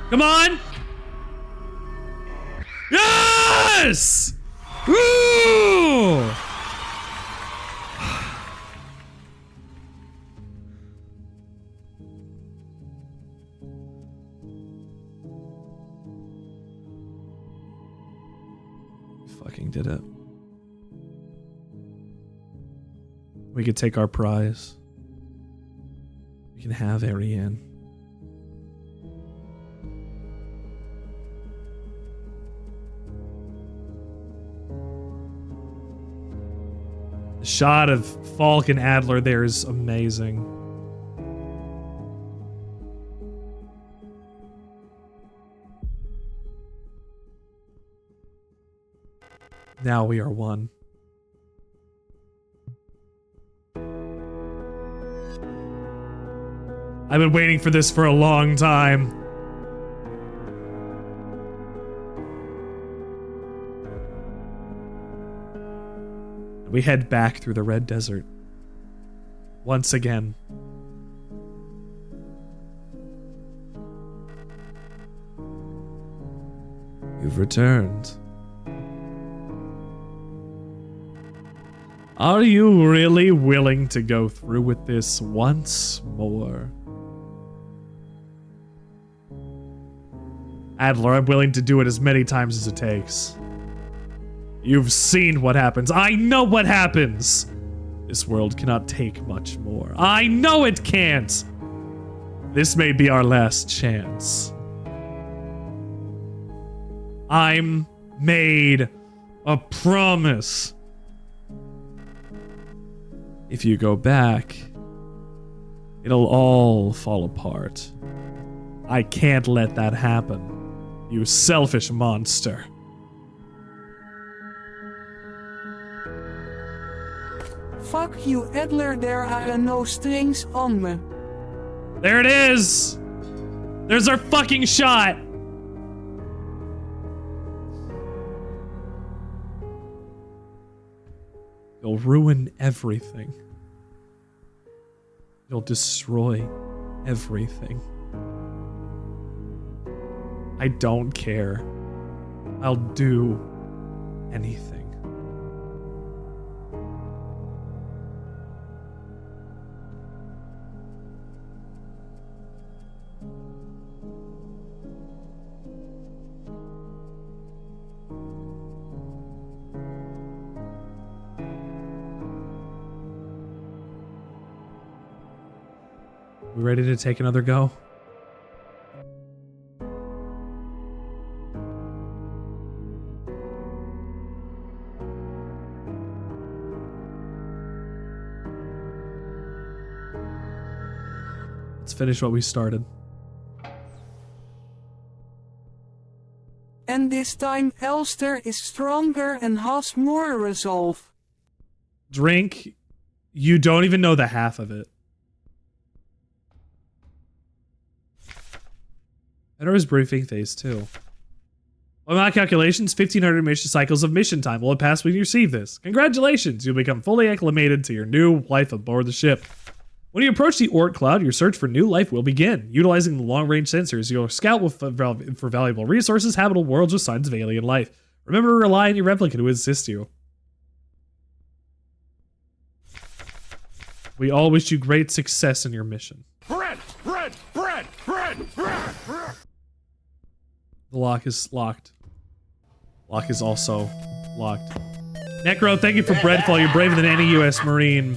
Come on! Yes! Woo! Fucking did it. We could take our prize. We can have Ariane. The shot of Falk and Adler there is amazing. Now we are one. I've been waiting for this for a long time. We head back through the Red Desert. Once again. You've returned. Are you really willing to go through with this once more? Adler, I'm willing to do it as many times as it takes. You've seen what happens. I know what happens! This world cannot take much more. I know it can't! This may be our last chance. I'm made a promise. If you go back, it'll all fall apart. I can't let that happen. You selfish monster. Fuck you, Adler, there are no strings on me. There it is! There's our fucking shot! You'll ruin everything. You'll destroy everything. I don't care. I'll do anything. We ready to take another go? Let's finish what we started. And this time Elster is stronger and has more resolve. Drink. You don't even know the half of it. Enter his briefing phase 2. By my calculations, 1,500 mission cycles of mission time will have passed when you receive this. Congratulations, you'll become fully acclimated to your new life aboard the ship. When you approach the Oort Cloud, your search for new life will begin. Utilizing the long-range sensors, you'll scout for valuable resources, habitable worlds with signs of alien life. Remember to rely on your replicant to assist you. We all wish you great success in your mission. Bread! The lock is locked. Lock is also locked. Necro, thank you for Breadfall. You're braver than any U.S. Marine.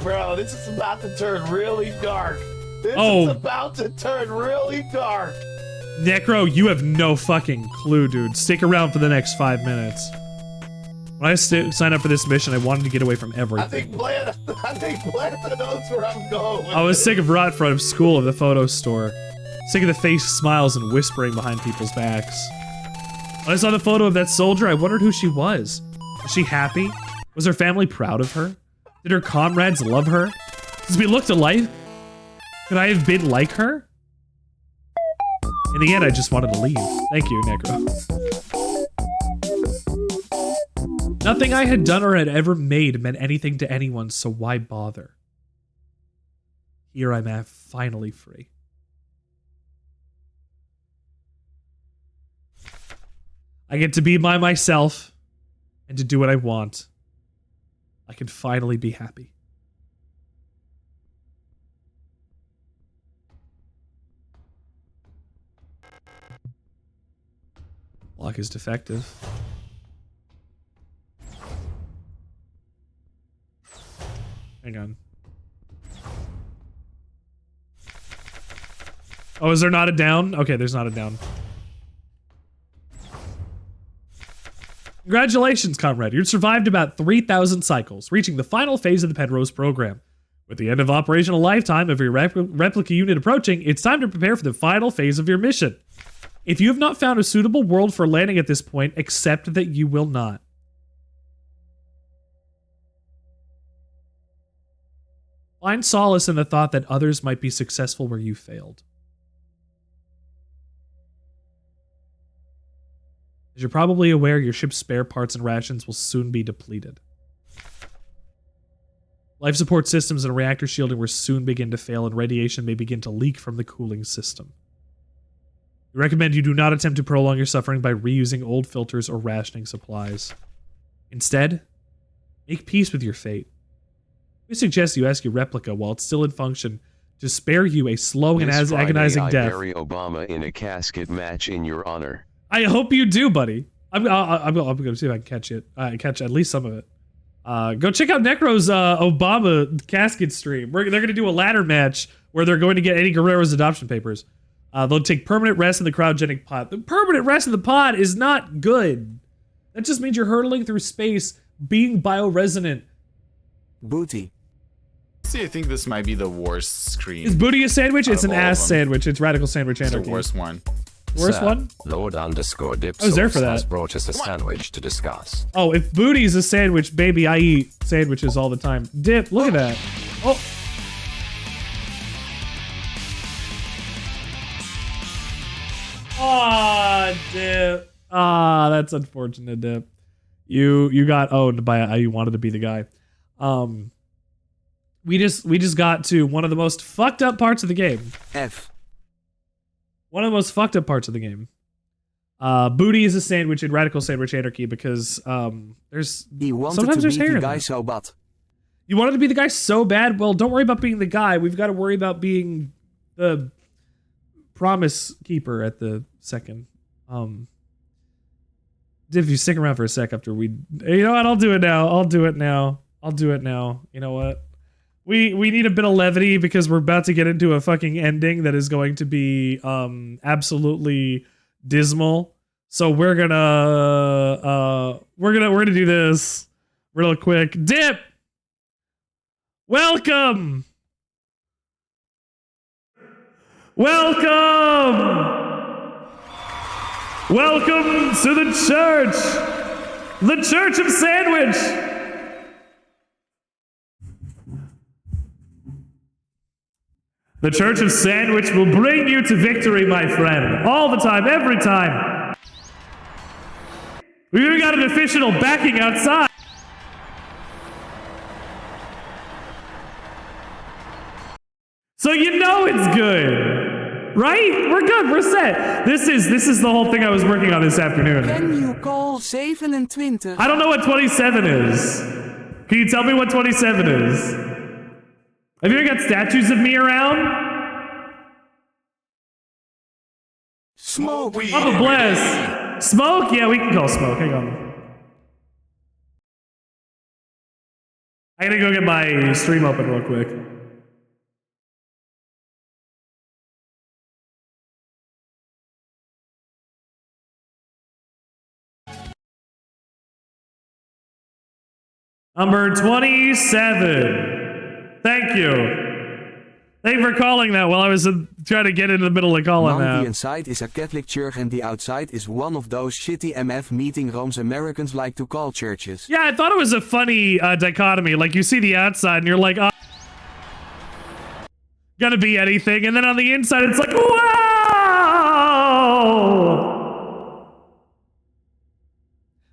Bro, this is about to turn really dark. This is about to turn really dark. Necro, you have no fucking clue, dude. Stick around for the next 5 minutes. When I signed up for this mission, I wanted to get away from everything. I think Blanta knows where I'm going. I was sick of Rotfront, of school, of the photo store. Sick of the face smiles and whispering behind people's backs. When I saw the photo of that soldier, I wondered who she was. Was she happy? Was her family proud of her? Did her comrades love her? Since we looked alike, could I have been like her? In the end, I just wanted to leave. Thank you, Necro. Nothing I had done or had ever made meant anything to anyone, so why bother? Here I'm finally free. I get to be by myself and to do what I want. I can finally be happy. Lock is defective. Hang on. Oh, is there not a down? Okay, there's not a down. Congratulations, comrade. You survived about 3,000 cycles, reaching the final phase of the Penrose program. With the end of operational lifetime of your replica unit approaching, it's time to prepare for the final phase of your mission. If you have not found a suitable world for landing at this point, accept that you will not. Find solace in the thought that others might be successful where you failed. As you're probably aware, your ship's spare parts and rations will soon be depleted. Life support systems and reactor shielding will soon begin to fail, and radiation may begin to leak from the cooling system. We recommend you do not attempt to prolong your suffering by reusing old filters or rationing supplies. Instead, Make peace with your fate. We suggest you ask your replica while it's still in function to spare you a slow and This agonizing Friday, I death. bury Obama in a casket match in your honor. I hope you do, buddy. I'm going to see if I can catch it. Catch at least some of it. Go check out Necro's Obama casket stream. They're going to do a ladder match where they're going to get Eddie Guerrero's adoption papers. They'll take permanent rest in the cryogenic pod. The permanent rest in the pod is not good. That just means you're hurtling through space, being bioresonant. Booty. See, I think this might be the worst screen. Is booty a sandwich? It's an all of ass them. sandwich. It's radical sandwich It's anarchy. the worst one. Worst Sir, one? Lord _Dipsaurus I was there for that. has brought us a sandwich to discuss. Oh, if booty's a sandwich, baby, I eat sandwiches all the time. Dip, look at that. Oh. Ah, Dip. Ah, that's unfortunate, Dip. You got owned by you wanted to be the guy. We just got to one of the most fucked up parts of the game. F. One of the most fucked up parts of the game. Booty is a sandwich in radical sandwich anarchy because there's He wanted sometimes to there's be hair the in guy them. so bad. You wanted to be the guy so bad? Well, don't worry about being the guy. We've got to worry about being the promise keeper at the second. If you stick around for a sec after we, you know what? I'll do it now. I'll do it now. You know what? We need a bit of levity because we're about to get into a fucking ending that is going to be absolutely dismal. So we're gonna do this real quick. Dip. Welcome. Welcome to the Church of Sandwich. The Church of Sandwich will bring you to victory, my friend. All the time, every time. We even got an official backing outside. So you know it's good, right? We're good, we're set. This is the whole thing I was working on this afternoon. Can you call 27? I don't know what 27 is. Can you tell me what 27 is? Have you ever got statues of me around? Smoke. Papa bless. Smoke? Yeah, we can call Smoke. Hang on. I gotta go get my stream open real quick. Number 27. Thank you. Thank you for calling that while I was trying to get in the middle of calling Man, the that. inside is a Catholic church and the outside is one of those shitty MF meeting rooms Americans like to call churches. Yeah, I thought it was a funny dichotomy. Like, you see the outside and you're like, oh, gonna be anything. And then on the inside, it's like, wow!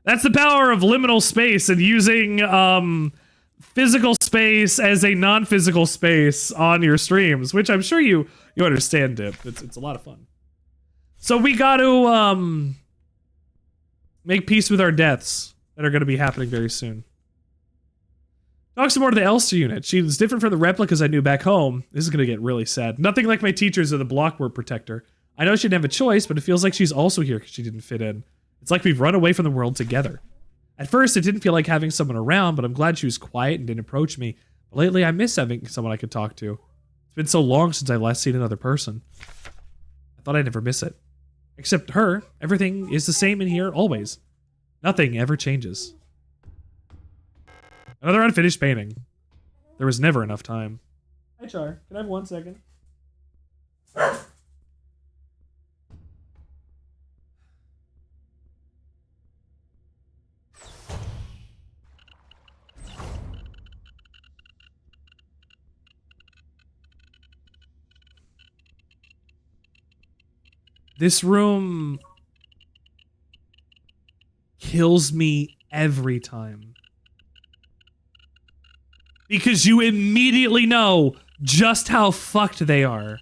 That's the power of liminal space and using physical space as a non-physical space on your streams, which I'm sure you understand, Dip. It's a lot of fun. So we got to make peace with our deaths that are going to be happening very soon. Talk some more to the Elster unit. She's different from the replicas I knew back home. This is going to get really sad. Nothing like my teachers or the blockwork protector. I know she didn't have a choice, but it feels like she's also here because she didn't fit in. It's like we've run away from the world together. At first, it didn't feel like having someone around, but I'm glad she was quiet and didn't approach me. But lately, I miss having someone I could talk to. It's been so long since I've last seen another person. I thought I'd never miss it. Except her, everything is the same in here always. Nothing ever changes. Another unfinished painting. There was never enough time. Hi, Char. Can I have 1 second? This room kills me every time. Because you immediately know just how fucked they are.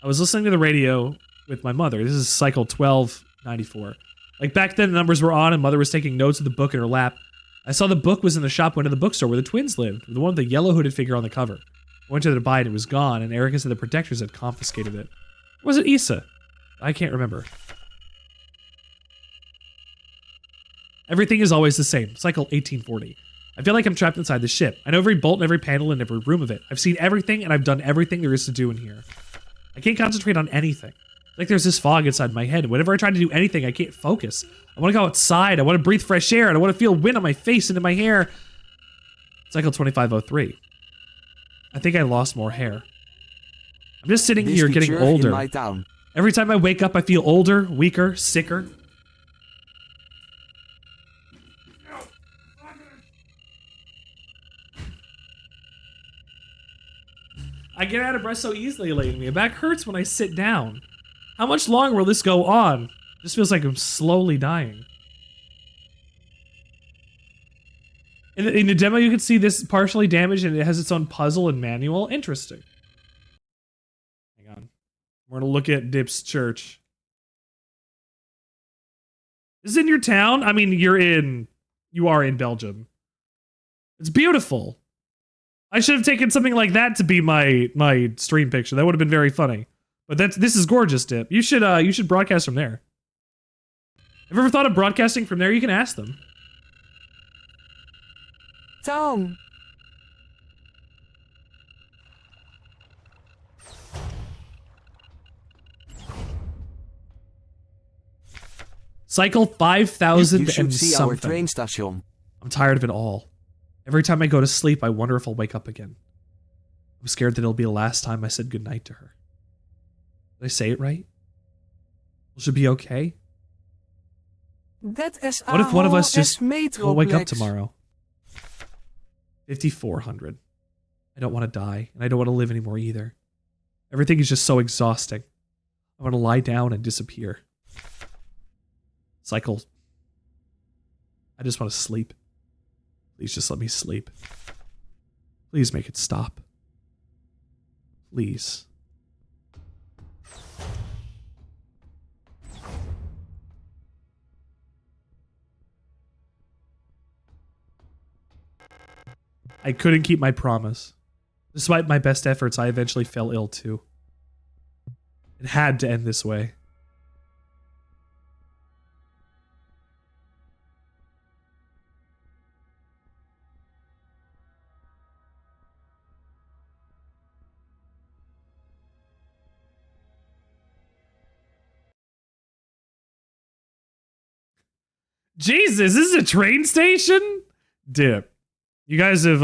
I was listening to the radio with my mother. This is cycle 1294. Like back then the numbers were on and mother was taking notes of the book in her lap. I saw the book was in the shop window of the bookstore where the twins lived, the one with the yellow hooded figure on the cover. I went to the buy and it was gone, and Erica said the protectors had confiscated it. Or was it Issa? I can't remember. Everything is always the same. Cycle 1840. I feel like I'm trapped inside the ship. I know every bolt and every panel and every room of it. I've seen everything and I've done everything there is to do in here. I can't concentrate on anything. Like there's this fog inside my head. Whenever I try to do anything, I can't focus. I want to go outside. I want to breathe fresh air. And I want to feel wind on my face and in my hair. Cycle 2503. I think I lost more hair. I'm just sitting here getting older. Every time I wake up, I feel older, weaker, sicker. I get out of breath so easily lately. My back hurts when I sit down. How much longer will this go on? This feels like I'm slowly dying. In the demo, you can see this partially damaged and it has its own puzzle and manual. Interesting. Hang on. We're gonna look at Dip's church. Is this in your town? I mean, you are in Belgium. It's beautiful. I should have taken something like that to be my stream picture. That would have been very funny. But this is gorgeous, Dip. You should broadcast from there. Have you ever thought of broadcasting from there? You can ask them. Town. Cycle 5000 You should and see our something. train station. I'm tired of it all. Every time I go to sleep, I wonder if I'll wake up again. I'm scared that it'll be the last time I said goodnight to her. Did I say it right? Will she be okay? That is What if one of us just won't won't wake up tomorrow? 5400. I don't want to die, and I don't want to live anymore either. Everything is just so exhausting. I want to lie down and disappear. Cycle. I just want to sleep. Please just let me sleep. Please make it stop. Please. I couldn't keep my promise. Despite my best efforts, I eventually fell ill too. It had to end this way. Jesus, this is a train station? Dip. You guys have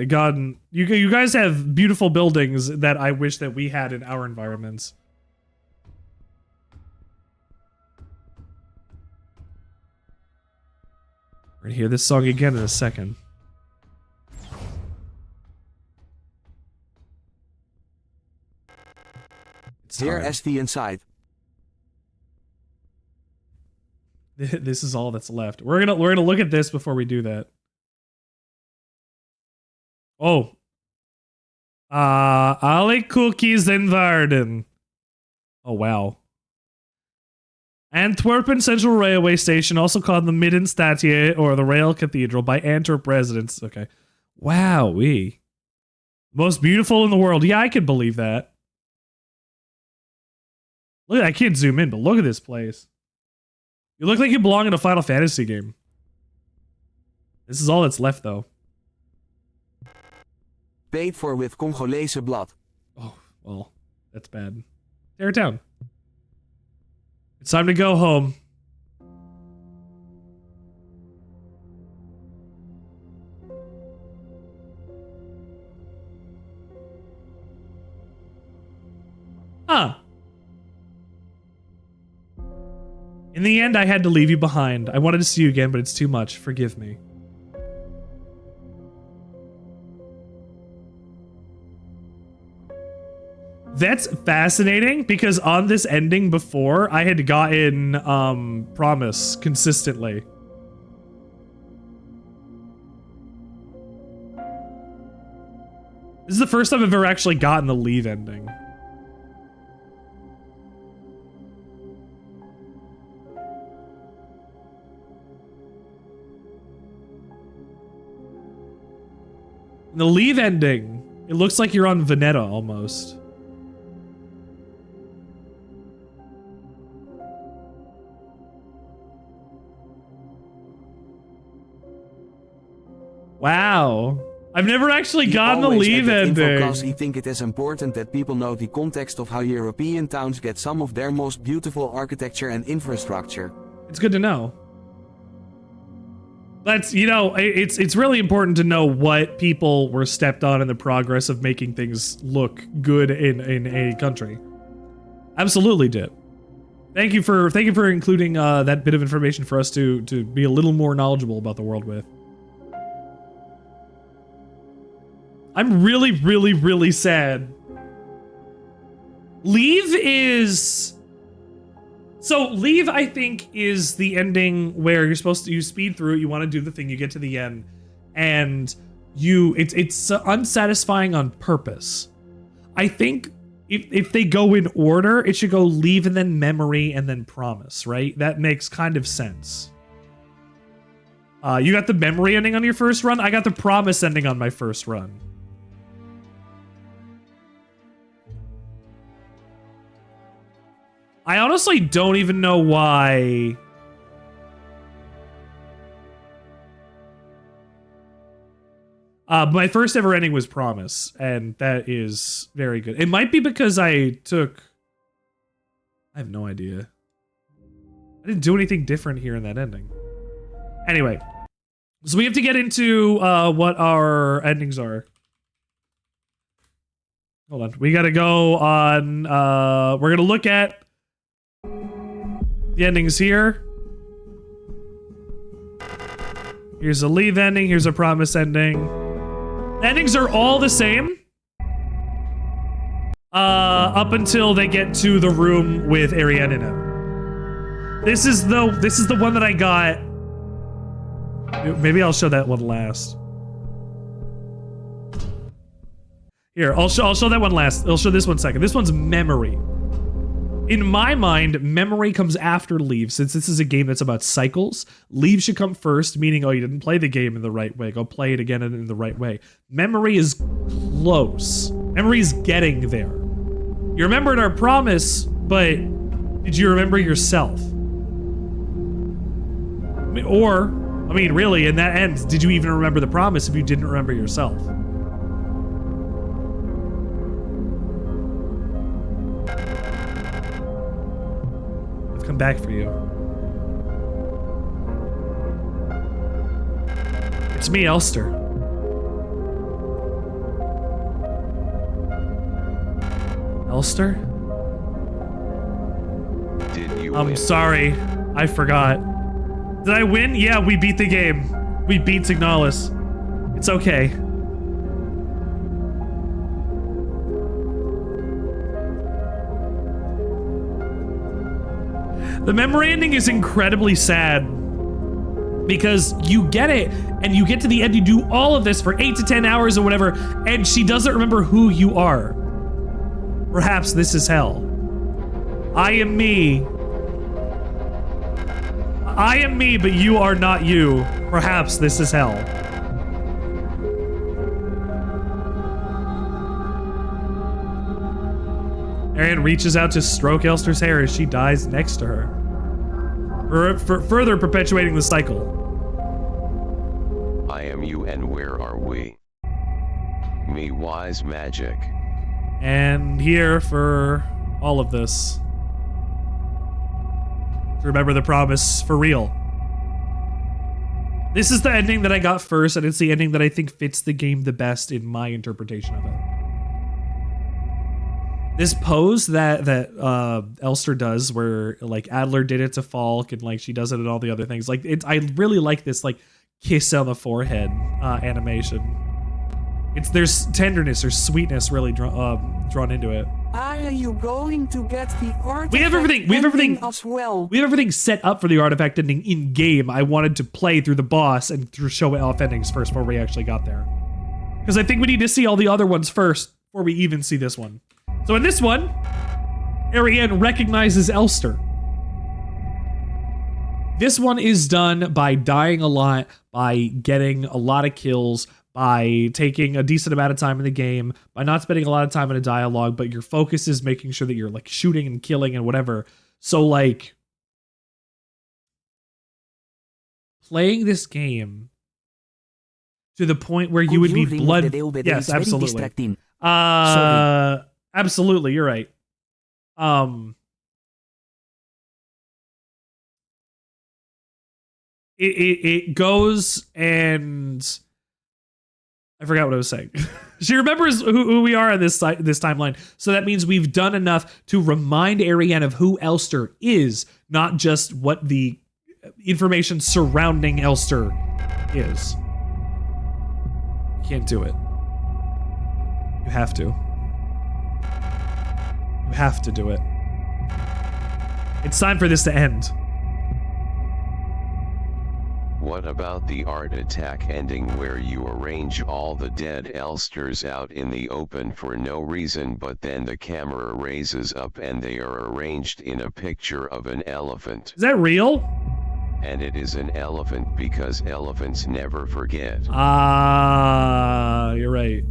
gotten you guys have beautiful buildings that I wish that we had in our environments. We're gonna hear this song again in a second. Here as the inside. This is all that's left. We're gonna look at this before we do that. Oh. Alle cookies in Varden. Oh, wow. Antwerpen Central Railway Station, also called the Middenstadje or the Rail Cathedral by Antwerp residents. Okay. Wowee. Most beautiful in the world. Yeah, I can believe that. Look, I can't zoom in, but look at this place. You look like you belong in a Final Fantasy game. This is all that's left, though. Paid for with Congolese blood. Oh, well, that's bad. Tear it down. It's time to go home. Huh. In the end, I had to leave you behind. I wanted to see you again, but it's too much. Forgive me. That's fascinating because on this ending before, I had gotten promise consistently. This is the first time I've ever actually gotten the leave ending. The Leave ending, it looks like you're on Veneta almost. Wow. I've never actually gotten the Leave ending. Because I think it is important that people know the context of how European towns get some of their most beautiful architecture and infrastructure. It's good to know. That's, you know, it's really important to know what people were stepped on in the progress of making things look good in a country. Absolutely did. Thank you for including that bit of information for us to be a little more knowledgeable about the world with. I'm really, really, really sad. Leave is... So, Leave, I think, is the ending where you're supposed to, you speed through it, you want to do the thing, you get to the end, and it's unsatisfying on purpose. I think if they go in order, it should go Leave and then Memory and then Promise, right? That makes kind of sense. You got the Memory ending on your first run, I got the Promise ending on my first run. I honestly don't even know why. My first ever ending was Promise, and that is very good. It might be because I have no idea. I didn't do anything different here in that ending. Anyway, so we have to get into what our endings are. Hold on, we gotta go on, we're gonna look at the endings here. Here's a Leave ending, here's a Promise ending. The endings are all the same. Up until they get to the room with Ariane in it. This is the one that I got. Maybe I'll show that one last. Here, I'll show that one last. I'll show this one second. This one's Memory. In my mind, Memory comes after Leave. Since this is a game that's about cycles, Leave should come first, meaning, oh, you didn't play the game in the right way. Go play it again in the right way. Memory is close. Memory is getting there. You remembered our promise, but did you remember yourself? Or, I mean, really, in that end, did you even remember the promise if you didn't remember yourself? Come back for you. It's me, Elster. Elster? Did you I'm win? sorry. I forgot. Did I win? Yeah, we beat the game. We beat Signalis. It's okay. The Memory ending is incredibly sad because you get it and you get to the end, you do all of this for 8 to 10 hours or whatever, and she doesn't remember who you are. Perhaps this is hell. I am me. I am me, but you are not you. Perhaps this is hell. Ariane reaches out to stroke Elster's hair as she dies next to her. For further perpetuating the cycle. I am you and where are we? Me wise magic. And here for all of this. Remember the promise for real. This is the ending that I got first, and it's the ending that I think fits the game the best in my interpretation of it. This pose that Elster does, where like Adler did it to Falk, and like she does it and all the other things. Like I really like this like kiss on the forehead animation. There's tenderness or sweetness really drawn into it. Are you going to get the artifact We have everything as well? We have everything set up for the artifact ending in game. I wanted to play through the boss and to show off endings first before we actually got there, because I think we need to see all the other ones first before we even see this one. So in this one, Ariane recognizes Elster. This one is done by dying a lot, by getting a lot of kills, by taking a decent amount of time in the game, by not spending a lot of time in a dialogue, but your focus is making sure that you're like shooting and killing and whatever. So like playing this game to the point where you would be blood. Yes, absolutely. Absolutely, you're right. It goes and I forgot what I was saying. She remembers who we are on this timeline. So that means we've done enough to remind Ariane of who Elster is, not just what the information surrounding Elster is. You can't do it. You have to. You have to do it. It's time for this to end. What about the art attack ending where you arrange all the dead Elsters out in the open for no reason, but then the camera raises up and they are arranged in a picture of an elephant? Is that real? And it is an elephant because elephants never forget. You're right.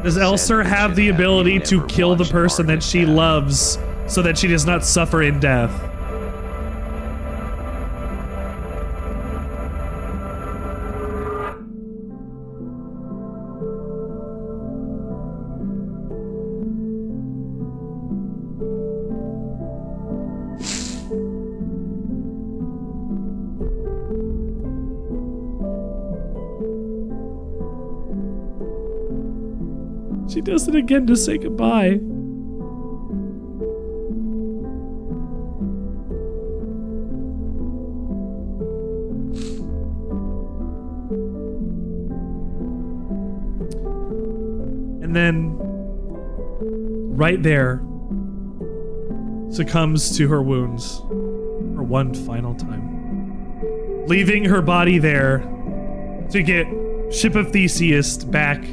Does Elster have the ability to kill the person that she loves so that she does not suffer in death? She does it again to say goodbye. And then, right there, succumbs to her wounds for one final time, leaving her body there to get Ship of Theseus back.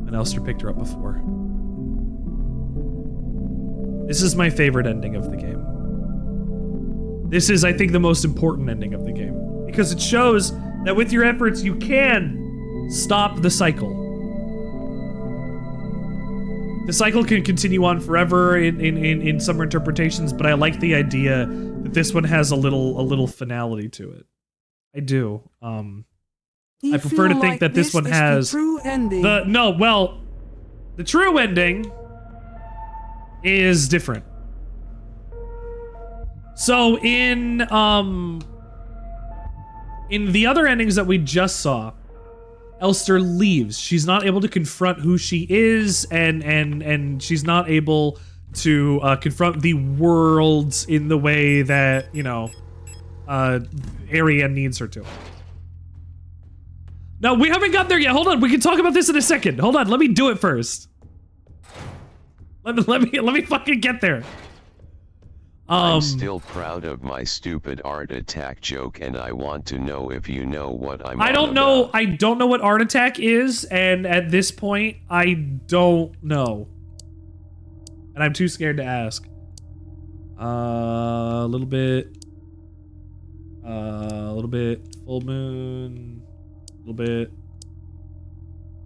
And Elster picked her up before. This is my favorite ending of the game. This is, I think, the most important ending of the game. Because it shows that with your efforts, you can stop the cycle. The cycle can continue on forever in some interpretations, but I like the idea that this one has a little finality to it. I do. I prefer to think that this one has the true ending. The true ending is different. So in the other endings that we just saw, Elster leaves. She's not able to confront who she is, and she's not able to confront the world in the way that, you know, Ariane needs her to. No, we haven't got there yet. Hold on, we can talk about this in a second. Hold on, let me do it first. Let me fucking get there. I'm still proud of my stupid art attack joke, and I want to know if you know what I don't know what art attack is, and at this point, I don't know. And I'm too scared to ask. A little bit, full moon. A little bit,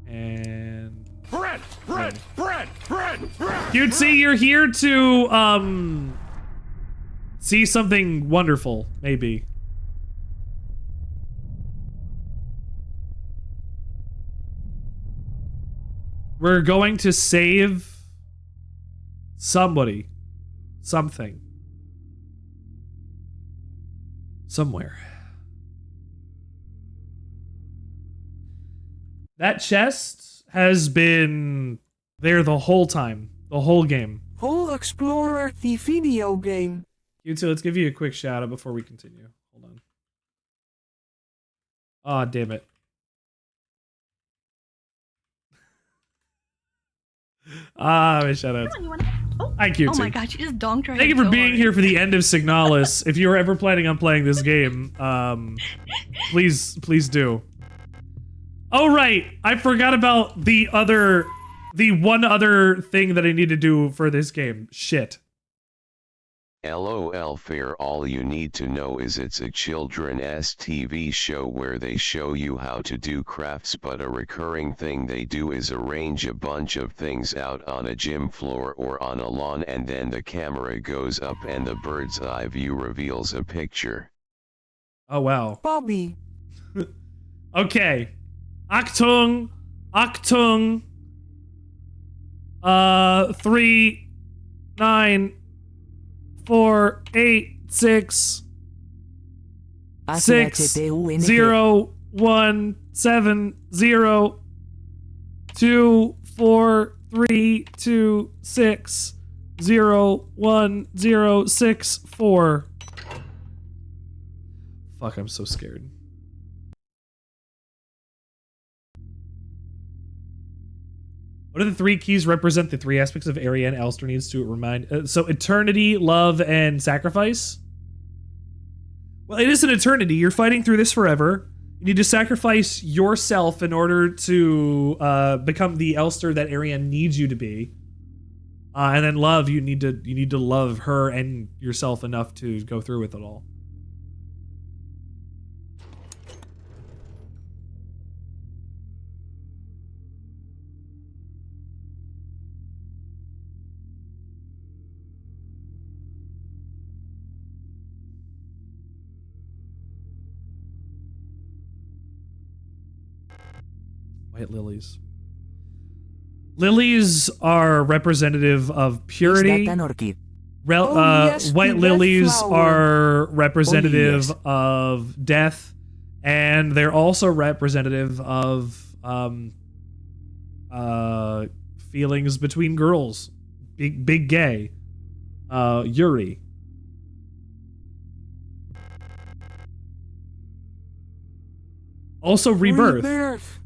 and bread. Cutesy, you're here to see something wonderful, maybe. We're going to save somebody, something, somewhere. That chest has been there the whole time, the whole game. Whole Explorer, the video game. You two, let's give you a quick shout out before we continue. Hold on. Aw, damn it. My shout outs. Hi, Q2. Oh my god, you just donked her. Thank you for being here for the end of Signalis. If you were ever planning on playing this game, please do. Oh right, I forgot about the other the one other thing that I need to do for this game. Shit. LOL fair, all you need to know is it's a children's TV show where they show you how to do crafts, but a recurring thing they do is arrange a bunch of things out on a gym floor or on a lawn, and then the camera goes up and the bird's eye view reveals a picture. Oh wow. Bobby. Okay. Achtung. 3, 9, 4, 8, 6, 6, 0, 1, 7, 0, 2, 4, 3, 2, 6, 0, 1, 0, 6, 4. Fuck, I'm so scared. What do the 3 keys represent? The 3 aspects of Ariane Elster needs to remind. So eternity, love, and sacrifice. Well, it is an eternity. You're fighting through this forever. You need to sacrifice yourself in order to become the Elster that Ariane needs you to be. And then love, you need to love her and yourself enough to go through with it all. White lilies. Lilies are representative of purity. White lilies are representative of death, and they're also representative of feelings between girls. Big gay. Yuri. Also rebirth.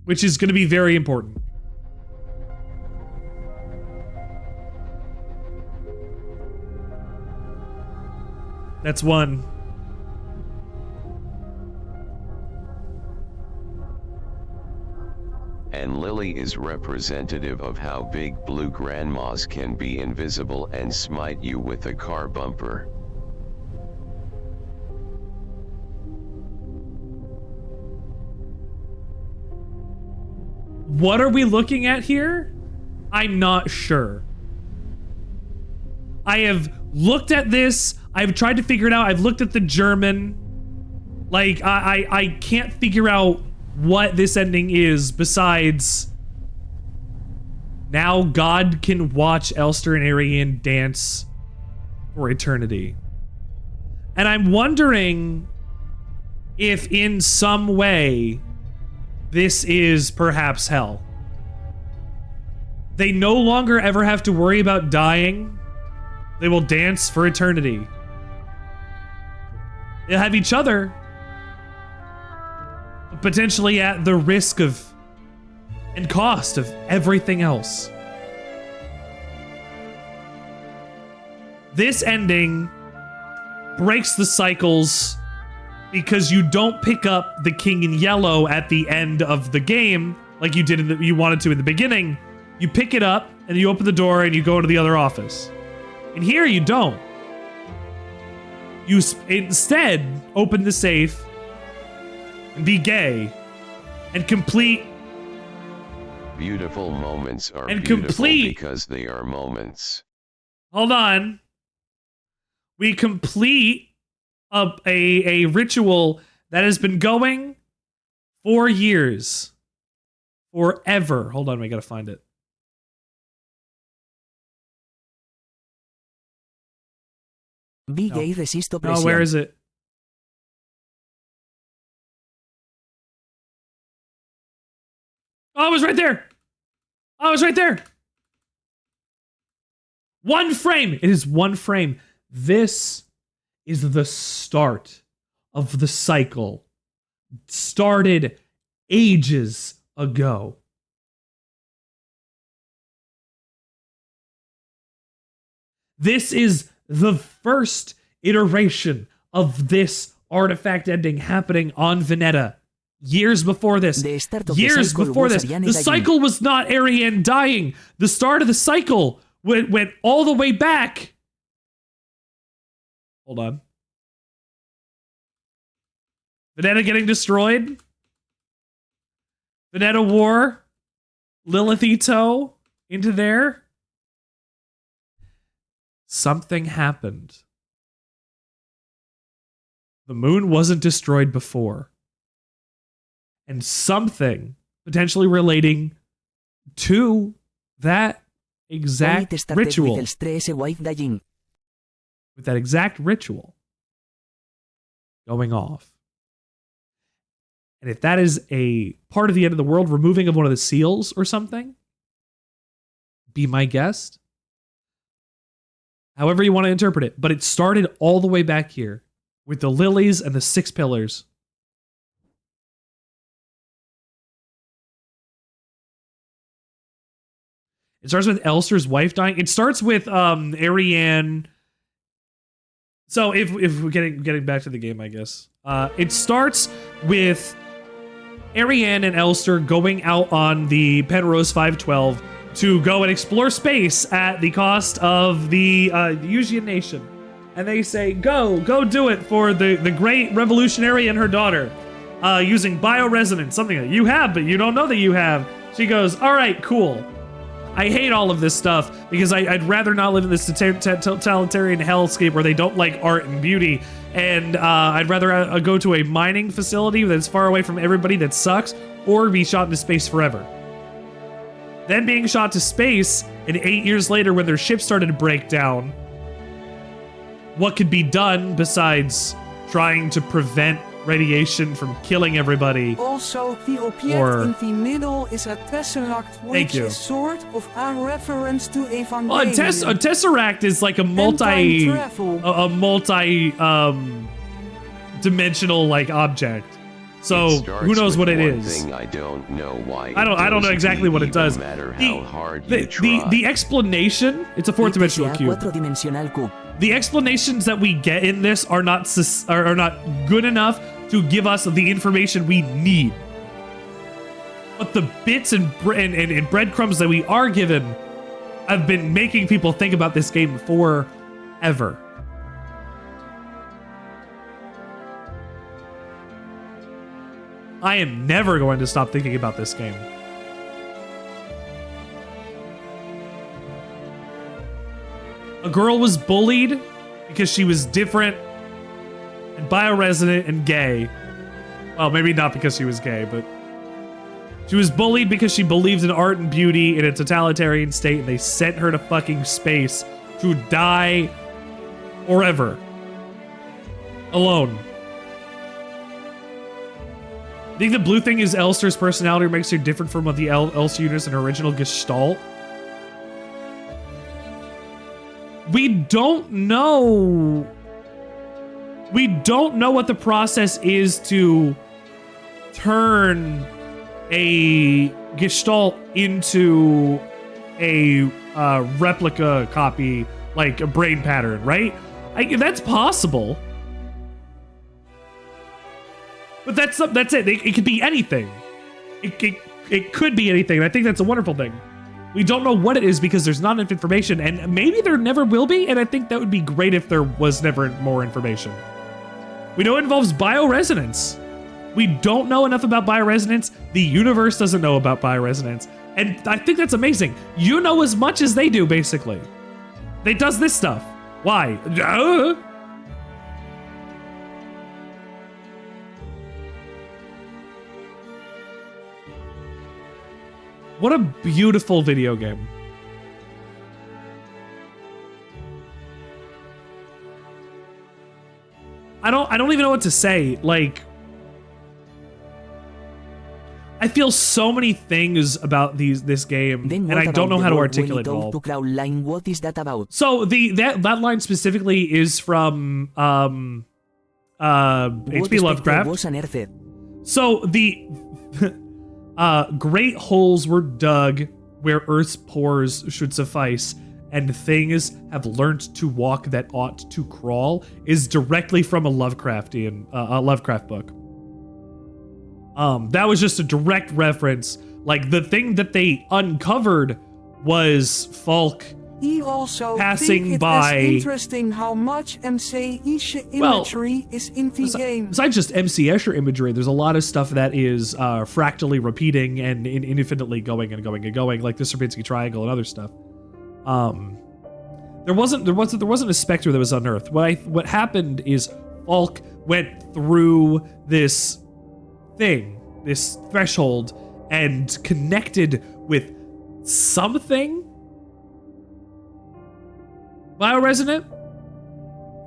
Which is going to be very important. That's 1. And Lily is representative of how big blue grandmas can be invisible and smite you with a car bumper. What are we looking at here? I'm not sure. I have looked at this. I've tried to figure it out. I've looked at the German. Like, I can't figure out what this ending is besides now God can watch Elster and Ariane dance for eternity. And I'm wondering if in some way this is perhaps hell. They no longer ever have to worry about dying. They will dance for eternity. They'll have each other, but potentially at the risk of and cost of everything else. This ending breaks the cycles because you don't pick up the king in yellow at the end of the game like you did you wanted to in the beginning. You pick it up and you open the door and you go to the other office. And here you don't. You instead open the safe and be gay and complete. Beautiful moments are and beautiful complete because they are moments. Hold on. We complete a ritual that has been going for years. Forever. Hold on, I gotta find it. Be gay, resisto presión. No, where is it? Oh, it was right there. Oh, it was right there. 1 frame. It is 1 frame. This is the start of the cycle. Started ages ago. This is the first iteration of this artifact ending happening on Veneta Years before this. Years before this. The cycle was not Ariane dying. The start of the cycle went all the way back. Hold on. Veneta getting destroyed. Veneta War. Lilith Ito into there. Something happened. The moon wasn't destroyed before. And something potentially relating to that exact ritual. With that exact ritual going off. And if that is a part of the end of the world, removing of one of the seals or something, be my guest. However you want to interpret it. But it started all the way back here with the lilies and the 6 pillars. It starts with Elster's wife dying. It starts with Ariane. So if we're getting back to the game, I guess. It starts with Ariane and Elster going out on the Penrose 512 to go and explore space at the cost of the Usian nation. And they say, go do it for the great revolutionary and her daughter. Using bioresonance, something that you have, but you don't know that you have. She goes, all right, cool. I hate all of this stuff because I'd rather not live in this totalitarian hellscape where they don't like art and beauty. And I'd rather go to a mining facility that's far away from everybody that sucks, or be shot into space forever. Then being shot to space, and 8 years later when their ship started to break down, what could be done besides trying to prevent radiation from killing everybody? Also, the object in the middle is a tesseract, which is sort of a reference to Evangelion. Well, a tesseract is like a dimensional like object. So who knows what it is? I don't know why. I don't know exactly what it does. No matter how hard you try. The explanation, it's a 4th dimensional cube. The explanations that we get in this are not good enough to give us the information we need. But the bits and breadcrumbs that we are given have been making people think about this game forever. I am never going to stop thinking about this game. A girl was bullied because she was different and bioresonant and gay. Well, maybe not because she was gay, but she was bullied because she believed in art and beauty in a totalitarian state, and they sent her to fucking space to die forever. Alone. I think the blue thing is Elster's personality makes her different from what the Elster units in her original Gestalt. We don't know what the process is to turn a Gestalt into a replica copy, like a brain pattern, right? That's possible. But that's it. It could be anything. It could be anything. And I think that's a wonderful thing. We don't know what it is because there's not enough information, and maybe there never will be, and I think that would be great if there was never more information. We know it involves bioresonance. We don't know enough about bioresonance. The universe doesn't know about bioresonance. And I think that's amazing. You know as much as they do, basically. They does this stuff. Why? What a beautiful video game. I don't even know what to say. Like, I feel so many things about this game, and I don't know how to articulate it all. What is that about? So that line specifically is from H.P. Lovecraft. So the great holes were dug where Earth's pores should suffice, and things have learnt to walk that ought to crawl is directly from a Lovecraft book. That was just a direct reference. Like, the thing that they uncovered was Falk He also passing think it by. is interesting how much MC Escher imagery is in the game. Besides just MC Escher imagery, there's a lot of stuff that is fractally repeating and infinitely going and going and going, like the Sierpinski triangle and other stuff. There wasn't a specter that was unearthed. What happened is Falk went through this thing, this threshold, and connected with something bioresonant,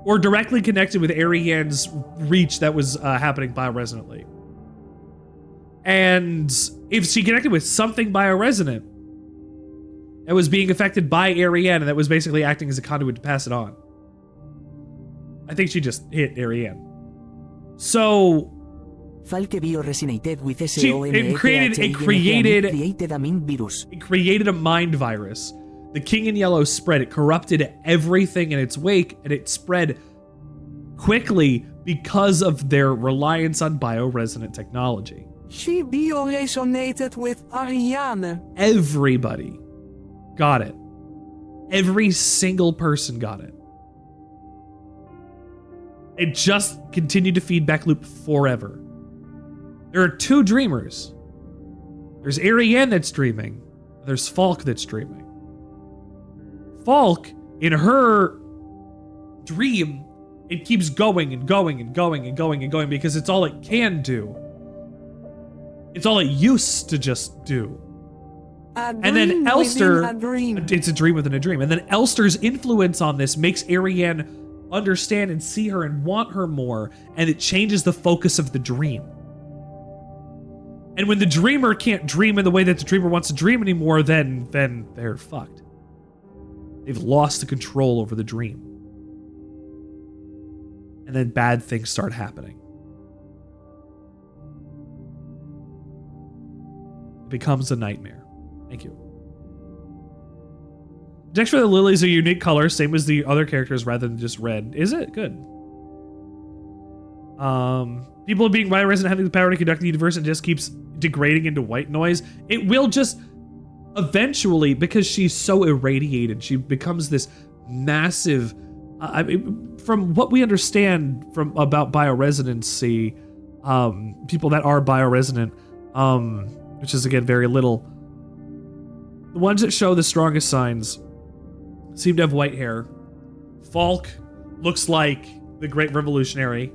or directly connected with Ariane's reach that was happening bioresonantly. And if she connected with something bioresonant that was being affected by Ariane, and that was basically acting as a conduit to pass it on, I think she just hit Ariane. So it created a mind virus. The King in Yellow spread. It corrupted everything in its wake, and it spread quickly because of their reliance on bioresonant technology. She bioresonated with Ariane. Everybody got it. Every single person got it. It just continued to feedback loop forever. There are two dreamers. There's Ariane that's dreaming. There's Falk that's dreaming. Falk, in her dream, it keeps going and going and going and going and going because it's all it can do. It's all it used to just do. And then Elster, it's a dream within a dream. And then Elster's influence on this makes Ariane understand and see her and want her more, and it changes the focus of the dream. And when the dreamer can't dream in the way that the dreamer wants to dream anymore, then they're fucked. They've lost the control over the dream. And then bad things start happening. It becomes a nightmare. Thank you. Dex for the lilies are a unique color, same as the other characters rather than just red. Is it? Good. People being bioresonant having the power to conduct the universe and just keeps degrading into white noise. It will just eventually, because she's so irradiated, she becomes this massive. From what we understand about bioresonancy, people that are bioresonant, which is again very little. The ones that show the strongest signs seem to have white hair. Falk looks like the Great Revolutionary.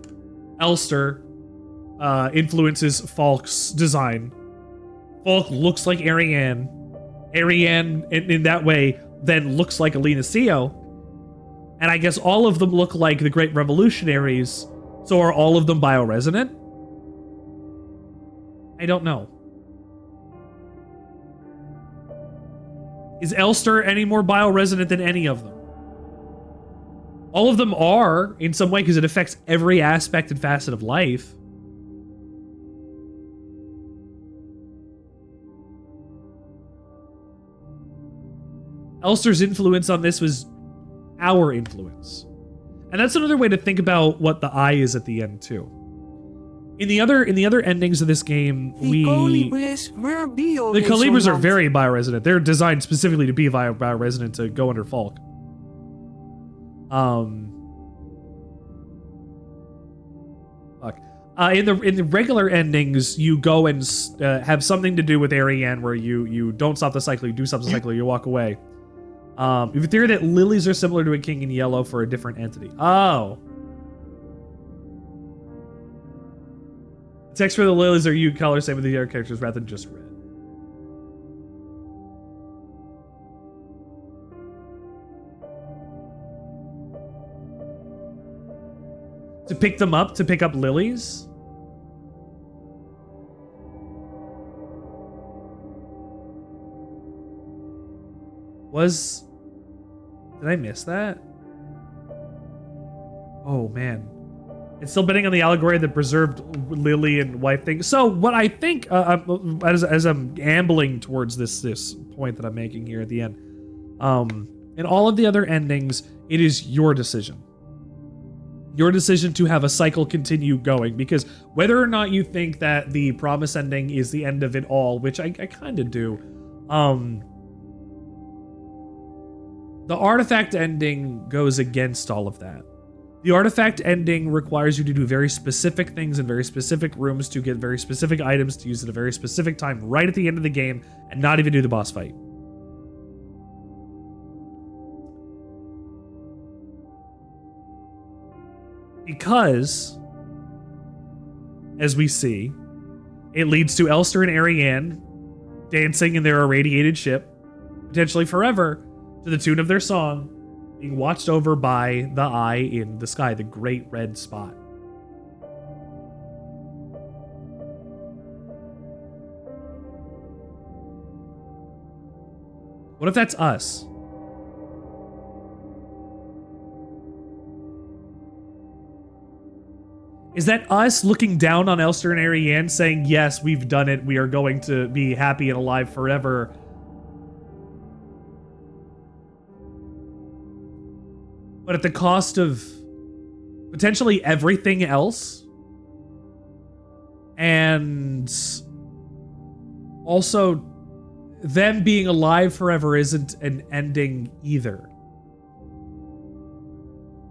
Elster influences Falk's design. Falk looks like Ariane. Ariane, in that way, then looks like Alina Sio. And I guess all of them look like the Great Revolutionaries. So are all of them bioresonant? I don't know. Is Elster any more bioresonant than any of them? All of them are, in some way, because it affects every aspect and facet of life. Elster's influence on this was our influence. And that's another way to think about what the eye is at the end, too. In the other endings of this game, the Colibris are very bioresonant. They're designed specifically to be bioresonant to go under Falk. In the regular endings, you go and have something to do with Ariane, where you don't stop the cycle, you do stop the cycle, you walk away. You have a theory that lilies are similar to a king in yellow for a different entity. Oh. Text for the lilies are you color, same with the other characters, rather than just red. To pick them up, to pick up lilies? Did I miss that? Oh, man. It's still betting on the allegory that preserved Lily and wife thing. So what I think, as I'm ambling towards this point that I'm making here at the end, in all of the other endings, it is your decision. your decision to have a cycle continue going, because whether or not you think that the promise ending is the end of it all, which I kind of do, the artifact ending goes against all of that. The artifact ending requires you to do very specific things in very specific rooms to get very specific items to use at a very specific time right at the end of the game and not even do the boss fight. Because, as we see, it leads to Elster and Ariane dancing in their irradiated ship, potentially forever, to the tune of their song, being watched over by the eye in the sky, the great red spot. What if that's us? Is that us looking down on Elster and Ariane saying, yes, we've done it, we are going to be happy and alive forever? But at the cost of potentially everything else? And also, them being alive forever isn't an ending either.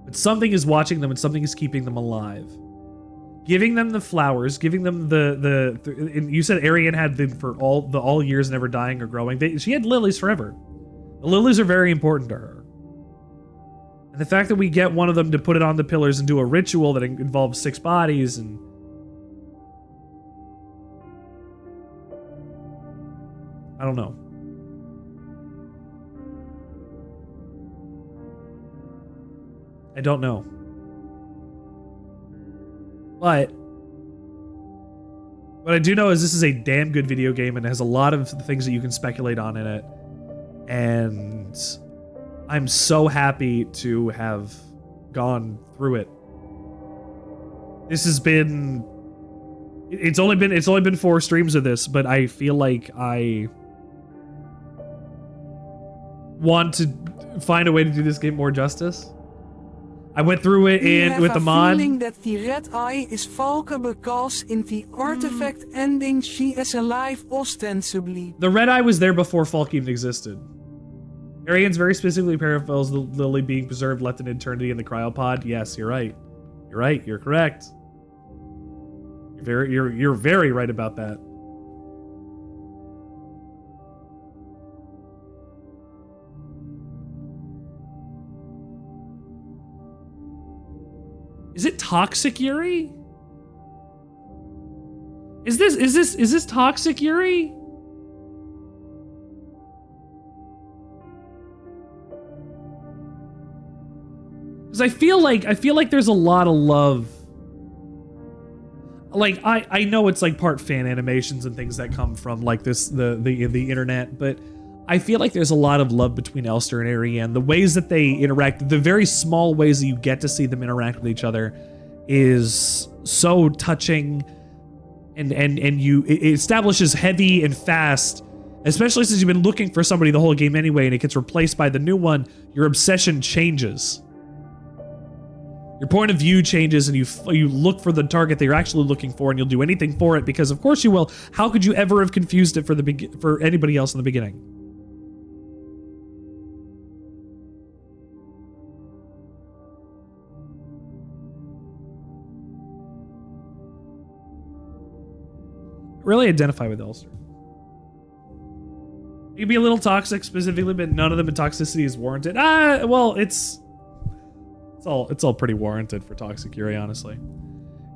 But something is watching them and something is keeping them alive. Giving them the flowers, giving them and you said Ariane had them for all years, never dying or growing. She had lilies forever. The lilies are very important to her. And the fact that we get one of them to put it on the pillars and do a ritual that involves 6 bodies and... I don't know. I don't know. But what I do know is this is a damn good video game and has a lot of things that you can speculate on in it. And I'm so happy to have gone through it. This has been... It's only been 4 streams of this, but I feel like I want to find a way to do this game more justice. I went through it with the mod. I have a feeling that the red eye is Valka because in the artifact ending she is alive ostensibly. The red eye was there before Falk even existed. Ariane's very specifically parallels the lily being preserved, left in eternity in the cryopod. Yes, you're right. You're right. You're correct. You're very right about that. Is it toxic Yuri? Is this toxic Yuri? Because I feel like there's a lot of love. Like I know it's like part fan animations and things that come from like the internet, but I feel like there's a lot of love between Elster and Ariane. The ways that they interact, the very small ways that you get to see them interact with each other is so touching, and it establishes heavy and fast, especially since you've been looking for somebody the whole game anyway and it gets replaced by the new one, your obsession changes. Your point of view changes and you look for the target that you're actually looking for and you'll do anything for it because of course you will. How could you ever have confused it for anybody else in the beginning? Really identify with Elster. You can be a little toxic specifically, but none of them in toxicity is warranted. Well, it's all pretty warranted for toxic Yuri, honestly.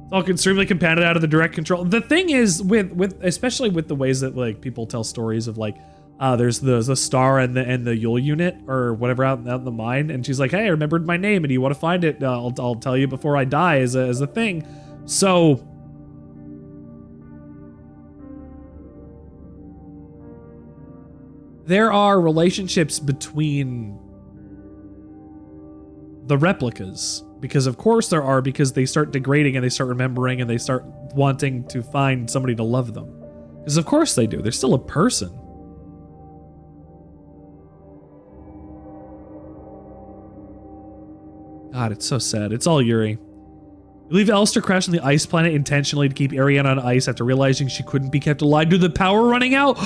It's all extremely compounded out of the direct control. The thing is with especially with the ways that like people tell stories of like there's the star and the Yule unit or whatever out in the mine, and she's like, hey, I remembered my name and you want to find it, I'll tell you before I die as a thing. So there are relationships between the replicas, because of course there are, because they start degrading and they start remembering and they start wanting to find somebody to love them. Because of course they do. They're still a person. God, it's so sad. It's all Yuri. You leave Elster crash on the ice planet intentionally to keep Ariana on ice after realizing she couldn't be kept alive due to the power running out.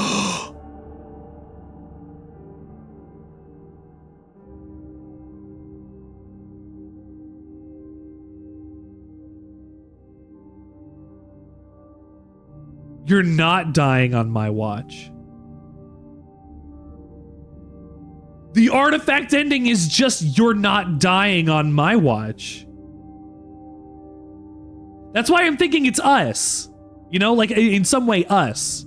You're not dying on my watch. The artifact ending is just you're not dying on my watch. That's why I'm thinking it's us. You know, like in some way us.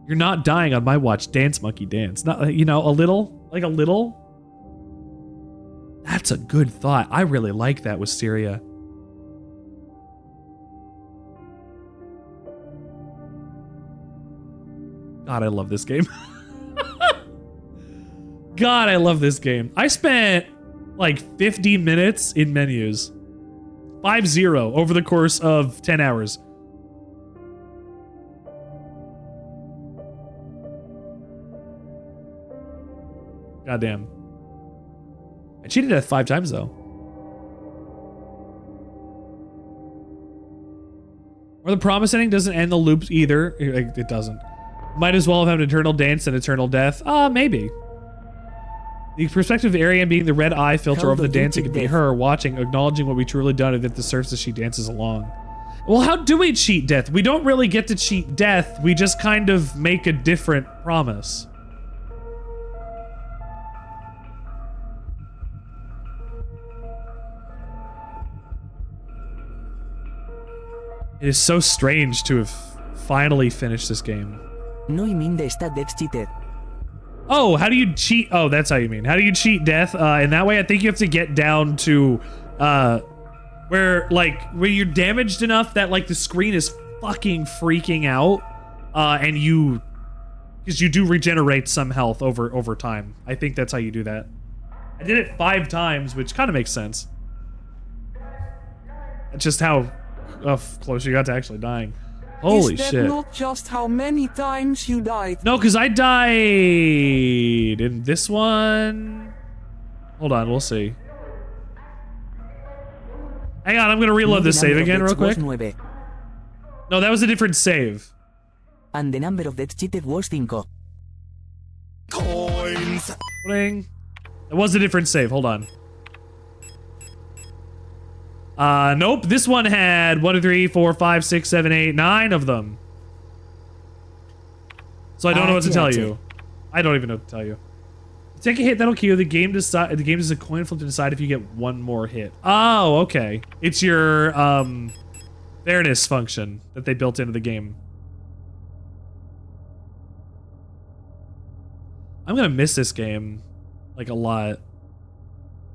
You're not dying on my watch. Dance, monkey, dance. Not, you know, a little, like a little. That's a good thought. I really like that, Wisteria. God, I love this game. God, I love this game. I spent like 50 minutes in menus. 50 over the course of 10 hours. Goddamn. I cheated death 5 times though. Or the promise ending doesn't end the loops either. It doesn't. Might as well have an eternal dance and eternal death. Maybe. The perspective of Ariane being the red eye filter over the dancing could be her watching, acknowledging what we truly done, and at the surface as she dances along. Well, how do we cheat death? We don't really get to cheat death. We just kind of make a different promise. It is so strange to have finally finished this game. No y mean está death cheated. Oh, how do you cheat? Oh, that's how you mean. How do you cheat death? In that way, I think you have to get down to where you're damaged enough that like the screen is fucking freaking out, and because you do regenerate some health over time. I think that's how you do that. I did it 5 times, which kind of makes sense. That's just how close you got to actually dying. Holy shit. Is that not just how many times you died? No, because I died in this one. Hold on, we'll see. Hang on, I'm going to reload this save again real quick. No, that was a different save. And the number of deaths cheated was 5. Coins. It was a different save, hold on. Nope, this one had 1, 2, 3, 4, 5, 6, 7, 8, 9 of them. So I don't know what to tell you. I don't even know what to tell you. Take a hit, that'll kill you. The game does a coin flip to decide if you get one more hit. Oh, okay. It's your fairness function that they built into the game. I'm gonna miss this game like a lot.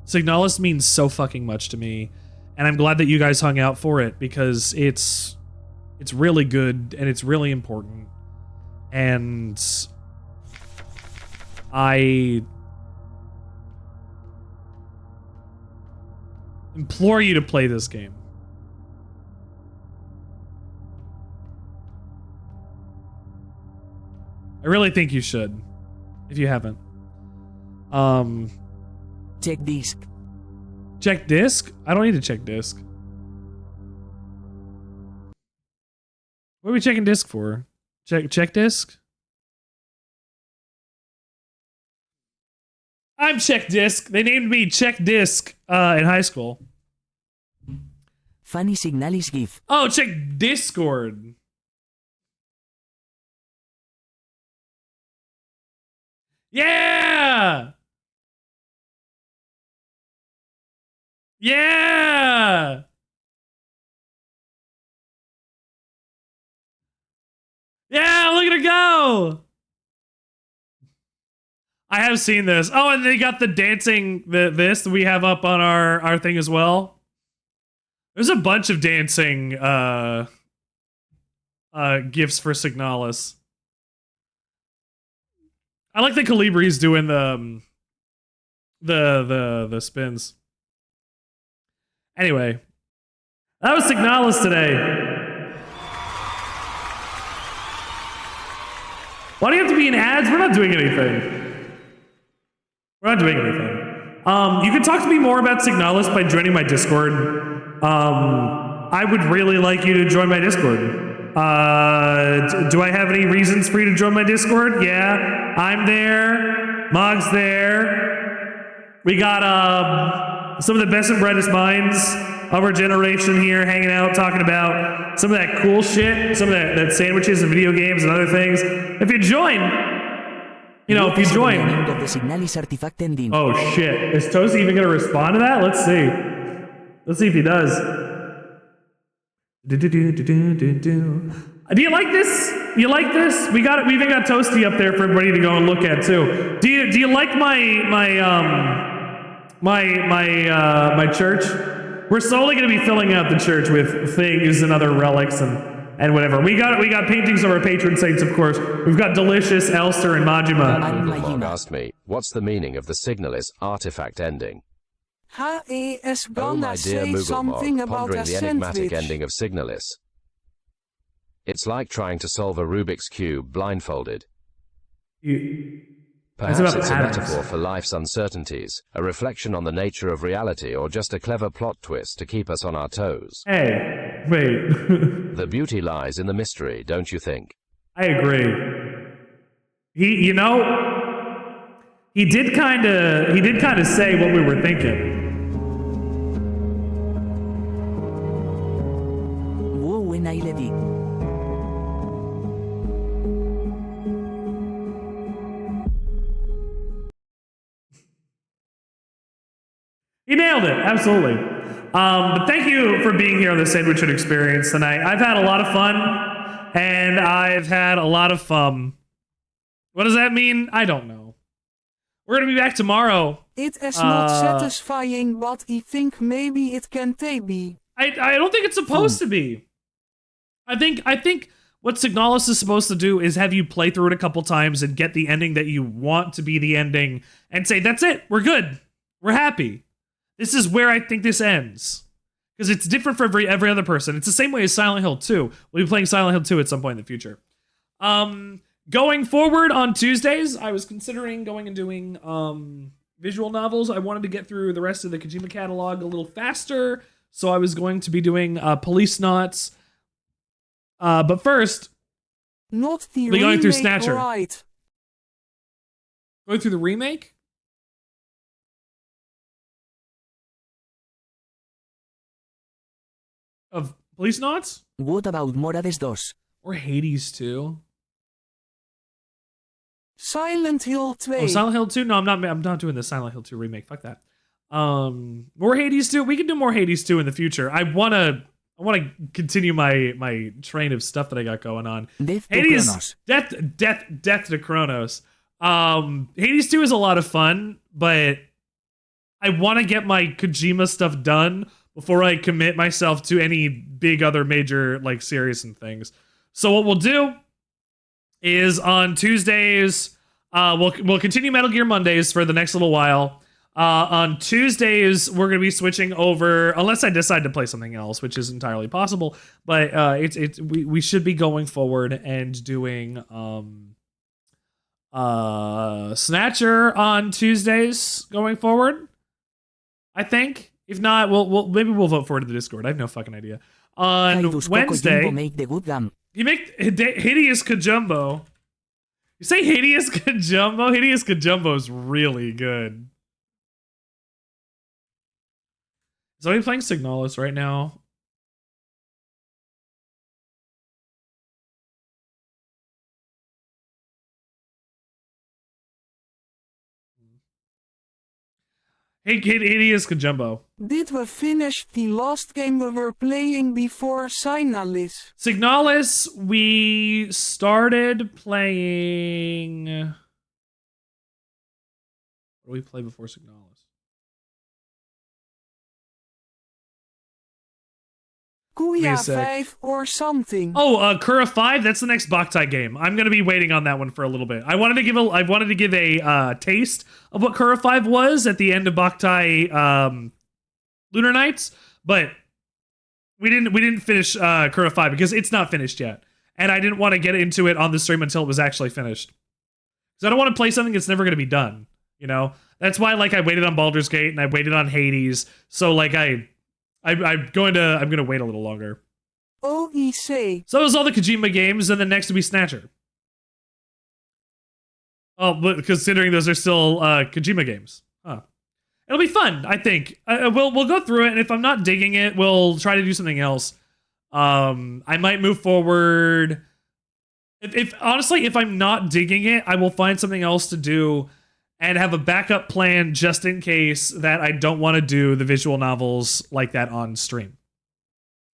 Signalis means so fucking much to me. And I'm glad that you guys hung out for it because it's really good and it's really important. And I implore you to play this game. I really think you should, if you haven't. Check disc. Check disc? I don't need to check disc. What are we checking disc for? Check disc? I'm check disc. They named me check disc in high school. Funny Signalis GIF. Oh, check Discord. Yeah! Yeah! Yeah, look at her go! I have seen this. Oh, and they got the dancing, this we have up on our thing as well. There's a bunch of dancing gifts for Signalis. I like the Calibri's doing the spins. Anyway, that was Signalis today. Why do you have to be in ads? We're not doing anything. We're not doing anything. You can talk to me more about Signalis by joining my Discord. I would really like you to join my Discord. Do I have any reasons for you to join my Discord? Yeah, I'm there. Mog's there. We got some of the best and brightest minds of our generation here hanging out, talking about some of that cool shit, some of that sandwiches and video games and other things. If you join, if you join. Oh shit, is Toasty even gonna respond to that? Let's see. Let's see if he does. Do you like this? You like this? We even got Toasty up there for everybody to go and look at too. Do you like my church? We're slowly going to be filling out the church with things and other relics and whatever. We got paintings of our patron saints, of course. We've got Delicious, Elster, and Majima. Mog asked me, what's the meaning of the Signalis artifact ending? HES Oh gonna my dear say something Moogle, about pondering a the enigmatic sandwich. ending of Signalis. It's like trying to solve a Rubik's Cube blindfolded. Perhaps it's a metaphor for life's uncertainties, a reflection on the nature of reality, or just a clever plot twist to keep us on our toes. Hey, wait. The beauty lies in the mystery, don't you think? I agree. He did kind of say what we were thinking. Whoa, when I let it. You nailed it, absolutely. But thank you for being here on the Sandwichard experience tonight. I've had a lot of fun, and I've had a lot of fun. What does that mean? I don't know. We're gonna be back tomorrow. It is not satisfying, but I think maybe it can be. I don't think it's supposed to be. I think what Signalis is supposed to do is have you play through it a couple times and get the ending that you want to be the ending, and say, that's it, we're good, we're happy. This is where I think this ends. Because it's different for every other person. It's the same way as Silent Hill 2. We'll be playing Silent Hill 2 at some point in the future. Going forward on Tuesdays, I was considering going and doing visual novels. I wanted to get through the rest of the Kojima catalog a little faster, so I was going to be doing Police Knots. But first, not the we're going through remake, Snatcher. Right. Going through the remake? Of Police Knots? What about Morades 2? Or Hades 2? Silent Hill 2. Oh, Silent Hill 2? No, I'm not doing the Silent Hill 2 remake. Fuck that. More Hades 2? We can do more Hades 2 in the future. I wanna continue my train of stuff that I got going on. Hades, Death to Chronos. Hades 2 is a lot of fun, but I want to get my Kojima stuff done before I commit myself to any big other major series and things. So what we'll do is on Tuesdays, we'll continue Metal Gear Mondays for the next little while. On Tuesdays, we're going to be switching over, unless I decide to play something else, which is entirely possible. But we should be going forward and doing Snatcher on Tuesdays going forward, I think. If not, maybe we'll vote for it in the Discord. I have no fucking idea. On Wednesday, you make Hideous Kajumbo. You say Hideous Kajumbo? Hideous Kajumbo is really good. Is somebody playing Signalis right now? Hey, Hideous Kajumbo. Did we finish the last game we were playing before Signalis? Signalis, we started playing... What did we play before Signalis? Kuya 5 or something. Oh, Kura 5. That's the next Boktai game. I'm gonna be waiting on that one for a little bit. I wanted to give a taste of what Kura 5 was at the end of Boktai Lunar Nights, but we didn't finish Kura 5 because it's not finished yet, and I didn't want to get into it on the stream until it was actually finished. Because I don't want to play something that's never gonna be done. You know, that's why like I waited on Baldur's Gate and I waited on Hades. So like I'm gonna wait a little longer. OEC. So it was all the Kojima games, and then next to be Snatcher. Oh, but considering those are still Kojima games, huh? It'll be fun, I think. We'll go through it, and if I'm not digging it, we'll try to do something else. I might move forward. If honestly, if I'm not digging it, I will find something else to do and have a backup plan just in case that I don't want to do the visual novels like that on stream.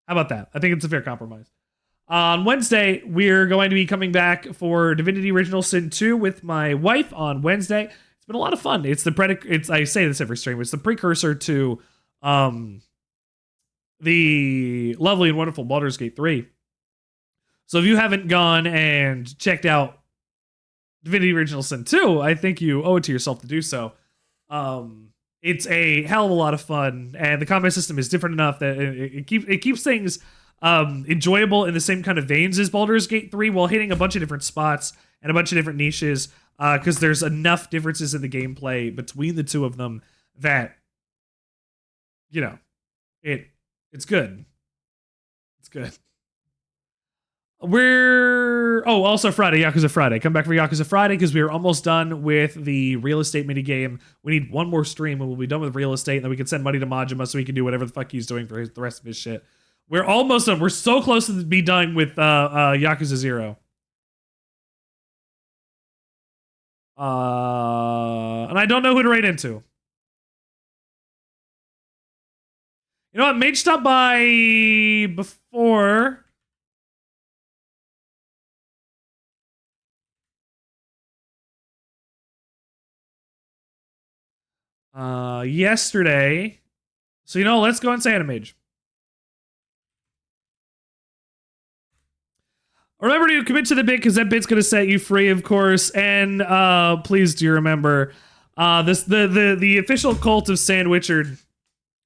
How about that? I think it's a fair compromise. On Wednesday, we're going to be coming back for Divinity Original Sin 2 with my wife on Wednesday. It's been a lot of fun. It's the I say this every stream. It's the precursor to the lovely and wonderful Baldur's Gate 3. So if you haven't gone and checked out Divinity Original Sin 2, I think you owe it to yourself to do so. It's a hell of a lot of fun, and the combat system is different enough that it keeps things enjoyable in the same kind of veins as Baldur's Gate 3 while hitting a bunch of different spots and a bunch of different niches, because there's enough differences in the gameplay between the two of them that, you know, it's good. It's good. Also Friday, Yakuza Friday. Come back for Yakuza Friday because we are almost done with the real estate minigame. We need one more stream and we'll be done with real estate, and then we can send money to Majima so he can do whatever the fuck he's doing for the rest of his shit. We're almost done. We're so close to be done with Yakuza 0. And I don't know who to rate into. You know what? Mage stopped by before. Yesterday. So, you know, let's go and say Mage. Remember to commit to the bit because that bit's going to set you free, of course. And please do remember the official cult of Sandwichard.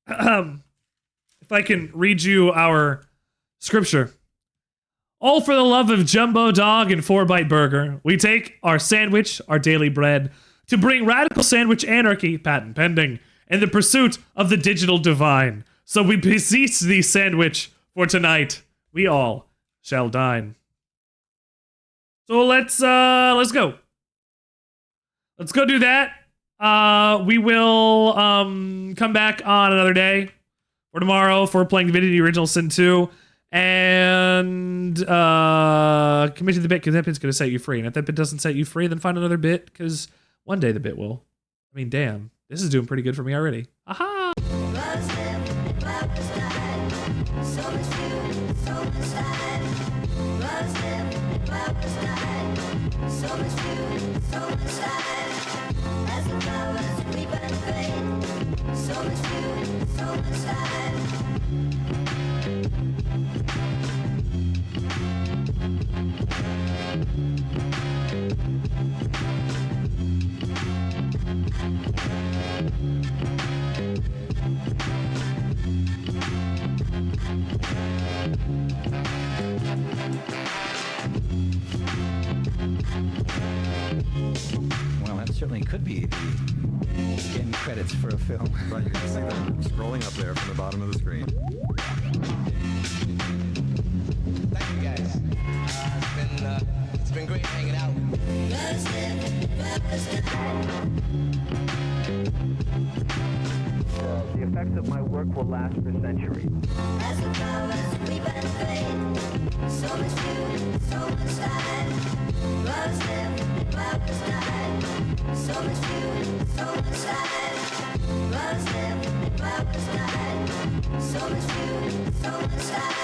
If I can read you our scripture. All for the love of Jumbo Dog and 4-Bite Burger, we take our sandwich, our daily bread, to bring radical sandwich anarchy, patent pending, in the pursuit of the digital divine. So we beseech thee, sandwich, for tonight we all shall dine. So let's go. Let's go do that. We will come back on another day or tomorrow for playing Divinity Original Sin 2 and commit to the bit because that bit's gonna set you free. And if that bit doesn't set you free, then find another bit because one day the bit will. I mean, damn, this is doing pretty good for me already. Aha! Well, that certainly could be getting credits for a film. Right, you can see them scrolling up there from the bottom of the screen. Thank you guys. It's been great hanging out. The effects of my work will last for centuries. As the flowers weep and fade, so much beauty, so much time. Love's lived, love has died. So much beauty, so much time. Love's lived, love has died. So much beauty, so much time.